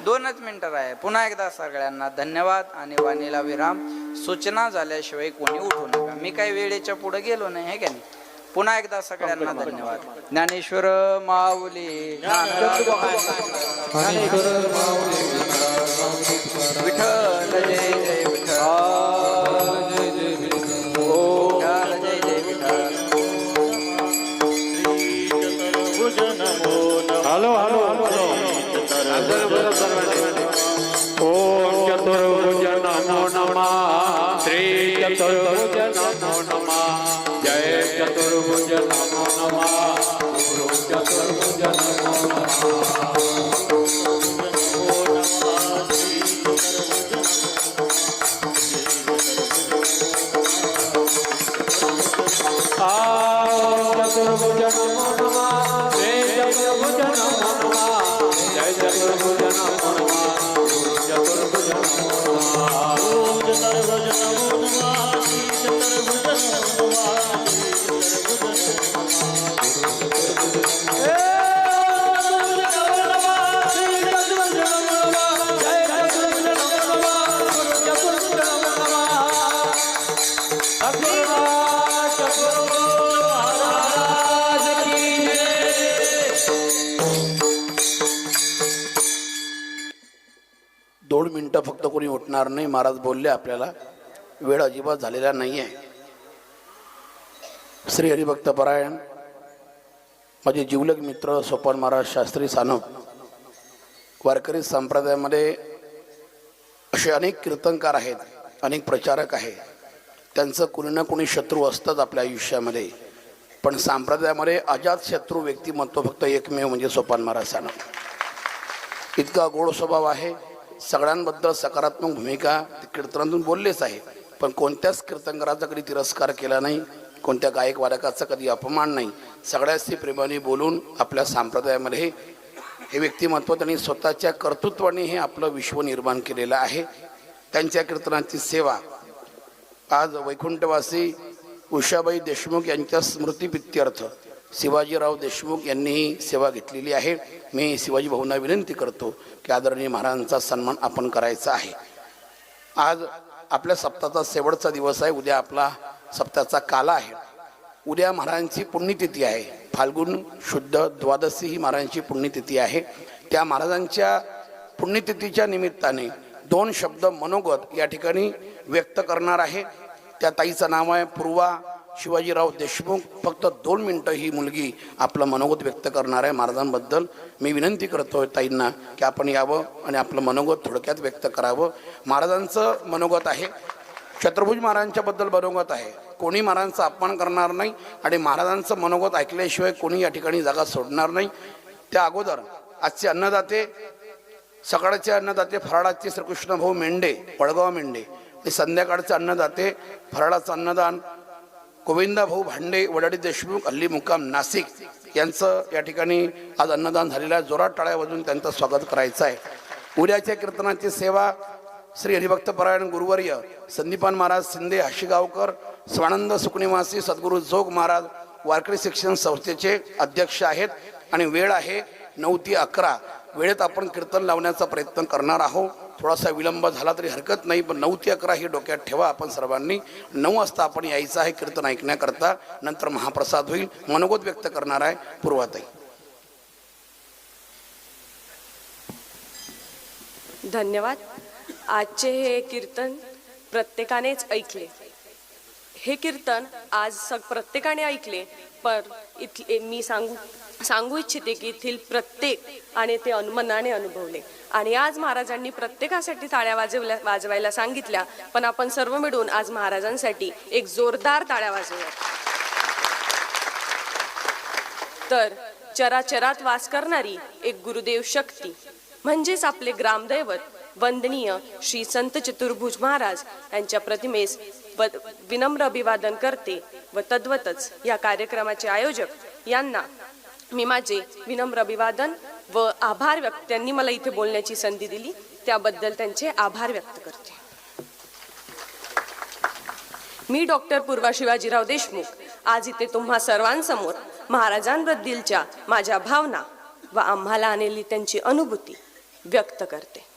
2च मिनटं आहे. पुन्हा एकदा सगळ्यांना धन्यवाद आणि वाणीला विराम. सूचना झाल्याशिवाय कोणी उठू नका. मी काही वेळेच्या पुढे गेलो नाही आहे का नाही. पुन्हा एकदा सगळ्यांना धन्यवाद. ज्ञानेश्वर माऊली, विठ्ठल जय जय विठ्ठल, जय जय विठ्ठल. हॅलो हॅलो ओम चतुर्भुज नमो नमः. श्री चतुर्भुज नमो नमः. जय चतुर्भुज नमो नमः. गुरु चतुर्भुज नमो नमः. चतुर्भुज नमो नमः. श्री चतुर्भुज नमो नमः. जय चतुर्भुज नमो नमः. गुरु चतुर्भुज नमो नमः. ओम चतुर्भुज नमो नमः. श्री चतुर्भुज नमो नमः. दोन मिनटं फक्त कोणी उठणार नाही. महाराज बोलले आपल्याला वेळ अजिबात झालेला नाही आहे. श्री हरिभक्त परायण माझे जिवलग मित्र सोपान महाराज शास्त्री सानप, वारकरी संप्रदायामध्ये असे अनेक कीर्तनकार आहेत, अनेक प्रचारक आहेत. त्यांचं कुणी ना कुणी शत्रू असतंच आपल्या आयुष्यामध्ये. पण संप्रदायामध्ये अजात शत्रू व्यक्तिमत्व फक्त एकमेव म्हणजे सोपान महाराज सानप. इतका गोड स्वभाव आहे. सगळ्यांबद्दल सकारात्मक भूमिका कीर्तनातून बोललेच आहे. पण कोणत्याच कीर्तनकाराचा कधी तिरस्कार केला नाही, कोणत्या गायक वादकाचा कधी अपमान नाही. सगळ्याशी प्रेमाने बोलून आपल्या संप्रदायामध्ये हे व्यक्तिमत्व त्यांनी स्वतःच्या कर्तृत्वाने हे आपलं विश्व निर्माण केलेलं आहे. त्यांच्या कीर्तनाची सेवा आज वैकुंठवासी उषाबाई देशमुख यांच्या स्मृतिप्रित्यर्थ शिवाजीराव देशमुख यांनीही सेवा घेतलेली आहे. मी शिवाजी भाऊंना विनंती करतो की आदरणीय महाराजांचा सन्मान आपण करायचा आहे. आज आपल्या सप्ताहाचा शेवटचा दिवस आहे. उद्या आपला सप्ताहाचा काला आहे. उद्या महाराजांची पुण्यतिथी आहे. फाल्गुन शुद्ध द्वादशी ही महाराजांची पुण्यतिथी आहे. त्या महाराजांच्या पुण्यतिथीच्या निमित्ताने 2 शब्द मनोगत या ठिकाणी व्यक्त करणार आहे. त्या ताईचं नाव आहे पूर्वा शिवाजीराव देशमुख. फक्त 2 मिनटं ही मुलगी आपलं मनोगत व्यक्त करणार आहे महाराजांबद्दल. मी विनंती करतो ताईंना की आपण यावं आणि आपलं मनोगत थोडक्यात व्यक्त करावं. महाराजांचं मनोगत आहे, छत्रपती महाराजांच्याबद्दल मनोगत आहे. कोणी महाराजांचा अपमान करणार नाही आणि महाराजांचं मनोगत ऐकल्याशिवाय कोणी या ठिकाणी जागा सोडणार नाही. त्या अगोदर आजचे अन्नदाते, सकाळचे अन्नदाते फराळाचे श्रीकृष्ण भाऊ मेंढे, पळगाव मेंढे, आणि संध्याकाळचे अन्नदाते फराळाचं अन्नदान गोविंदा भाऊ भांडे, वडाडी देशमुख, हल्ली मुक्काम नाशिक यांचं या ठिकाणी आज अन्नदान झालेलं आहे. जोरात टाळ्या वाजवून त्यांचं स्वागत करायचं आहे. उद्याच्या कीर्तनाची सेवा श्री हरिभक्तपरायण गुरुवर्य संदीपान महाराज शिंदे हाशीगावकर, स्वानंद सुखनिवासी सद्गुरू जोग महाराज वारकरी शिक्षण संस्थेचे अध्यक्ष आहेत. आणि वेळ आहे 9 ते 11. वेळेत आपण कीर्तन लावण्याचा प्रयत्न करणार आहोत. थोडासा विलंब झाला तरी हरकत नाही, पण 9 ते 11 ही डोक्यात ठेवा आपण सर्वांनी. 9 वाजता आपण यायचं आहे कीर्तन ऐकण्याकरता. नंतर महाप्रसाद होईल. मनोगत व्यक्त करणार आहे पूर्वाताई. धन्यवाद. आजचे हे कीर्तन प्रत्येकानेच ऐकले. हे कीर्तन आज प्रत्येकाने ऐकले, पण इथले मी सांगू इच्छिते की येथील प्रत्येक आणि ते मनाने अनुभवले. आणि आज महाराजांनी प्रत्येकासाठी टाळ्या वाजवायला सांगितल्या, पण आपण सर्व मिळून आज महाराजांसाठी एक जोरदार टाळ्या वाजवूया. तर चराचरात वास करणारी एक गुरुदेव शक्ती म्हणजेच आपले ग्रामदैवत वंदनीय श्री संत चतुर्भुज महाराज यांच्या प्रतिमेस विनम्र अभिवादन करते व तद्वतच या कार्यक्रमाचे आयोजक यांना मी माझे विनम्र अभिवादन व आभार त्यांनी मला इथे बोलण्याची संधी दिली त्याबद्दल त्यांचे आभार व्यक्त करते. मी डॉक्टर पूर्वा शिवाजीराव देशमुख आज इथे तुम्हा सर्वांसमोर महाराजांबद्दलच्या माझ्या भावना व आम्हाला आलेली त्यांची अनुभूती व्यक्त करते.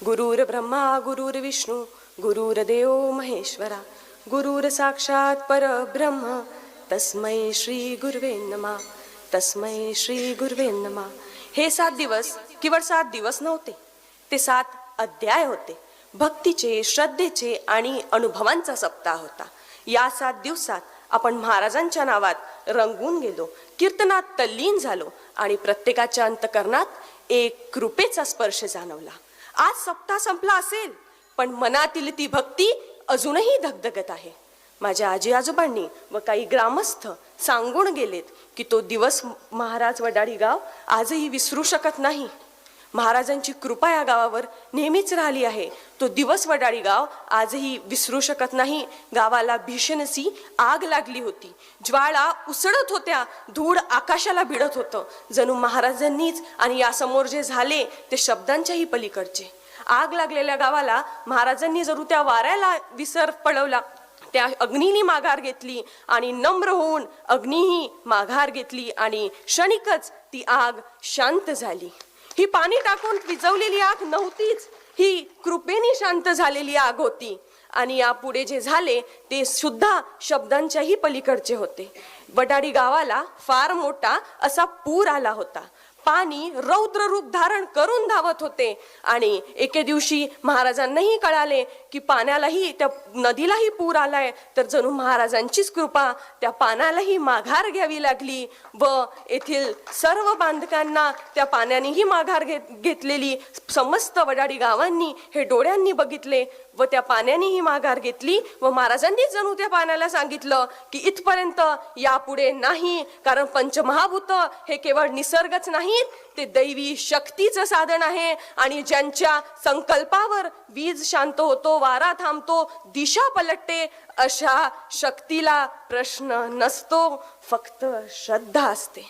गुरुर ब्रह्मा गुरुर्विष्णू गुरुर्देव महेश्वरा गुरुर साक्षात परब्रह्म तस्मै श्री गुरुवे नमः. तस्मै श्री गुरुवे नमः. हे 7 दिवस केवळ 7 दिवस नव्हते, ते 7 अध्याय होते. भक्तीचे, श्रद्धेचे आणि अनुभवांचा सप्ताह होता. या 7 दिवसात आपण महाराजांच्या नावात रंगून गेलो, कीर्तनात तल्लीन झालो आणि प्रत्येकाच्या अंतकरणात एक कृपेचा स्पर्श जाणवला. आज सप्ताह संपला असेल, पण मनातील ती भक्ती अजूनही धगधगत आहे. माझ्या आजी आजोबांनी व काही ग्रामस्थ सांगून गेलेत की तो दिवस महाराज वडाळी गाव आजही विसरू शकत नाही. महाराजांची कृपा या गावावर नेहमीच राहिली आहे. तो दिवस वडाळी गाव आजही विसरू शकत नाही. गावाला भीषणशी आग लागली होती. ज्वाळा उसळत होत्या, धूळ आकाशाला भिडत होतं. जणू महाराजांनीच आणि यासमोर जे झाले ते शब्दांच्याही पलीकडचे. आग लागलेल्या गावाला महाराजांनी जरूर त्या वाऱ्याला विसर पळवला, त्या अग्नीनी माघार घेतली आणि नम्र होऊन अग्नीही माघार घेतली आणि क्षणिकच ती आग शांत झाली. ही पाणी टाकून विझवलेली आग नव्हतीच, ही कृपेने शांत झालेली आग होती. आणि यापुढे जे झाले ते सुद्धा शब्दांच्याही पलीकडचे होते. वडाळी गावाला फार मोठा असा पूर आला होता. पाणी रौद्र रूप धारण करून धावत होते आणि एके दिवशी महाराजांनाही कळाले की पाण्यालाही, त्या नदीलाही पूर आलाय. तर जणू महाराजांचीच कृपा त्या पाण्यालाही माघार घ्यावी लागली व येथील सर्व बांधकांना त्या पाण्यानेही माघार घेतलेली समस्त वडाळी गावांनी हे डोळ्यांनी बघितले व त्या पाण्यानेही माघार घेतली. व महाराजांनी जणू त्या पाण्याला सांगितलं की इथपर्यंत यापुढे नाही, कारण पंचमहाभूत हे केवळ निसर्गच नाही, ते दैवी शक्तीचं साधन आहे. आणि ज्यांच्या संकल्पावर वीज शांत होतो, वारा थांबतो, दिशा पलटते, अशा शक्तीला प्रश्न नसतो, फक्त श्रद्धा असते.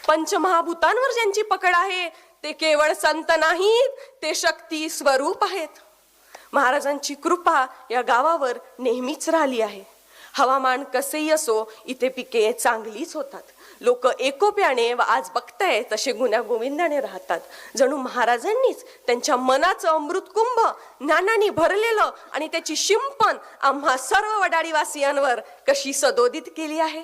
पंचमहाभूतांवर ज्यांची पकड आहे ते केवळ संत नाहीत, ते शक्ती स्वरूप आहेत. महाराजांची कृपा या गावावर नेहमीच राहिली आहे. हवामान कसेही असो, इथे पिके चांगलीच होतात. लोक एकोप्याने व आज बघताय तसे गुण्या गोविंदाने राहतात. जणू महाराजांनीच त्यांच्या मनाचं अमृतकुंभ ज्ञानाने भरलेलं आणि त्याची शिंपण आम्हा सर्व वडाळीवासियांवर कशी सदोदित केली आहे.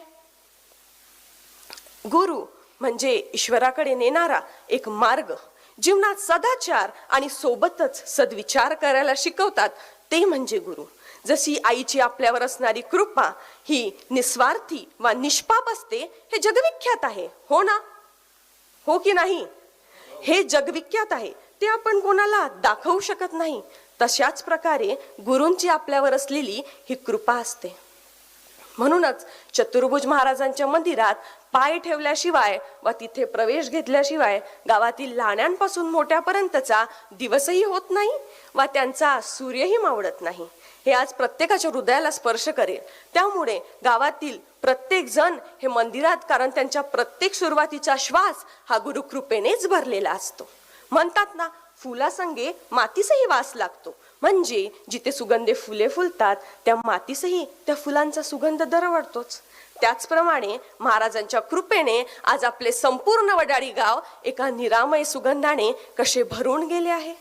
गुरु म्हणजे ईश्वराकडे नेणारा एक मार्ग. जीवनात सदाचार आणि सोबतच सद्विचार करायला शिकवतात ते म्हणजे गुरु. जशी आईची आपल्यावर असणारी कृपा ही निस्वार्थी व निष्पाप असते हे जगविख्यात आहे. हो ना? हो की नाही? हे जगविख्यात आहे, ते आपण कोणाला दाखवू शकत नाही. तशाच प्रकारे गुरूंची आपल्यावर असलेली ही कृपा असते. म्हणूनच चतुर्भुज महाराजांच्या मंदिरात पाय ठेवल्याशिवाय व तिथे प्रवेश घेतल्याशिवाय गावातील लहानांपासून मोठ्यापर्यंतचा दिवसही होत नाही व त्यांचा सूर्यही मावळत नाही. हे आज प्रत्येकाच्या हृदयाला स्पर्श करेल. त्यामुळे गावातील प्रत्येक जण हे मंदिरात, कारण त्यांच्या प्रत्येक सुरुवातीचा श्वास हा गुरुकृपेनेच भरलेला असतो. म्हणतात ना, फुलासंगे मातीसही वास लागतो. म्हणजे जिथे सुगंधे फुले फुलतात त्या मातीसही त्या फुलांचा सुगंध दरवळतोच. त्याचप्रमाणे महाराजांच्या कृपेने आज आपले संपूर्ण वडाळी गाव एका निरामय सुगंधाने कसे भरून गेले आहे.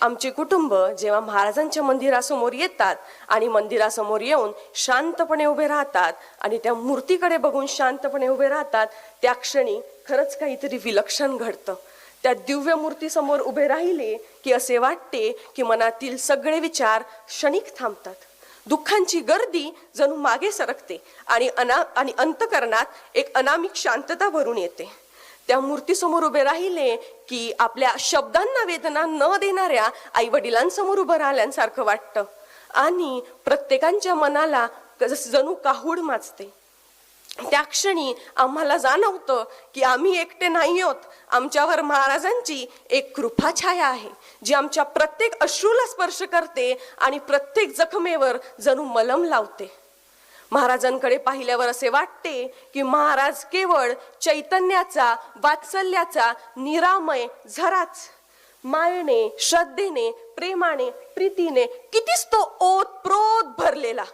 आमचे कुटुंब जेव्हा महाराजांच्या मंदिरासमोर येतात आणि मंदिरासमोर येऊन शांतपणे उभे राहतात आणि त्या मूर्तीकडे बघून शांतपणे उभे राहतात, त्या क्षणी खरंच काहीतरी विलक्षण घडतं. त्या दिव्य मूर्तीसमोर उभे राहिले की असे वाटते की मनातील सगळे विचार क्षणिक थांबतात. दुःखांची गर्दी जणू मागे सरकते आणि अंतःकरणात एक अनामिक शांतता भरून येते. त्या मूर्तीसमोर उभे राहिले की आपल्या शब्दांना वेदना न देणाऱ्या आई वडिलांसमोर उभं राहिल्यासारखं वाटतं आणि प्रत्येकाच्या मनाला जणू काहूड माजते. त्या क्षणी आम्हाला जाणवतं की आम्ही एकटे नाही आहोत. आमच्यावर महाराजांची एक कृपा छाया आहे जी आमच्या प्रत्येक अश्रूला स्पर्श करते आणि प्रत्येक जखमेवर जणू मलम लावते. महाराजांकडे पाहिल्यावर असे वाटते की महाराज केवळ चैतन्याचा, वात्सल्याचा निरामय झराच. मायेने, श्रद्धेने, प्रेमाने, प्रीतीने कितीच तो ओतप्रोत भरलेला.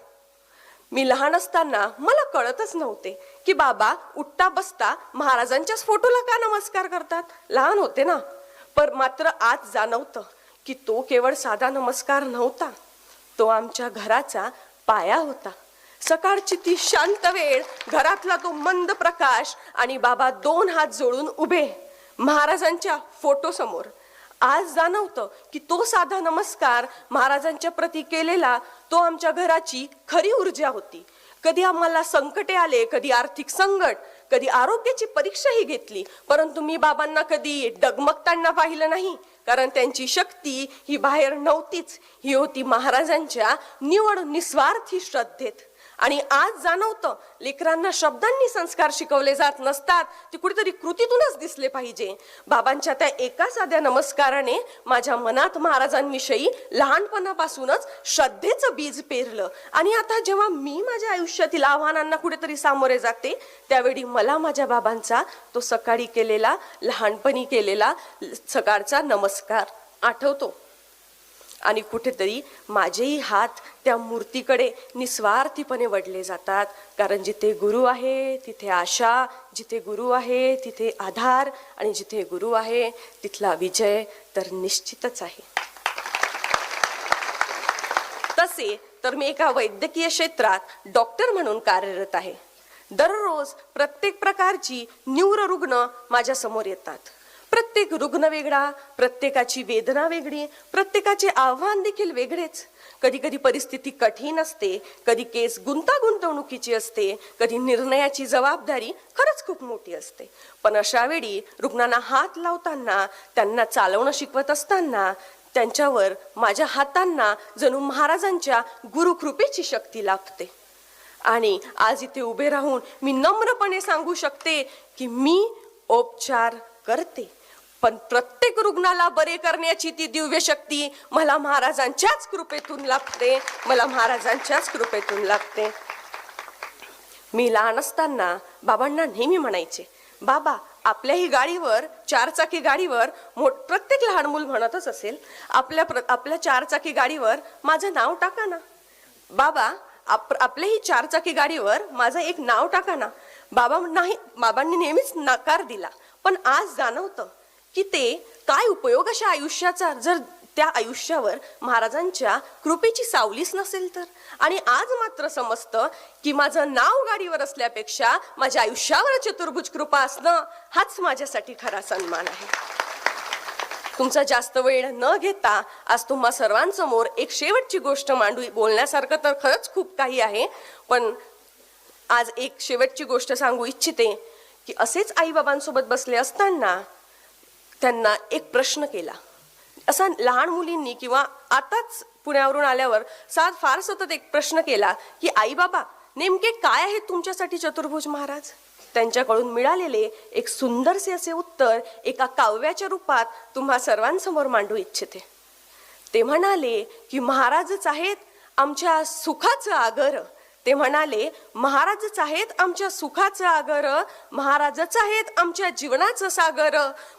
मी लहान असताना मला कळतच नव्हते की बाबा उठता बसता महाराजांच्याच फोटोला का नमस्कार करतात. लहान होते ना. पण मात्र आज जाणवतं की तो केवळ साधा नमस्कार नव्हता, तो आमच्या घराचा पाया होता. सकाळची ती शांत वेळ, घरातला तो मंद प्रकाश आणि बाबा 2 हात जोडून उभे महाराजांच्या फोटो समोर. आज जाणवतं की तो साधा नमस्कार महाराजांच्या प्रती केलेला तो आमच्या घराची खरी ऊर्जा होती. कधी आम्हाला संकटे आले, कधी आर्थिक संकट, कधी आरोग्याची परीक्षाही घेतली, परंतु मी बाबांना कधी डगमगताना पाहिलं नाही. कारण त्यांची शक्ती ही बाहेर नव्हतीच, ही होती महाराजांच्या निवड निस्वार्थी श्रद्धेत. आणि आज जाणवतं लेकरांना शब्दांनी संस्कार शिकवले जात नसतात, ते कुठेतरी कृतीतूनच दिसले पाहिजे. बाबांच्या त्या एका साध्या नमस्काराने माझ्या मनात महाराजांविषयी लहानपणापासूनच श्रद्धेचं बीज पेरलं. आणि आता जेव्हा मी माझ्या आयुष्यातील आव्हानांना कुठेतरी सामोरे जाते, त्यावेळी मला माझ्या बाबांचा तो सकाळी केलेला, लहानपणी केलेला सकाळचा नमस्कार आठवतो. आणि कुठेतरी माझेही हात त्या मूर्तीकडे निस्वार्थीपणे वडले जातात. कारण जिथे गुरु आहे तिथे आशा, जिथे गुरु आहे तिथे आधार, आणि जिथे गुरु आहे तिथला विजय तर निश्चितच आहे. तसे तर मी एका वैद्यकीय क्षेत्रात डॉक्टर म्हणून कार्यरत आहे. दररोज प्रत्येक प्रकारची न्यूरो रुग्ण माझ्या समोर येतात. प्रत्येक रुग्ण वेगळा, प्रत्येकाची वेदना वेगळी, प्रत्येकाचे आव्हान देखील वेगळेच. कधी कधी परिस्थिती कठीण असते, कधी केस गुंतागुंतवणुकीची असते, कधी निर्णयाची जबाबदारी खरंच खूप मोठी असते. पण अशा वेळी रुग्णांना हात लावताना, त्यांना चालवणं शिकवत असताना त्यांच्यावर माझ्या हातांना जणू महाराजांच्या गुरुकृपेची शक्ती लागते. आणि आज इथे उभे राहून मी नम्रपणे सांगू शकते की मी उपचार करते, पण प्रत्येक रुग्णाला बरे करण्याची ती दिव्य शक्ती मला महाराजांच्याच कृपेतून लाभते, मला महाराजांच्याच कृपेतून लागते. मी लहान असताना बाबांना नेहमी म्हणायचे, बाबा आपल्याही गाडीवर, 4 चाकी गाडीवर, प्रत्येक लहान मूल म्हणतच असेल, आपल्या 4 चाकी गाडीवर माझं नाव टाका ना. बाबा आपल्याही 4 चाकी गाडीवर माझं एक नाव टाका ना. बाबांनी नेहमीच नकार दिला. पण आज जाणवतं की ते काय उपयोग अशा आयुष्याचा, जर त्या आयुष्यावर महाराजांच्या कृपेची सावलीच नसेल तर. आणि आज मात्र समजतं की माझं नाव गाडीवर असल्यापेक्षा माझ्या आयुष्यावर चतुर्भुज कृपा असणं हाच माझ्यासाठी खरा सन्मान आहे. तुमचा जास्त वेळ न घेता आज तुम्हा सर्वांसमोर एक शेवटची गोष्ट मांडू. बोलण्यासारखं तर खरंच खूप काही आहे, पण आज एक शेवटची गोष्ट सांगू इच्छिते की असेच आई बाबांसोबत बसले असताना त्यांना एक प्रश्न केला. असा लहान मुलींनी किंवा आताच पुण्यावरून आल्यावर सात फार सतत एक प्रश्न केला की आई बाबा नेमके काय आहेत तुमच्यासाठी चतुर्भुज महाराज. त्यांच्याकडून मिळालेले एक सुंदरसे असे उत्तर एका काव्याच्या रूपात तुम्हा सर्वांसमोर मांडू इच्छिते. ते म्हणाले की महाराजच आहेत आमच्या सुखाचं आगर. ते म्हणाले महाराजच आहेत आमच्या सुखाचं आगर, महाराजच आहेत आमच्या जीवनाचं सागर,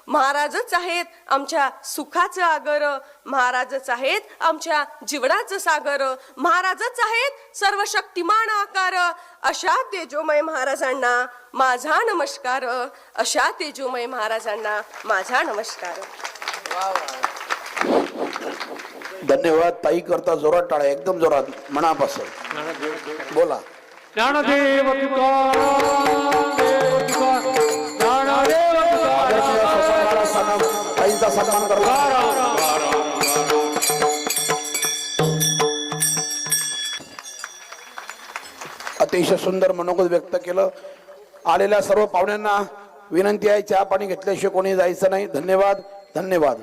महाराजच आहेत आमच्या सुखाचं आगर, महाराजच आहेत आमच्या जीवनाचं सागर, महाराजच आहेत सर्व शक्तिमान आकार. अशा तेजोमय महाराजांना माझा नमस्कार, अशा तेजोमय महाराजांना माझा नमस्कार. धन्यवाद. ताई करता जोरात टाळ्या, एकदम जोरात मनापासून बोला. ज्ञानदेव तुकाराम देव तुका, ज्ञानदेव तुकाराम. ताईंचा सन्मान करा. अतिशय सुंदर मनोगत व्यक्त केलं. आलेल्या सर्व पाहुण्यांना विनंती आहे, चहा पाणी घेतल्याशिवाय कोणी जायचं नाही. धन्यवाद. धन्यवाद.